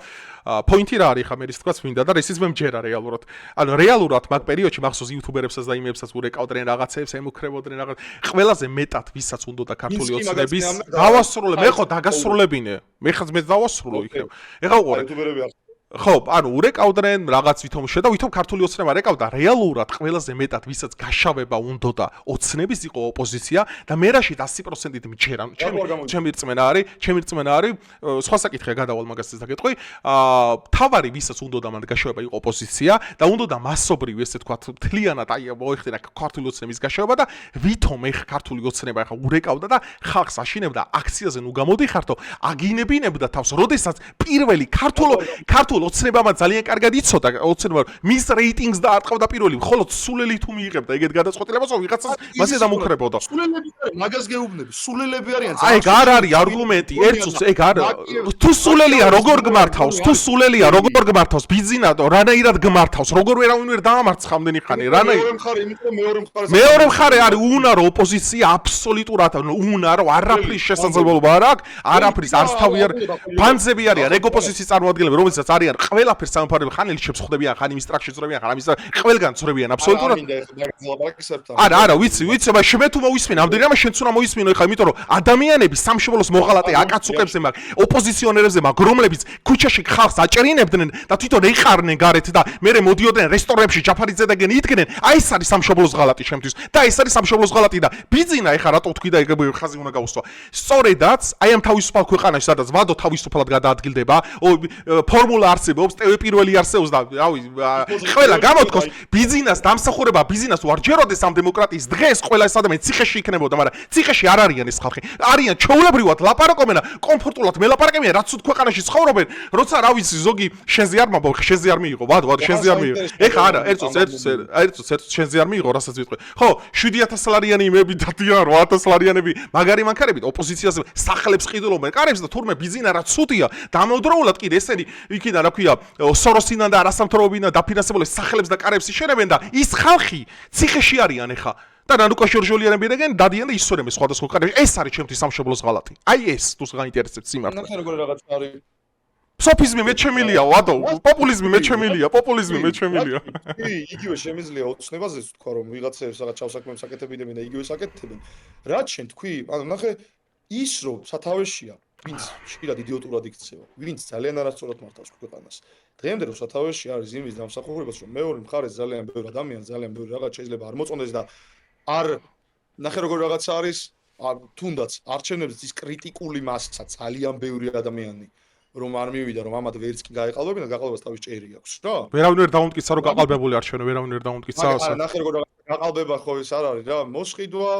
პოინტი რა არის ხა მე ის თქვაც მინდა და ისიც მე მჯერა რეალურად ანუ რეალურად მაგ პერიოდში მახსოვს იუთუბერებსაც და იმებსაც ურეკავდნენ რაღაცებს ემუქრებოდნენ რაღაც ყველაზე მეტად ვისაც უნდა და ქართული ოცნების დავასრულე მე ხო დაგასრულებინე მე ხაც მე დავასრულო იქნებ ეხა უყურე ხო, ანუ ურეკავდნენ რაღაც ვითომ ქართული ოცნება რეკავდა რეალურად ყველაზე მეტად ვისაც გაშავება უნდა და ოცნების იყო ოპოზიცია და მე რაში 100%-ით მიჩერა ჩემი რწმენა არის სხვა საკითხია გადავალ მაგასაც დაგეტყვი თავარი ვისაც უნდა და მანდ გაშავება იყო ოპოზიცია და უნდა და მასობრივი ესე თქვა თლიანად აი მოიხდინა ქართული ოცნების გაშავება და ვითომ ეხ ქართული ოცნება ხა ურეკავდა და ხალხს აშინებდა აქციაზე ნუ გამოდიხართო აგინებინებდა თავს როდესაც პირველი ქართულ ოცნებამ ძალიან კარგად იცოდა ოცნება მის რეიტინგს და არტყავდა პირველი მხოლოდ სულელი თუ მიიღებდა ეგეთ გადაწყვეტილებას რომ ვიღაცას მასე დამუქრებოდა სულელები არიან მაგას გეუბნები სულელები არიან აი ეგ არ არის არგუმენტი ერთს ეგ არ თუ სულელია როგორ გმართავს ბიზინა რანაირად გმართავს როგორ ვერავინ ვერ დაამარცხა ამდენი ხანი რანაირად მეორე მხარე არის უნარო ოპოზიცია აბსოლუტურად უნარო არაფრის შესაძლებლობა არ აქვს არაფრის არც თავი არ ბანძები არიან ეგ ოპოზიციის წარმოადგენლები რომელსაც არიან ყველაფერს სამფარებელ ხან ელჩებს ხვდებიან ხან იმის ტრაქში წრებიან ხან ამის ყველგან წრებიან აბსოლუტურად არა ვიცი მაგრამ მე თუ მოვისმინე ამდენი რამე შენც უნდა მოვისმინო ხა იმიტომ რომ ადამიანები სამშობლოს მოღალატე აკაცუკებზე მაგ ოპოზიციონერებზე მაგ რომლებიც ქუჩაში ხალხს აჭერინებდნენ და თვითონ ეყარნენ გარეთ და მერე მოდიოდნენ რესტორნებში ჯაფარიძედაგენ იდგნენ აი ეს არის სამშობლოს ღალატი შემთთვის და ეს არის სამშობლოს ღალატი და ბიზინა ეხა რატო თქვი და ეგ ხაზი უნდა გავუსვა სწორედაც აი ამ თავისუფალ ქვეყანაში სადაც ვადო თავისუფლად გადაადგილდება ფორმულა არსებობს, ტევე პირველი არსებობს და რავი, ყველა გამოთქოს ბიზნეს დამსახურება, ბიზნეს უარჯეროდეს ამ დემოკრატიის დღეს ყველა ეს ადამიანი ციხეში იქნებოდა, მაგრამ ციხეში არ არიან ეს ხალხი. არიან ჩვეულებრივად ლაპარაკობენ, კომფორტულად მელაპარაკებიან, რაც უთ ქვეყანაში ცხოვრობენ, როცა რა ვიცი ზოგი შენზე არ მაბო, შენზე არ მიიღო, ვადო, შენზე არ მიიღო. ეხა არა, ერთ შენზე არ მიიღო, რასაც ვიტყვი. ხო, 7000 ლარიანი იმები დადიან, 8000 ლარიანები, მაგარი მანქანებით ოპოზიციაზე სახლებს ყიდულობენ, კარებს და თურმე ბიზნესა რა ცუდია, დამოუკიდებლად კიდე ესენი იქიდან რა ქვია, სოროსინან და არასამთავრობოებიდან დაფინანსებული სახლებს და კარებს იშენებენ და ის ხალხი ციხეში არიან ეხა. და რანუკა შორჟოლიანები რეგენ დადიან და ისწორებენ სხვადასხვა კარებში. ეს არის ჩემთვის სამშობლოს ღალატი. აი ეს თუ გაინტერესებს სიმართლე. ნახე როგორ რაღაც არის სოფიზმი მეჩემილია, ვადო, პოპულიზმი მეჩემილია, პოპულიზმი მეჩემილია. იგივე შემიძლია ოცნებაზე თქვა რომ ვიღაცებს რაღაც ჩავსაქმეებს აკეთებინებენ და იგივე საკეთებენ. რაც შენ თქვი, ანუ ნახე ის რომ სათავეშია, ვინც შეიძლება იდიოტურად იქცევა, ვინც ძალიან არასწორად მართავს ქვეყანას. დღემდე რომ სათავეში არის იმის დამსახურებას რომ მეორე მხარეს ძალიან ბევრი ადამიანი, ძალიან ბევრი რაღაც შეიძლება არ მოწონდეს და არ ნახე როგორ რაღაც არის, თუნდაც არჩევნებზე ის კრიტიკული მასა ძალიან ბევრი ადამიანი რომ არ მივიდა რომ ამათ ვერც კი გაეყალბებინა, გაყალბებას თავის ჭერი აქვს რა. ვერავინ ვერ დაუმტკიცა რომ გაყალბებული არჩევნები, ვერავინ ვერ დაუმტკიცა. მაგრამ ნახე როგორ გაყალბება ხო ეს არ არის რა, მოსყიდვა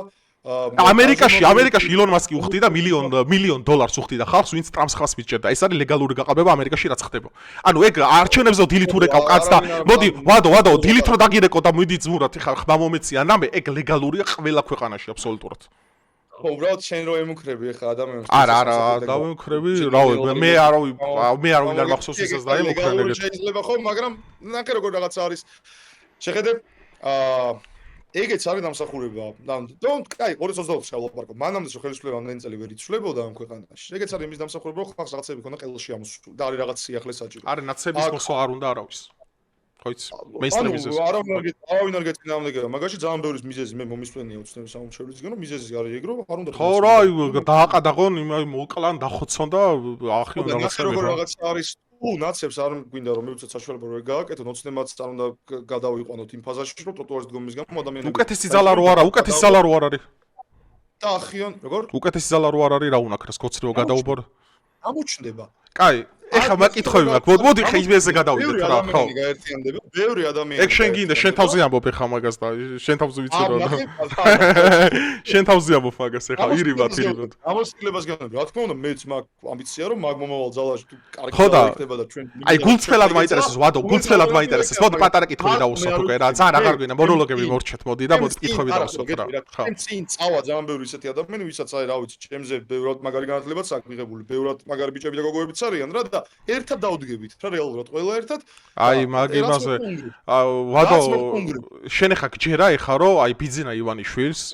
ამერიკაში ილონ მასკი უხდი და მილიონ დოლარს უხდი და ხალხს ვინც ტრამპს ხას მიჭერდა. ეს არის ლეგალური გაყალბება ამერიკაში რაც ხდება. ანუ ეგ არჩევნებზე დილით ურეკავ კაცს და მოდი ვადო დილით რო დაგირეკო და მიდი ძმურად ხა ხმა მომეციან რამე ეგ ლეგალურია ყველა ქვეყანაში აბსოლუტურად. ხო უბრალოდ შენ რო ემუქრები ახლა ადამიანებს არა დავემუქრები რავი მე არ ვინ მახსოვს ისეს დაემუქრენ ეგეთ შეიძლება ხო მაგრამ ნახე როგორ რაღაც არის შეხედე ეგეც არის დამსახურება კაი 2024 შევლაპარაკო მანამდე რომ ხელისუფლება ამდენი წელი ვერ იცვლებოდა ამ ქვეყანაში ეგეც არის იმის დამსახურება რომ ხალხს რაღაცები ქონდა ყელში ამოსული და არის რაღაც სიახლე საჭირო არის ნაცების მოსვა არ უნდა არავის ხოიც მეინსტრიმიზეს არავინ არ გეწინააღმდეგება მაგაში ძალიან ბევრი მიზეზი მე მომისმენია უცნაური სამომრჩევლისგან რომ მიზეზი არის ეგ რომ არ უნდა ხო რა დააყადაღონ მოკლან დახოცონ და ახიონ რაღაც არის თუ ნაცებს არ გვინდა რომ მივუწეთ საშუალება რომ გააკეთონ ოცნებაც არ უნდა გადავიყვანოთ იმ ფაზაში რომ ტროტუარის დგომის გამო ადამიანები უკეთესი ძალა რო არა უკეთესი ძალა რო არ არის და ახიონ როგორ უკეთესი ძალა რო არ არის რა უნაქრას კოცრიო გადაუბორ ამოჩნდება კაი ეხა მაკითხები მაქვს მოდი ხე იმეზე გადავიდეთ რა ხო გაერთიანდება ბევრი ადამიანი ეგ შენ გინდა შენ თავზე ამბობ ეხა მაგას და შენ თავზე ვიცი რა შენ თავზე ამბობ მაგას ეხა ირიბათ ამოსილებას განვი რა თქმა უნდა მეც მაქვს ამბიცია რომ მაგ მომავალ ძალაში თუ კარგი იქნება და ჩვენ აი გულწრფელად მაინტერესებს ვადო გულწრფელად მაინტერესებს მოდი პატარა კითხვები დავუსვათ უკვე რა ძალიან აღარ გვინდა მონოლოგები მორჩეთ მოდი და მოდი კითხვები დავუსვათ რა ხო წინ წავა ძალიან ბევრი ისეთი ადამიანი ვისაც აი რა ვიცი ჩემზე ბევრად მაგარი განათლებაც აქვს მიღებული ბევრად მაგარი ბიჭები და გოგოებიც არიან რა და ერთად დავდგებით რა რეალურად ყველა ერთად აი მაგ იმაზე ვადო შენ ხა გჯერა ეხა რომ აი ბიძინა ივანიშვილს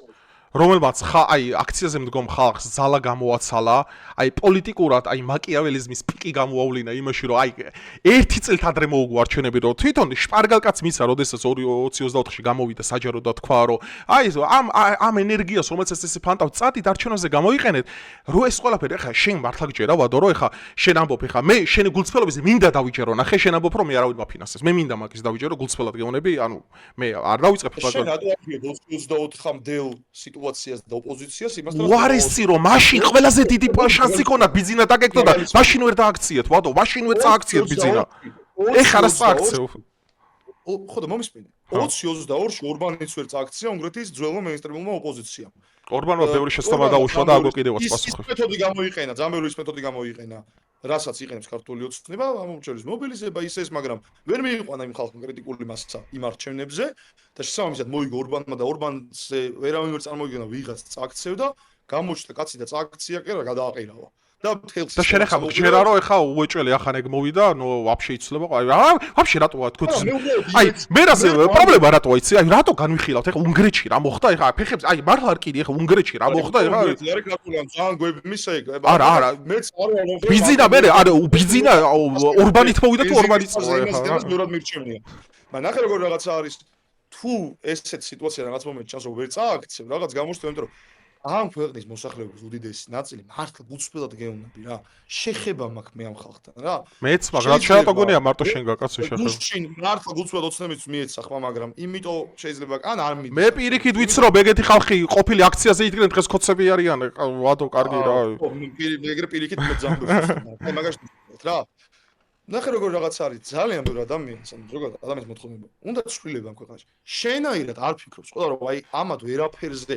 რომელმაც აი აქციაზე მდგომ ხალხს ზალა გამოაცალა აი პოლიტიკურად აი მაკიაველიზმის პიკი გამოავლინა იმაში რომ აი ერთი წელით ადრე მოუგო არჩევნები რომ თვითონ შპარგალკაც მისცა როდესაც 2024-ში გამოვიდა საჯარო და თქვა რომ აი ამ ენერგიას რომელსაც ესე ფანტავ წადით არჩევნებზე გამოიყენეთ რომ ეს ყველაფერი ხა შენ მართლა გჯერა ვადო რომ ხა შენ ამბობ ხა მე შენი გულწრფელობის მინდა დავიჯერო ნახე შენ ამბობ რომ მე არავინ მაფინანსებს მე მინდა მაგის დავიჯერო გულწრფელად გეუბნები ანუ მე არ დავიწყებ მაგას შენ რატო აქ 24-მდელ სიტუაციას და ოპოზიციას იმასთან უარესი რომ მაშინ ყველაზე დიდი შანსი ქონდა ბიზინა დაგეკნო და მაშინ ვერ დააქციეთ ვადო მაშინ ვერ წააქციეთ ბიზინა ეხლა რა წააქციო ხო და მომისმენი 2022-ში ორბანიც ვერ წააქცია უნგრეთის ძველმა მეინსტრიმულმა ოპოზიციამ ორბანმა ბევრი შეცდომა დაუშვა და აგო კიდევაც პასუხი ის მეთოდი გამოიყენა ძალიან ბევრი ის მეთოდი გამოიყენა რასაც იყენებს ქართული ოცნება ამომრჩევლის მობილიზება ისე მაგრამ ვერ მიიყვანა იმ ხალხმა კრიტიკული მასა იმ არჩევნებზე და შესაბამისად მოიგო ორბანმა და ორბანზე ვერავინ ვერ წარმოგიდგენა ვიღაც წააქცევდა გამოჩნდა კაცი და წააქცია კი რა გადააყირავა და მთელს და შენ ახლა გჯერა რომ ახლა უეჭველი ახან ეგ მოვიდა ნუ ვაფშე იცლება აი ვაფშე რატოა თქო აი მე რაზე პრობლემა რატოა იცი აი რატო განვიხილავთ ახლა უნგრეთში რა მოხდა ახლა ფეხებს აი მართლა არ კიდე ახლა უნგრეთში რა მოხდა ახლა არის კრატულიან ძალიან გვები მისე არა მეც არ ბიზინა მე არა ბიზინა ორბანით მოვიდა თუ ორბანით წავა ახლა ბევრად მირჩევნია მაგრამ ნახე როგორ რაღაცა არის თუ ესეთ სიტუაცია რაღაც მომენტში ჩანს რომ ვერ წააქცევ რაღაც გამოჩნდა იმიტომ რომ ამ ქვეყნის მოსახლეობის უდიდესი ნაწილი მართლა გულწრფელად გეუბნები რა შეხება მაქვს მე ამ ხალხთან რა მეც მაგრამ შეიძლება გონია მარტო შენ გაკაცო შეხება გუშინ მართლა გულწრფელად ოცნებიც მიეცა ხმა მაგრამ იმიტომ შეიძლება ან არ მიდის მე პირიქით ვიცი რომ ეგეთი ხალხი ყოფილი აქციაზე იდგნენ დღეს კოცები არიან ვადო კარგი რა ეგრე პირიქით მე ძალიან აი მაგაში რა ნახე როგორ რაღაც არის ძალიან ბევრი ადამიანს, ანუ ზოგადად ადამიანის მოთხოვნება. უნდა ცვლილება ამ ქვეყანაში. შენაირად არ ფიქრობს ყველა რომ აი ამათ ვერაფერზე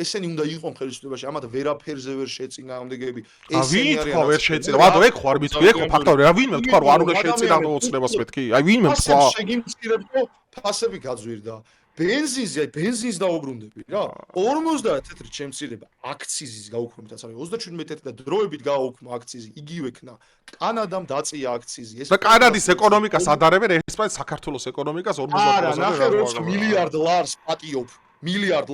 ესენი უნდა იყვნენ ხელისუფლებაში, ამათ ვერაფერზე ვერ შეწინააღმდეგები. ესენი არიან ვერ შეწინა. ვადო ეგ ხარ მithქვი, ეგ ფაქტორი. რა ვინმე თქვა რომ არ უნდა შეწინააღმდეგე ოცნებას მეთქი? აი ვინმე თქვა? შეგიმცირებო ფასები გაძვირდა. ბენზინს დაუბრუნდები რა 50 თეთრი შემცირება აქციზის გაუქმებაც არის 37 თეთრი და დროებით გააუქმა აქციზი იგივე ქნა კანადამ დაწია აქციზი და კანადის ეკონომიკას ადარებენ ესპანეთის საქართველოს ეკონომიკას 50%-ზე არა ნახე როცა მილიარდ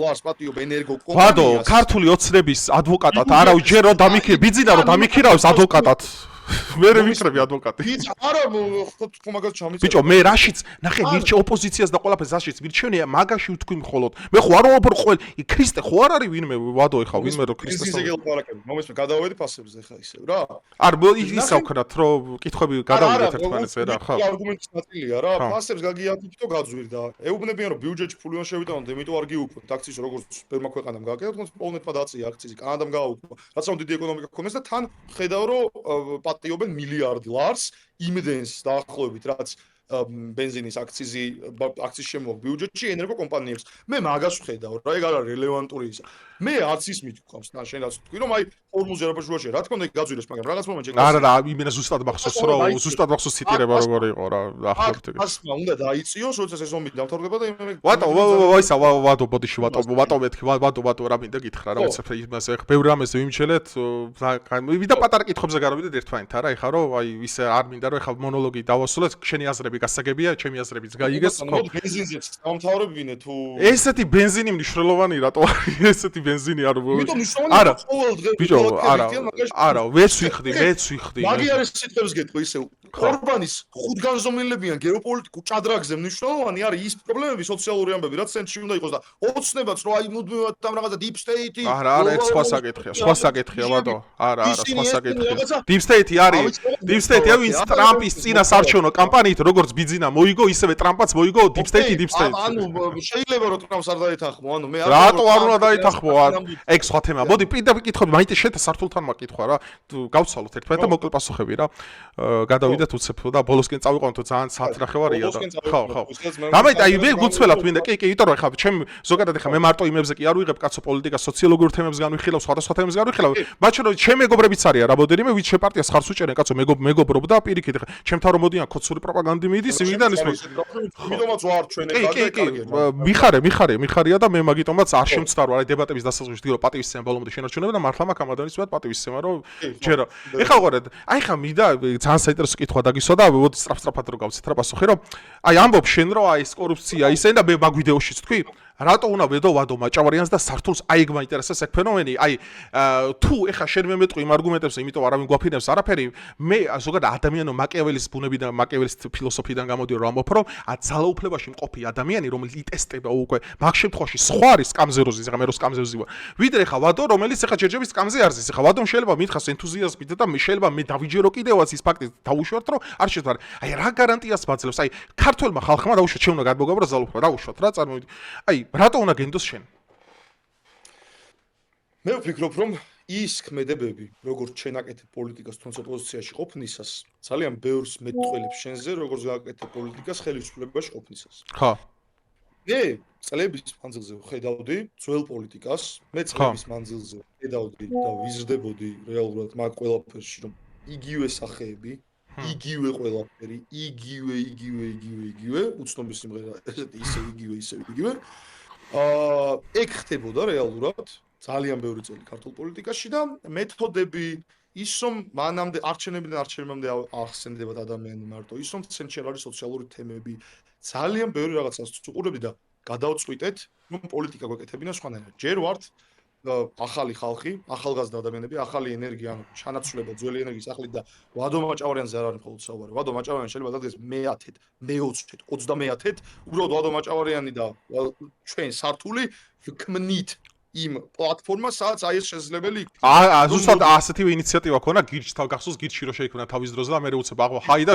ლარს პატიობ ენერგო კომპანიას ვადო ქართული ოცნების ადვოკატად არავის ჯერ რომ დამიქირ ბიძინა რომ დამიქირავებს ადვოკატად მე ვიქრები ადვოკატი ბიჭო არა ხო მაგას ჩამიწევ ბიჭო მე რაშიც ნახე მირჩე ოპოზიციას და ყველაფერს რაშიც მირჩენია მაგაში ვთქვი მხოლოდ მე ხო არ ვარ ყოველ ქრისტე ხო არ არის ვინმე ვადო ეხა ვინმე რომ ქრისტეს მომესმე გადავედი ფასებზე ხა ისევ რა არ ისა ვქნათ რომ კითხვები გადავიდეთ ერთმანეთს რა ხო არგუმენტის ნაწილია რა ფასებს გაგიათითო გაძვირდა ეუბნებიან რომ ბიუჯეტში ფული არ შევიტანოთ იმიტომ არ გიუქმოთ აქციის როგორც ფერმა ქვეყანამ გააკეთოთ პოლონეთმა დაწია აქციზი კანადამ გააუქმა რაც რომ დიდი ეკონომიკა ქონდეს და თან ხედავ რომ პატიობენ მილიარდ ლარს იმდენს დაახლოებით რაც ბენზინის აქციის შემოვა ბიუჯეტში ენერგო კომპანიებს მე მაგას ვხედავ რა ეგ არა რელევანტური ისა მე არც ის მithქვავს და შენაც თქვი რომ აი ფორმულზე რა ბაშუაშია რა თქმა უნდა გაძვირებს მაგრამ რაღაც მომენტში არა იმენა ზუსტად მახსოვს რომ ზუსტად მახსოვს ციტირება როგორი იყო რა ახლობთ ასმა უნდა დაიწიოს როცა სეზონი დამთავრდება და ვაისა ვადო ბოდიში ვატო მეთქი ვადო რა მინდა გითხრა რა უცებ იმას ეხ ბევრ რამეს ვიმჩელეთ ვიდა პატარა კითხვებზე გარავიდეთ ერთმანეთთან რა ეხა რომ აი ისე არ მინდა რომ ეხა მონოლოგი დავასრულოთ შენი აზრები გასაგებია ჩემი აზრებიც გაიგეს ხო ბენზინზეც დამთავრებინე თუ ესეთი ბენზინი მნიშვნელოვანი რატო არის ესეთი ბენზინი არ არა ბიჭო არა ვეც ვიხდი მაგი არის სიტყვებს გეტყვი ისევ ორბანის ხუთგანზომილებიან გეოპოლიტიკურ ჭადრაგზე მნიშვნელოვანი არის ის პრობლემები სოციალური ამბები რაც ცენტრში უნდა იყოს და ოცნებაც რომ აი მუდმივად ამ რაღაცა deep state-ი არა ეგ სხვა საკითხია ვადო არა სხვა საკითხია deep state-ი არის deep state-ი ვინც ტრამპის წინა საარჩევნო კამპანიით როგორც ბიძინა მოიგო ისევე ტრამპაც მოიგო deep state-ი ანუ შეიძლება რომ ტრამპს არ დაეთანხმო ანუ მე რატო არ უნდა დაეთანხმო ეგ სხვა თემა მოდი პირდაპირ კითხები მაინც შეთა სართულთან მაკითხვა რა გავცვალოთ ერთმანეთთან მოკლე პასუხები რა გადავიდეთ უცებ და ბოლოსკენ წავიყვანოთ ძალიან საათნახევარია და ხო რამე აი მე გუცველად მინდა კი იმიტომ რომ ეხლა ჩემ ზოგადად ეხლა მე მარტო იმებზე კი არ ვიღებ კაცო პოლიტიკას სოციოლოგიურ თემებს განვიხილავ სხვადასხვა თემებს განვიხილავ მათ შორის ჩემ მეგობრებიც არიან რამოდენიმე ვინც შე პარტიას ხარს უჭერენ კაცო მეგობრობ და პირიქით ეხლა ჩემთან რომ მოდიან ხოცური პროპაგანდი მიდის იმიდან ის იმიტომაც ვარ ჩვენი კარგი მიხარია და მე მაგიტომაც არ შემცდარო აი დებატების დასაწყისში ვთქვი რომ პატივისცემა ბოლომდე შენარჩუნება და მართლა მაგ ამადანის ვარ პატივისცემა რომ ჯერო ეხლა ვარ აი ხა მინდა ძალიან საინტერესო კითხვა დაგისვა და მოდი სწრაფ-სწრაფად რომ გავცეთ რა პასუხი რომ აი ამბობ შენ რომ აი ეს კორუფცია ისე და მე მაგ ვიდეოშიც თქვი რატო უნდა ვედო ვადო მაჭავარიანს და სართულს აი ეგ მაინტერესებს ეგ ფენომენი აი თუ ეხა შენ მე მეტყვი იმ არგუმენტებს იმიტომ არავინ გვაფინებს არაფერი მე ზოგადად ადამიანო მაკიაველის ბუნებიდან მაკიაველის ფილოსოფიიდან გამოდიო რომ ამბობ რომ ძალაუფლებაში მყოფი ადამიანი რომელიც იტესტება უკვე მაგ შემთხვევაში სხვა არის სკამზე როზის ეხა მე რო სკამზე ვზივარ ვიდრე ეხა ვადო რომელიც ეხა ჯერჯერობით სკამზე არ ზის ეხა ვადომ შეიძლება მითხას ენთუზიაზმით და შეიძლება მე დავიჯერო კიდევაც ის ფაქტი დაუშვათ რომ არ შეგვარ აი რა გარანტიას მაძლევს აი ქართველმა ხალხმა დაუშვათ შენ უნდა გადმოგაბრო ძალაუფლება დაუშვათ რა წარმოვიდი აი რატო უნდა გენდოს შენ? მე ვფიქრობ, რომ ის ქმედებები, როგორც შენ აკეთებ პოლიტიკას თუნდაც ოპოზიციაში ყოფნისას, ძალიან ბევრს მეტყველებს შენზე, როგორც გააკეთებ პოლიტიკას ხელისუფლებაში ყოფნისას. ხო. მე წლების მანძილზე ვხედავდი ძველ პოლიტიკას, მე წლების მანძილზე ვხედავდი და ვიზრდებოდი რეალურად მაგ ყველაფერში, რომ იგივე სახეები, იგივე ყველაფერი, იგივე, უცნობის სიმღერა, ესეთი ისე იგივე. ეგ ხდებოდა რეალურად ძალიან ბევრი წელი ქართულ პოლიტიკაში და მეთოდები ის რომ მანამდე არჩევნებამდე ახსენდებათ ადამიანი მარტო ის რომ ცენტრში არის სოციალური თემები ძალიან ბევრი რაღაცას უყურებდი და გადავწყვიტეთ რომ პოლიტიკა გვეკეთებინა სხვანაირად ჯერ ვართ ახალი ხალხი ახალგაზრდა ადამიანები ახალი ენერგია ანუ ჩანაცვლება ძველი ენერგიის ახლით და ვადო მაჭავარიანზე არ არის მხოლოდ საუბარი ვადო მაჭავარიანი შეიძლება დადგეს მე-10-ით მე-20-ით 30-ით უბრალოდ ვადო მაჭავარიანი და ჩვენ სართული ვქმნით იმ პლატფორმას სადაც აი ეს შესაძლებელი ზუსტად ასეთივე ინიციატივა ქონა გირჩთავ გახსოვს გირჩი რო შეიქმნა თავის დროზე და მე უცებ აღვა ჰაი და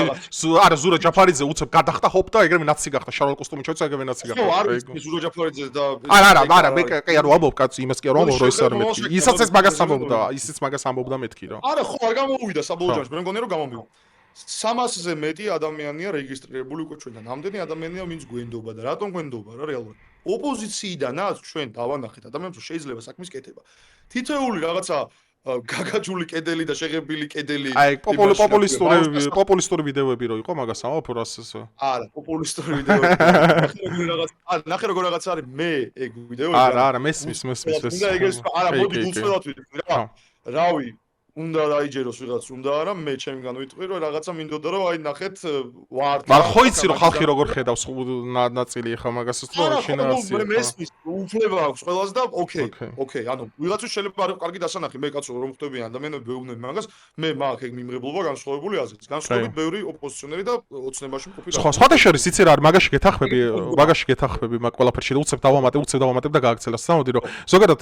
არა ზურა ჯაფარიძე უცებ გადახტა ჰოპ და ეგრევე ნაცი გახდა შარვალ კოსტუმი ჩოცა ეგრევე ნაცი გახდა ხო არის ზურა ჯაფარიძე და არა მე კი არ ვამბობ კაცი იმას კი არ ვამბობ რომ ეს არ მეთქი ისაც ეს მაგას ამბობდა ისიც მაგას ამბობდა მეთქი რა არა ხო არ გამოვიდა საბოლოო ჯამში მე მგონია რომ გამომივიდა 300-ზე მეტი ადამიანია რეგისტრირებული უკვე ჩვენთან. ამდენი ადამიანია, ვინც გვენდობა და რატომ გვენდობა რა რეალურად? ოპოზიციიდანაც ჩვენ დავანახეთ ადამიანებს, რომ შეიძლება საქმის კეთება. თითოეული რაღაცა გაგაჯული კედელი და შეღებილი კედელი. აი, პოპულისტური ვიდეოები რო იყო მაგას ამბობ რას ესე. არა, პოპულისტური ვიდეოები. ნახე როგორ რაღაც არის მე ეგ ვიდეოები. არა, მესმის. უნდა ეგეს არა, მოდი გულწრფელად ვიტყვი რა. რავი, უნდა დაიჯეროს ვიღაც, უნდა არა, მე ჩემგან ვიტყვი რომ რაღაცა მინდოდა რომ აი ნახეთ ვარ. მაგრამ ხო იცი რომ ხალხი როგორ ხედავს ნაწილი ხა მაგას რომ შინაარსია. არა, მესმის, უფლება აქვს ყველას და ოკეი, ანუ ვიღაც შეიძლება არ კარგი დასანახი, მე კაცო რომ ხვდებიან ადამიანები ვეუბნები მაგას, მე მაქვს ეგ მიმღებლობა განსხვავებული აზრით. განსხვავებით ბევრი ოპოზიციონერი და ოცნებაში მყოფი რა. სხვა შორის იცი რა არის, მაგაში გეთახმები მაგ ყველაფერში და უცებ დავამატებ და გააგრძელა. სამოდი რომ ზოგადად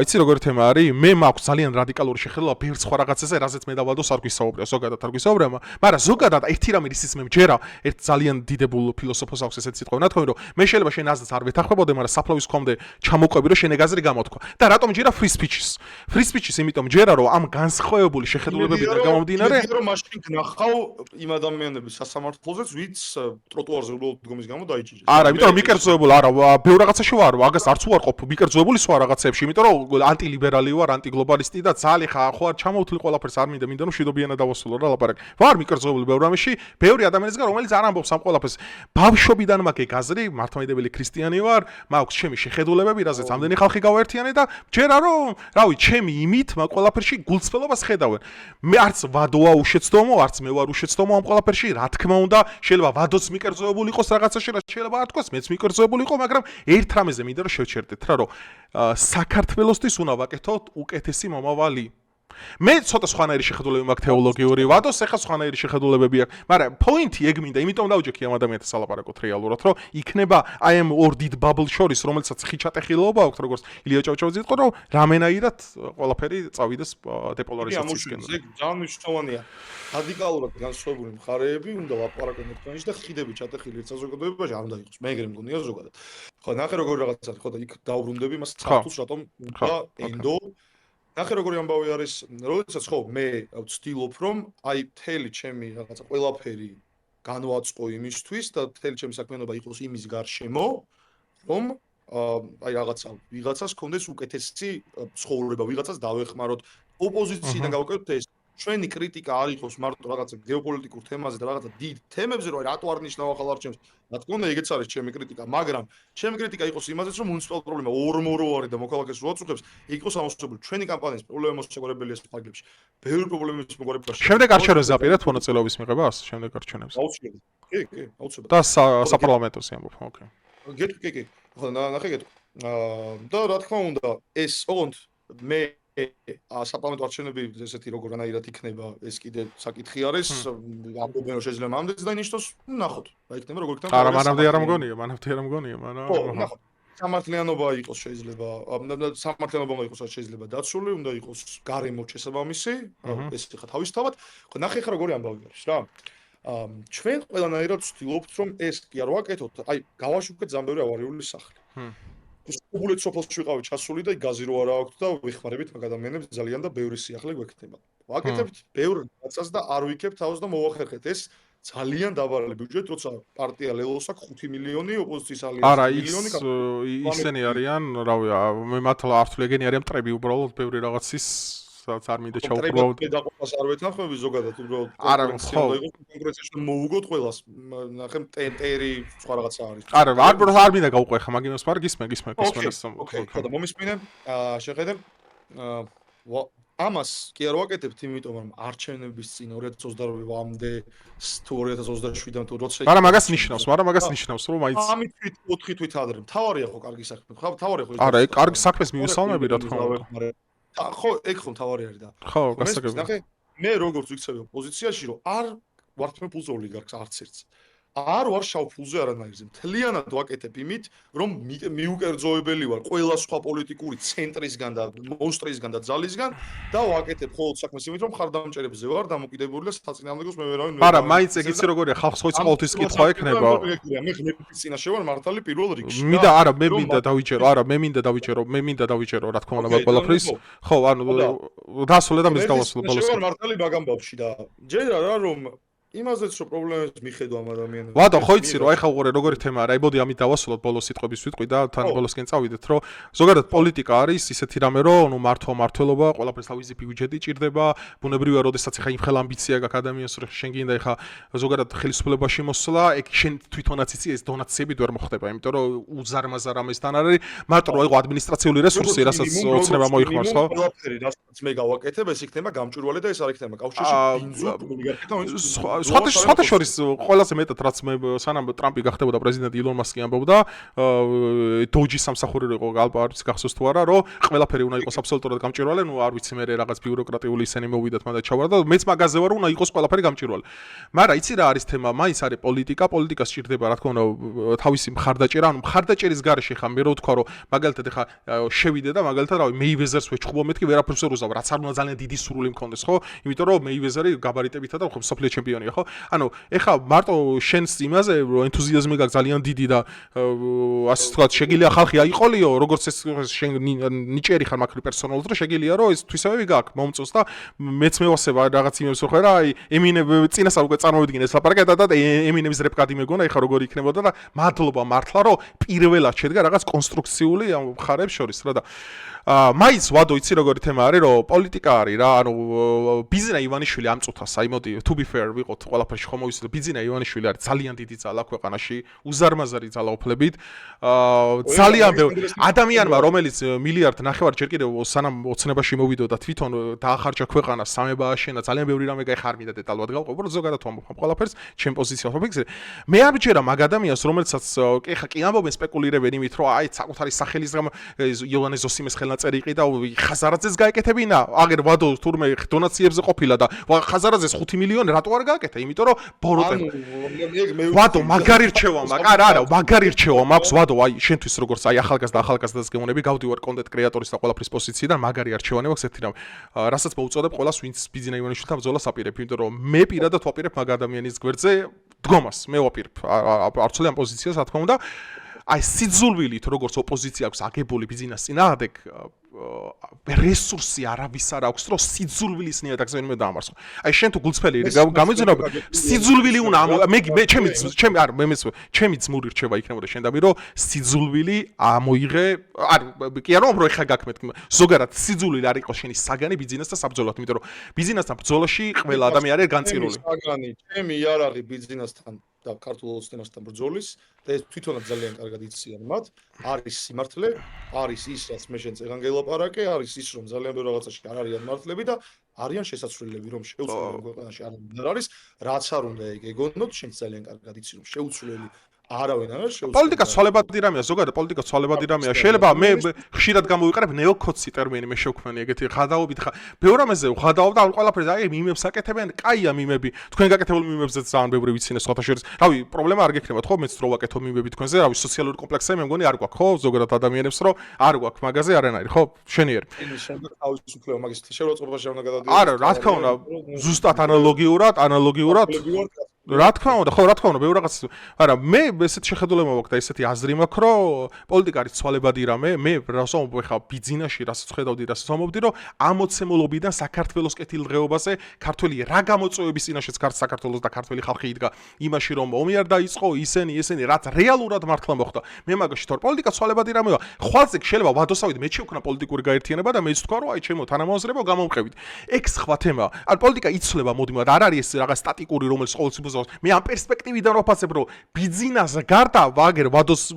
იცი როგორ თემა არის, მე მაქვს ძალიან რადიკალური შეხედულება ბევრ სხვა რაღაცაზე, რაზეც მე დავადოს არ გვისაუბრია, ზოგადად არ გვისაუბრია, მაგრამ ზოგადად ერთი რამე ისიც მე მჯერა, ერთ ძალიან დიდებულ ფილოსოფოს აქვს ესეთი სიტყვა, ნათქვამი რომ მე შეიძლება შენ აზრს არ ვეთანხმებოდე, მაგრამ საფლავის ხომდე ჩამოყვები რომ შენ ეგ აზრი გამოთქვა. და რატომ მჯერა free speech-ის, იმიტომ მჯერა რომ ამ განსხვავებული შეხედულებებიდან გამომდინარე, რომ მაშინ გნახავ იმ ადამიანების სასამართლოზეც, ვინც ტროტუარზე უბრალოდ დგომის გამო დაიჭირეს. არა, იმიტომ რომ მიკერძოებული არა, ბევრ რაღაცაში ვარ, აგას არც უარყოფ, მიკერძოებული სხვა რაღაცებში, იმიტომ რომ ანტილიბერალი ვარ, ანტიგლობალისტი და ძალიან ხო არ ჩამოვთვლი ყველაფერს არ მინდა რომ შიდობიანად დავასრულო რა ლაპარაკი. ვარ მიკერძოებული ბევრ რამეში, ბევრი ადამიანისგან რომელიც არ ამბობს ამ ყველაფერს. ბავშვობიდან მაქვს ეგ აზრი, მართლმადიდებელი ქრისტიანი ვარ, მაქვს ჩემი შეხედულებები, რაზეც ამდენი ხალხი გავაერთიანე და ჯერა რომ, რავი, ჩემი იმით მაგ ყველაფერში გულწრფელობას ხედავენ. მე არც ვადოა უშეცდომო, არც მე ვარ უშეცდომო ამ ყველაფერში, რა თქმა უნდა, შეიძლება ვადოც მიკერძოებული იყოს რაღაცაში, რა შეიძლება არ თქვას, მეც მიკერძოებული იყო, მაგრამ ერთ რამეზე მინდა რომ შევჩერდეთ რა, რომ საქართველოსთვის უნდა ვაკეთოთ უკეთესი მომავალი. მე ცოტა სხვანაირი შეხედულებები მაქვს თეოლოგიური, ვადოს ეხა სხვანაირი შეხედულებები აქვს, მაგრამ პოინტი ეგ მინდა, იმიტომ დავჯექი ამ ადამიანთან სალაპარაკოთ რეალურად, რომ იქნება აი ამ ორ დიდ ბაბლ შორის, რომელსაც ხიჩატეხილობა აქვს, როგორც ილია ჭავჭავაძე იყო, რომ რამენაირად ყველაფერი წავიდეს დეპოლარიზაციისკენ. ეგ ძალიან მნიშვნელოვანია. რადიკალურად განსხვავებული მხარეები უნდა ლაპარაკონ ერთმანეთში და ხიდები ჩატეხილი ერთ საზოგადოებაში არ უნდა იყოს. მე ეგრე მგონია ზოგადად. ხო, ნახე როგორ რაღაცა ხო და იქ დაუბრუნდები მას ცართულს რატომ და ენდო ნახე როგორი ამბავი არის, როდესაც ხო მე ვცდილობ რომ აი მთელი ჩემი რაღაცა ყველაფერი განვაწყო იმისთვის და მთელი ჩემი საქმიანობა იყოს იმის გარშემო, რომ აი რაღაცა ვიღაცას ქონდეს უკეთესი ცხოვრება, ვიღაცას დავეხმაროთ, ოპოზიციიდან გავაკეთოთ ეს ჩვენი კრიტიკა არ იყოს მარტო რაღაცა გეოპოლიტიკურ თემაზე და რაღაცა დიდ თემებზე, რომ აი რატო არ ნიშნავ ახალ არჩევნებს. რა თქმა უნდა, ეგეც არის ჩემი კრიტიკა, მაგრამ ჩემი კრიტიკა იყოს იმაზეც, რომ მუნიციპალური პრობლემა ორმორო არის და მოქალაქეს რო აწუხებს, იყოს ამოსწორებული ჩვენი კამპანიის პრობლემა მოსაგვარებელია საფრანგეთში. ბევრი პრობლემების მოგვარებაში. შემდეგ არჩევნებს აპირებთ მონაწილეობის მიღებას, შემდეგ არჩევნებს. აუცილებლად. კი, აუცილებლად. და საპარლამენტოს ამბობ, ოკეი. კი. ხო, ნახე გეტყვი. და რა თქმა უნდა, ეს ოღონდ მე საპარლამენტო არჩევნები ესეთი როგორანაირად იქნება, ეს კიდე საკითხი არის. ამბობენ რომ შეიძლება ამდენს დაინიშნოს, ნახოთ. რა იქნება, როგორ იქნება. არა, მანამდე არ მგონია, მაგრამ ხო, ნახოთ. სამართლიანობა იყოს შეიძლება, სამართლიანობა უნდა იყოს შეიძლება დაცული, უნდა იყოს გარემო შესაბამისი, ეს ხა თავისთავად. ხო, ნახე ხა როგორი ამბავი არის რა. ჩვენ ყველანაირად ვცდილობთ რომ ეს კი არ ვაკეთოთ, აი გავაშუქეთ ზამბევრი ავარიული სახლი. სულ სოფელში ვიყავით ჩასული და გაზი რო არა აქვს და ვიხმარებით მაგ ადამიანებს ძალიან და ბევრი სიახლე გვექნება. ვაკეთებთ ბევრ რაღაცას და არ ვიქებთ თავს და მოვახერხეთ ეს ძალიან დაბალი ბიუჯეტი, როცა პარტია ლელოს აქვს 5 მილიონი, ოპოზიციის ალიანსი მილიონი. არა, ისინი არიან, რავი, მე მართლა არ ვთვლი ეგენი არიან მტრები უბრალოდ ბევრი რაღაცის სადაც არ მინდა ჩაუყროვოთ. დაყოფას არ ვეთანხმები ზოგადად უბრალოდ არა, ხო. კონკრეტულად მოუგოთ ყველას. ნახე ტერი სხვა რაღაცა არის. არა, არ მინდა გავუყვე ხა მაგინოს, მაგრამ გისმენ. ოკეი, ხო და მომისმინე. შეხედე. ამას კი არ ვაკეთებთ, იმიტომ რომ არჩევნების წინ 2028-მდე თუ 2027-მდე თუ როცა მაგრამ მაგას ნიშნავს, რომ მაინც ამით 4 თვით ადრე. თავარია ხო კარგი საქმე. ხო, თავარია ხო. არა, ეგ კარგი საქმეს მივესალმები რა თქმა უნდა. ხო, ეგ ხო თავარი არის და. ხო, გასაგებია. ნახე, მე როგორც ვიქცევი ოპოზიციაში, რომ არ ვარ ფულზე ოლიგარქს არც ერთს. არ ვარ შავ ფულზე არანაირზე. მთლიანად ვაკეთებ იმით, რომ მიუკერძოებელი ვარ ყველა სხვა პოლიტიკური ცენტრისგან და მონსტრისგან და ძალისგან და ვაკეთებ ხოლმე საქმეს იმით, რომ ხარდამჭერებზე ვარ დამოკიდებული და საწინააღმდეგოს მე ვერავინ. არა, მაინც ეგ იცი როგორია, ხალხს ხო ყოველთვის კითხვა ექნება. მე ღმერთის წინაშე ვარ მართალი პირველ რიგში. მე მინდა დავიჭერო, რა თქმა უნდა, მაგ ყველაფრის. ხო, ანუ დასრულე და მის გავასრულე ბოლოს. მე ვარ მართალი მაგ ამბავში და ჯერა რა რომ იმაზეც რომ პრობლემებს მიხედვა ამ ადამიანებს. ვადო, ხო იცი რომ ეხა უყურე როგორი თემაა რა, მოდი ამით დავასრულოთ ბოლოს სიტყვების ვიტყვი და თან ბოლოსკენ წავიდეთ, რომ ზოგადად პოლიტიკა არის ისეთი რამე, რომ მართლობა, ყველაფერს თავისი ბიუჯეტი ჭირდება, ბუნებრივია, როდესაც ეხა იმ ხელ ამბიცია გაქვს ადამიანს, რომ შენ გინდა ეხა ზოგადად ხელისუფლებაში მოსვლა, ეგ შენ თვითონაც იცი ეს დონაციებით ვერ მოხდება, იმიტომ რომ უზარმაზარ რამესთან არის, მარტო რომ ეგ ადმინისტრაციული რესურსი, რასაც ოცნება მოიხმარს, ხო? ყველაფერი რასაც მე გავაკეთებ, ეს იქნება გამჭვირვალე და ეს არ იქნება კავშირში ბინძუ ოლიგარქებთან. სხვათა შორის ყველაზე მეტად რაც მე სანამ ტრამპი გახდებოდა პრეზიდენტი ილონ მასკი ამბობდა დოჯის სამსახური იყო ალბათ გახსოვს თუ არა რომ ყველაფერი უნდა იყოს აბსოლუტურად გამჭვირვალე ნუ არ ვიცი მე რაღაც ბიუროკრატიული ისენი მოვიდათ მანდა ჩავარ და მეც მაგაზე ვარ უნდა იყოს ყველაფერი გამჭვირვალე მაგრამ იცი რა არის თემა მაინც არის პოლიტიკას სჭირდება რა თქმა უნდა თავისი მხარდაჭერა ანუ მხარდაჭერის გარეშე ხა მე რო ვთქვა რომ მაგალითად ეხა შევიდე და მაგალითად რავი მეივეზერს ვეჩხუბო მეთქი ვერაფერს ვერ უზავ რაც არ უნდა ძალიან დიდი სურვილი მქონდეს ხო იმიტომ რომ მეივეზერი გაბარიტებითა და მსოფლიო ჩემპიონია ხო ანუ ეხა მარტო შენს იმაზე რომ ენთუზიაზმი გაქვს ძალიან დიდი და ასე ვთქვათ შეგიძლია ხალხი აიყოლიო როგორც ეს შენ ნიჭერი ხარ მაგარი პერსონალურად რომ შეგიძლია რომ ეს თვისებები გაქვს მომწონს და მეც მევასება რაღაც იმებს ხო რა აი ემინე წინასწარ უკვე წარმოვიდგინე ეს ლაპარაკი და ემინების რეპკადი მეგონა ეხა როგორი იქნებოდა და მადლობა მართლა რომ პირველად შედგა რაღაც კონსტრუქციული ამ მხარეებს შორის რა და მაინც ვადო იცი როგორი თემა არის რომ პოლიტიკა არის რა ანუ ბიზნა ივანიშვილი ამ წუთას აი მოდი to be fair ვიყოთ ყველაფერში ხომ მოვიცილო ბიზნა ივანიშვილი არის ძალიან დიდი ძალა ქვეყანაში უზარმაზარი ძალაუფლებით ძალიან ბევრი ადამიანმა რომელიც მილიარდ ნახევარ ჯერ კიდევ სანამ ოცნებაში მოვიდოდა თვითონ დაახარჯა ქვეყანა სამება აშენა ძალიან ბევრი რამე გაიხარმიდა დეტალურად გავყო უბრალოდ ზოგადად ვამბობ ყველაფერს ჩემ პოზიციას ვაფიქსირე მე არ ვიჯერა მაგ ადამიანს რომელსაც ეხა კი ამბობენ სპეკულირებენ იმით რომ აი საკუთარი სახელის გამ იოანე ზოსიმეს წერი იყი და ხაზარაძეს გაეკეთებინა აგერ ვადო თურმე დონაციებზე ყოფილა და ხაზარაძეს 5 მილიონი რატო არ გააკეთა იმიტომ რომ ბოროტება ვადო მაგარი რჩევა მაქვს არა მაგარი რჩევა მაქვს ვადო აი შენთვის როგორც აი ახალგაზრდას გეუბნები გავდივარ კონტენტ კრეატორის და ყველაფრის პოზიციიდან მაგარი არჩევანი მაქვს ერთი რამე რასაც მოუწოდებ ყველას ვინც ბიზნა ივანიშვილთან ბრძოლას აპირებ იმიტომ რომ მე პირადად ვაპირებ მაგ ადამიანის გვერდზე დგომას მე ვაპირებ არცოლე ამ პოზიციას რა თქმა უნდა აი სიძულვილით როგორც ოპოზიცია აქვს აგებული ბიზნესის წინააღმდეგ რესურსი არავის არ აქვს რომ სიძულვილის ნიადაგზე ვინმე დაამარცხო. აი შენ თუ გულწრფელი გამოიძინა სიძულვილი უნდა მე ჩემი ძმური რჩევა იქნებოდა შენ და მე რომ სიძულვილი ამოიღე არ კი არა რომ ეხა გაქმეთ ზოგადად სიძულვილი არ იყოს შენი საგანი ბიზნესთან საბრძოლოდ იმიტომ რომ ბიზნესთან ბრძოლაში ყველა ადამიანი არის განწირული. საგანი ჩემი იარაღი ბიზნესთან და ქართულ ოცნებასთან ბრძოლის და ეს თვითონაც ძალიან კარგად იციან მათ არის სიმართლე არის ის რაც მე შენ წეგან გელაპარაკე არის ის რომ ძალიან ბევრ რაღაცაში არ არიან მართლები და არიან შესაძლებლები რომ შეუცვლელი ქვეყანაში არ არის რაც არ უნდა ეგონოთ შენ ძალიან კარგად იცი რომ შეუცვლელი არავინ არ არის შეუძლებელი პოლიტიკა ცვალებადი რამეა ზოგადად პოლიტიკა ცვალებადი რამეა შეიძლება მე ხშირად გამოვიყარებ ნეოკოცი ტერმინი მე შევქმნი ეგეთი ღადაობით ხა ბევრ რამეზე ვღადაობ და ყველაფერზე აი მიმებს აკეთებენ კაია მიმები თქვენ გაკეთებული მიმებზე ძალიან ბევრი ვიცინე სხვათა შორის რავი პრობლემა არ გექნებათ ხო მეც რო ვაკეთო მიმები თქვენზე რავი სოციალური კომპლექსები მე მგონი არ გვაქვს ხო ზოგადად ადამიანებს რომ არ გვაქვს მაგაზე არანაირი ხო შენიერი შემდეგ თავისუფლება მაგის შეურაცხყოფაში უნდა გადადიოდეს არა რა თქმა უნდა ზუსტად ანალოგიურად რა თქმა უნდა ხო რა თქმა უნდა ბევრ რაღაც არა მე ესეთ შეხედულება მაქვს და ესეთი აზრი მაქვს რომ პოლიტიკა არის ცვალებადი რამე მე რასაც ვამბობ ხა ბიზნესში რასაც ხედავდი რასაც ვამბობდი რომ ამოცემულობიდან საქართველოს კეთილდღეობაზე ქართველი რა გამოწვევების წინაშეც საქართველოს და ქართველი ხალხი იდგა იმაში რომ ომი არ დაიწყო ისენი რაც რეალურად მართლა მოხდა მე მაგაში თორ პოლიტიკა ცვალებადი რამეა ხვალზე შეიძლება ვადოსავით მე შევქნა პოლიტიკური გაერთიანება და მეც თქვა რომ აი ჩემო თანამოაზრებო გამოვყევით ეგ სხვა თემა ან პოლიტიკა იცვლება მოდი მაგრამ არ არის ეს რაღაც სტატიკური რომელიც ყოველთვის მე ამ პერსპექტივიდან ვაფასებ რომ ბიზნეს გარდა ვაგერ ვადოს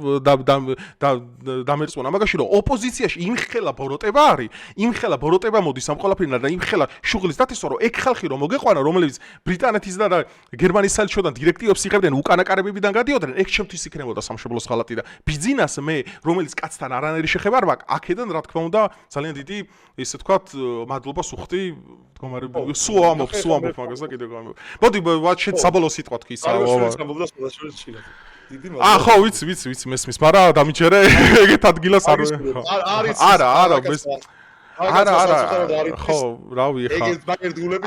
დამერწმუნა მაგაში რომ ოპოზიციაში იმხელა ბოროტება არის იმხელა ბოროტება მოდის ამ ყველაფერიდან და იმხელა შუღლის დათესვა რომ ეგ ხალხი რომ მოგეყვანა რომელიც ბრიტანეთის და გერმანიის საელჩოდან დირექტივებს იღებდნენ უკანაკარებებიდან გადიოდნენ ეგ ჩემთვის იქნებოდა სამშობლოს ხალატი და ბიზნეს მე რომელიც კაცთან არანაირი შეხება არ მაქვს აქედან რა თქმა უნდა ძალიან დიდი ისე თქვათ მადლობას უხდი მდგომარეობა სულ ამბობ მაგას და კიდევ გამო მოდი ვაჩეთ საბოლოო სიტყვა თქვი ხო ვიცი მესმის მაგრამ დამიჯერე ეგეთ ადგილას არა ხო რავი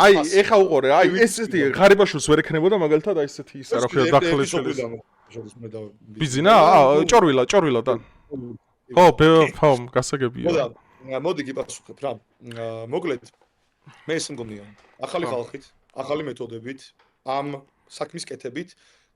აი ეხა უყურე აი ესეთი ღარიბაშვილს ვერ ექნებოდა მაგალითად აი ესეთი ისა რა ქვია დახლეშელის ბიზნა ჭორვილა და ხო გასაგებია მოდი გიპასუხებ რა მოკლედ მე ეს მგონია ახალი ხალხით ახალი მეთოდებით ამ საქმის კეთებით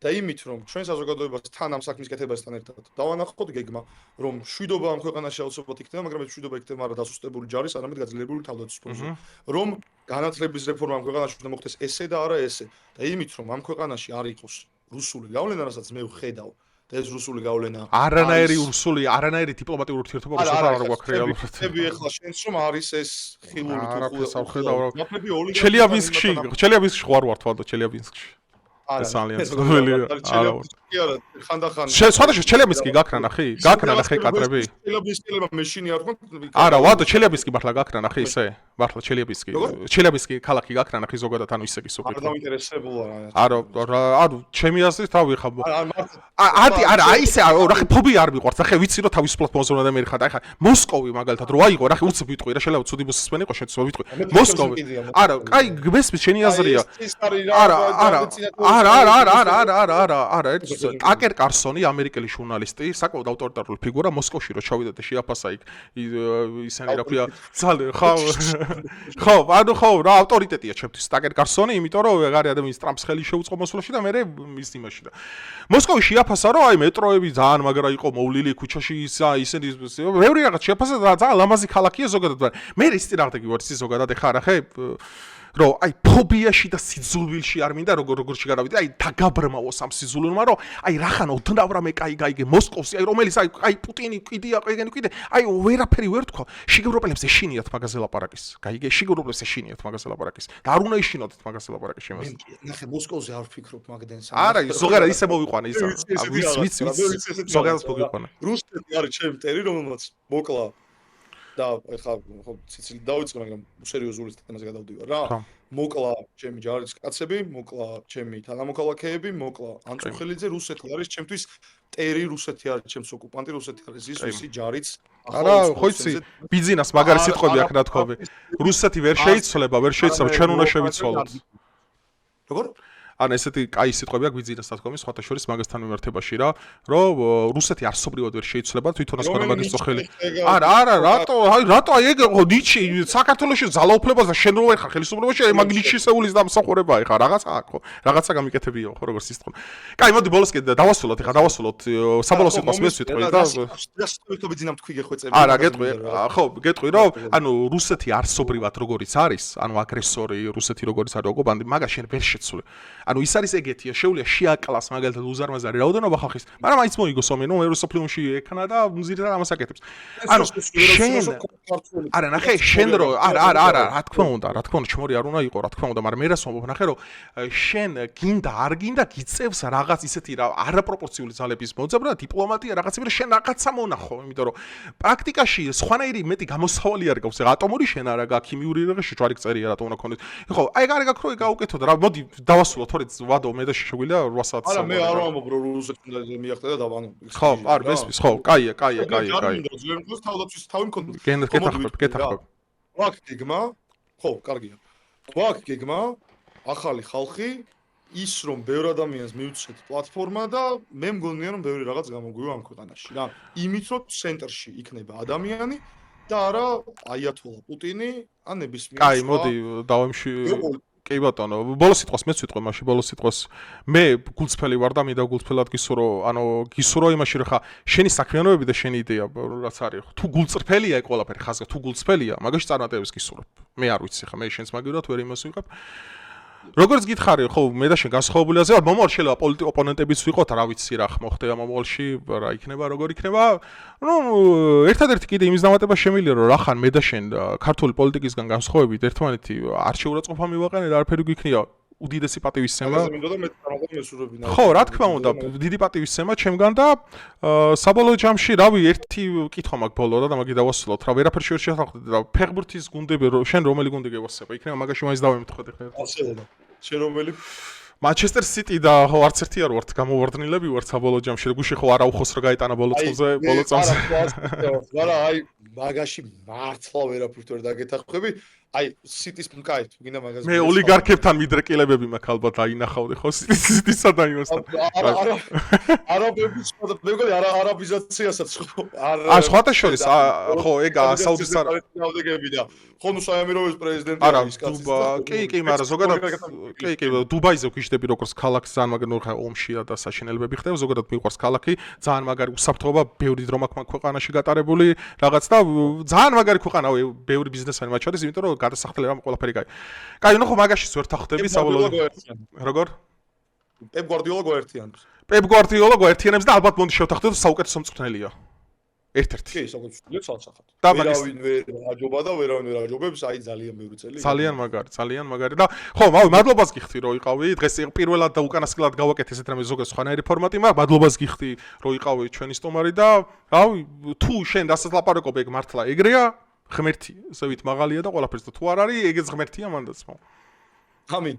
და იმით რომ ჩვენ საზოგადოებას თან ამ საქმის კეთებასთან ერთად დავანახოთ გეგმა რომ შვიდობა ამ ქვეყანაში აუცილებლად იქნება, მაგრამ ეს შვიდობა იქნება არა დასუსტებული ჯარის, არამედ გაძლიერებული თავდაცვის ფონზე. რომ განათლების რეფორმა ამ ქვეყანაში უნდა მოხდეს ესე და არა ესე და იმით რომ ამ ქვეყანაში არ იყოს რუსული გავლენა, რასაც მე ვხედავ და ეს რუსული გავლენა არანაირი რუსული, არანაირი დიპლომატიური ურთიერთობა რუსეთთან არ გვაქვს რეალურად. ხები ახლა შენს რომ არის ეს ხილული თუ ხულები ჩელიაბინსკში ვარ ვართ, ჩელიაბინსკში. არა, ხანდახან სხვადასხვა ჩელიაბინსკი გაქრა ნახი? გაქრა ნახე კადრები? ჩელიაბინსკიელებმა მეშინი არ თქვენ? არა, ვადო, ჩელიაბინსკი მართლა გაქრა ნახე ისე? მართლა ჩელიაბინსკი ქალაქი გაქრა ნახე ზოგადად ანუ ისე გისო არ დაინტერესებულა. არა, ჩემი აზრით თავი ხა. არა, ისე ნახე ფობია არ მიყვარს. ნახე ვიცი რომ თავისუფლად მოზრონა და მე ხარ. აი ხა მოსკოვი მაგალითად რო აიღო, ნახე უცებ ვიტყვი რა შეიძლება ცუდი მოსმენი იყო შენც ვიტყვი. მოსკოვი. არა, კაი, გესმის შენი აზრია. არა, ტაკერ კარსონი, ამერიკელი ჟურნალისტი, საკმაოდ ავტორიტარული ფიგურა მოსკოვში რო ჩავიდა და შეაფასა იქ ისინი რა ქვია, ძალიან ხო, რა ავტორიტეტია ჩემთვის ტაკერ კარსონი, იმიტომ რომ არის ადამიანის ტრამპს ხელი შეუწყო მოსვლაში და მე მის იმაში და მოსკოვში შეაფასა რომ აი მეტროები ძალიან მაგრა იყო მოვლილი ქუჩაში ისინი ბევრი რაღაც შეაფასა და ძალიან ლამაზი ქალაქია ზოგადად, მე ის წინააღმდეგი ვარ ის ზოგადად ეხა რა რომ აი ფობიაში და სიძულვილში არ მინდა როგორ შეგარავიდე, აი დაგაბრმავოს ამ სიძულვილმა, რომ აი რახან ოდნავ რამე კაი გაიგე მოსკოვში, აი რომელიც აი პუტინი კიდია, აი ვერაფერი ვერ თქვა, შიგევროპელებს ეშინიათ მაგაზე ლაპარაკის. გაიგე, შიგევროპელებს ეშინიათ მაგაზე ლაპარაკის. და არ უნდა ეშინოდეთ მაგაზე ლაპარაკის შემას. ნახე მოსკოვზე არ ვფიქრობ მაგდენს. არა, ზოგადად ისე მოვიყვანე ისა. ვიცი, ზოგადად მოვიყვანე. რუსეთი არის ჩემი მტერი, რომელმაც მოკლა და ეხლა ხო ციცილი დავიწყე, მაგრამ სერიოზული თემაზე გადავდივარ რა. მოკლა ჩემი ჯარის კაცები, მოკლა ჩემი თანამოქალაქეები, მოკლა ანწუხელიძე, რუსეთი არის ჩემთვის მტერი, რუსეთი არის ჩემს ოკუპანტი, რუსეთი არის ის ვისი ჯარიც არა, ხო იცი, ბიზნეს მაგარი სიტყვები აქ ნათქვამი. რუსეთი ვერ შეიცვლება, ჩვენ უნდა შევიცვალოთ. როგორ? ანუ ესეთი კაი სიტყვები აქვს ბიზნეს ნათქვამი, სხვათა შორის მაგასთან მიმართებაში რა, რომ რუსეთი არსობრივად ვერ შეიცვლება, თვითონაც ხარ მაგის წოხელი. არა, რატო ეგ ნიჩი საქართველოში ძალაუფლებას და შენ რო ვერ ხარ ხელისუფლებაში, აი მაგ ნიჩისეულის დამსახურება ეხა რაღაცა გამიკეთებია ხო როგორც ის თქო. კაი, მოდი ბოლოსკე დავასრულოთ საბოლოო სიტყვას მე ვიტყვი და დასტოვიტობი ძინამ თქვი გეხვეწები. არა, გეტყვი რომ ანუ რუსეთი არსობრივად როგორიც არის, ანუ აგრესორი რუსეთი როგორიც არის ოკუპანტი, მაგას შენ ვერ შეცვლი. ანუ ის არის ეგეთია, შეუძლია შეაკლას მაგალითად უზარმაზარი რაოდენობა ხალხის, მაგრამ აიც მოიგოს ომი, ნუ ევროსოფლიუმში ექნა და მზირდა ამას აკეთებს. ანუ შენ არა, ნახე, შენ რო არა, რა თქმა უნდა, ჩმორი არ უნდა იყო, რა თქმა უნდა, მაგრამ მე რას ვამბობ, ნახე, რომ შენ გინდა, არ გინდა, გიწევს რაღაც ისეთი რა არაპროპორციული ძალების მოძებნა და დიპლომატია რაღაცები, შენ რაღაცა მონახო, იმიტომ რომ პრაქტიკაში სხვანაირი მეტი გამოსავალი არ გაქვს, ატომური შენ არა გაქვს, ქიმიური რაღაც ჯვარი წერია, რატომ უნდა გქონდეს. ხო, აი გარე გაქვს რო გაუკეთოთ რა, მოდი დავასრულოთ თორე ვადო მე და შეგვიძლია 8 საათი. არა, მე არ ვამბობ რომ რუსეთს უნდა მიახტა და დავანო. ხო, არ მესმის, ხო, კაია. თავდაცვის თავი მქონდა. გეთახმებ. ვაკ გეგმა? ხო, კარგია. ვაკ გეგმა, ახალი ხალხი, ის რომ ბევრ ადამიანს მივცეთ პლატფორმა და მე მგონია რომ ბევრი რაღაც გამოგვივა ამ ქვეყანაში რა. იმით რომ ცენტრში იქნება ადამიანი და არა აიათოლა პუტინი, ან ნებისმიერ. კაი, მოდი დავემში კი ბატონო, ბოლოს სიტყვას მეც ვიტყვი მაშინ ბოლოს სიტყვას. მე გულწრფელი ვარ და მინდა გულწრფელად გისურვო, გისურვო იმაში რომ ხა შენი საქმიანობები და შენი იდეა რაც არის. თუ გულწრფელია ეგ ყველაფერი ხაზგა, თუ გულწრფელია, მაგაში წარმატებებს გისურვებ. მე არ ვიცი ხა, მე შენს მაგივრად ვერ იმას ვიყავ. როგორც გითხარი, ხო, მე და შენ განსხვავებული აზრია, მომავალ შეიძლება პოლიტიკო ოპონენტებიც ვიყოთ, რა ვიცი რა ხმოხდება მომავალში, რა იქნება, როგორ იქნება. ნუ ერთადერთი კიდე იმის დამატება შემიძლია, რომ რახან მე და შენ ქართული პოლიტიკისგან განსხვავებით ერთმანეთი არჩეურაწყობა მივაყენე და არაფერი გვიქნია უდიდესი პატივისცემა. ხო, რა თქმა უნდა, დიდი პატივისცემა ჩემგან და საბოლოო ჯამში, რავი, ერთი კითხვა მაქვს ბოლო და მაგი დავასრულოთ. რა ვერაფერ შეერ შეხახდეთ და ფეხბურთის გუნდები შენ რომელი გუნდი გევასება? იქნება მაგაში მაინც დავემთხოთ ხე. შენ რომელი? Manchester City და ხო არც ერთი არ ვართ გამოვარდნილები ვართ საბოლოო ჯამში. გუშინ ხო არა უხოს რა გაიტანა ბოლო წელზე, ბოლო წამზე. არა, აი მაგაში მართლა ვერაფერთ ვერ დაგეთახმები. აი სიტის კაი თუ გინდა მაგას მე ოლიგარქებთან მიდრეკილებები მაქვს ალბათ აინახავდი ხო სიტისა და იმასთან არაბიზაციასაც ხო სხვათა შორის ხო ეგ საუდის არაბიზაციები და ხო ნუ საამიროების პრეზიდენტი არის კაცი კი მაგრამ ზოგადად კი დუბაიზე ვგიშდები როგორც ქალაქს ძალიან მაგარი ხა ომშია და საშენელებები ხდება ზოგადად მიყვარს ქალაქი ძალიან მაგარი უსაფრთხოება ბევრი დრო მაქვს ქვეყანაში გატარებული რაღაც და ძალიან მაგარი ქვეყანაა ბევრი ბიზნესმენი მათ შორის იმიტომ რომ გადასახდელი რამ ყველაფერი კაი. კაი, ნუ ხო მაგაშიც ვერ თახდები საბოლოოდ. როგორ? პეპ გვარდიოლა გვაერთიანებს. პეპ გვარდიოლა გვაერთიანებს და ალბათ მონდი შევთანხმდეთ საუკეთესო მწვრთნელია. ერთ-ერთი. კი, საკუთრებია ცალსახად. და მაგის ვერავინ ვერ აჯობა და ვერავინ ვერ აჯობებს, აი ძალიან ბევრი წელი. ძალიან მაგარი და ხო, მადლობას გიხდი რომ იყავი. დღეს პირველად და უკანასკნელად გავაკეთე ესეთ რამე ზოგადად სხვანაირი ფორმატი, მაგრამ მადლობას გიხდი რომ იყავი ჩვენი სტუმარი და რავი, თუ შენ დასალაპარაკობ ეგ მართლა ეგრეა ღმერთი, ზევით მაღალია და ყველაფერს და თუ არ არის, ეგეც ღმერთია მანდაც. ამინ.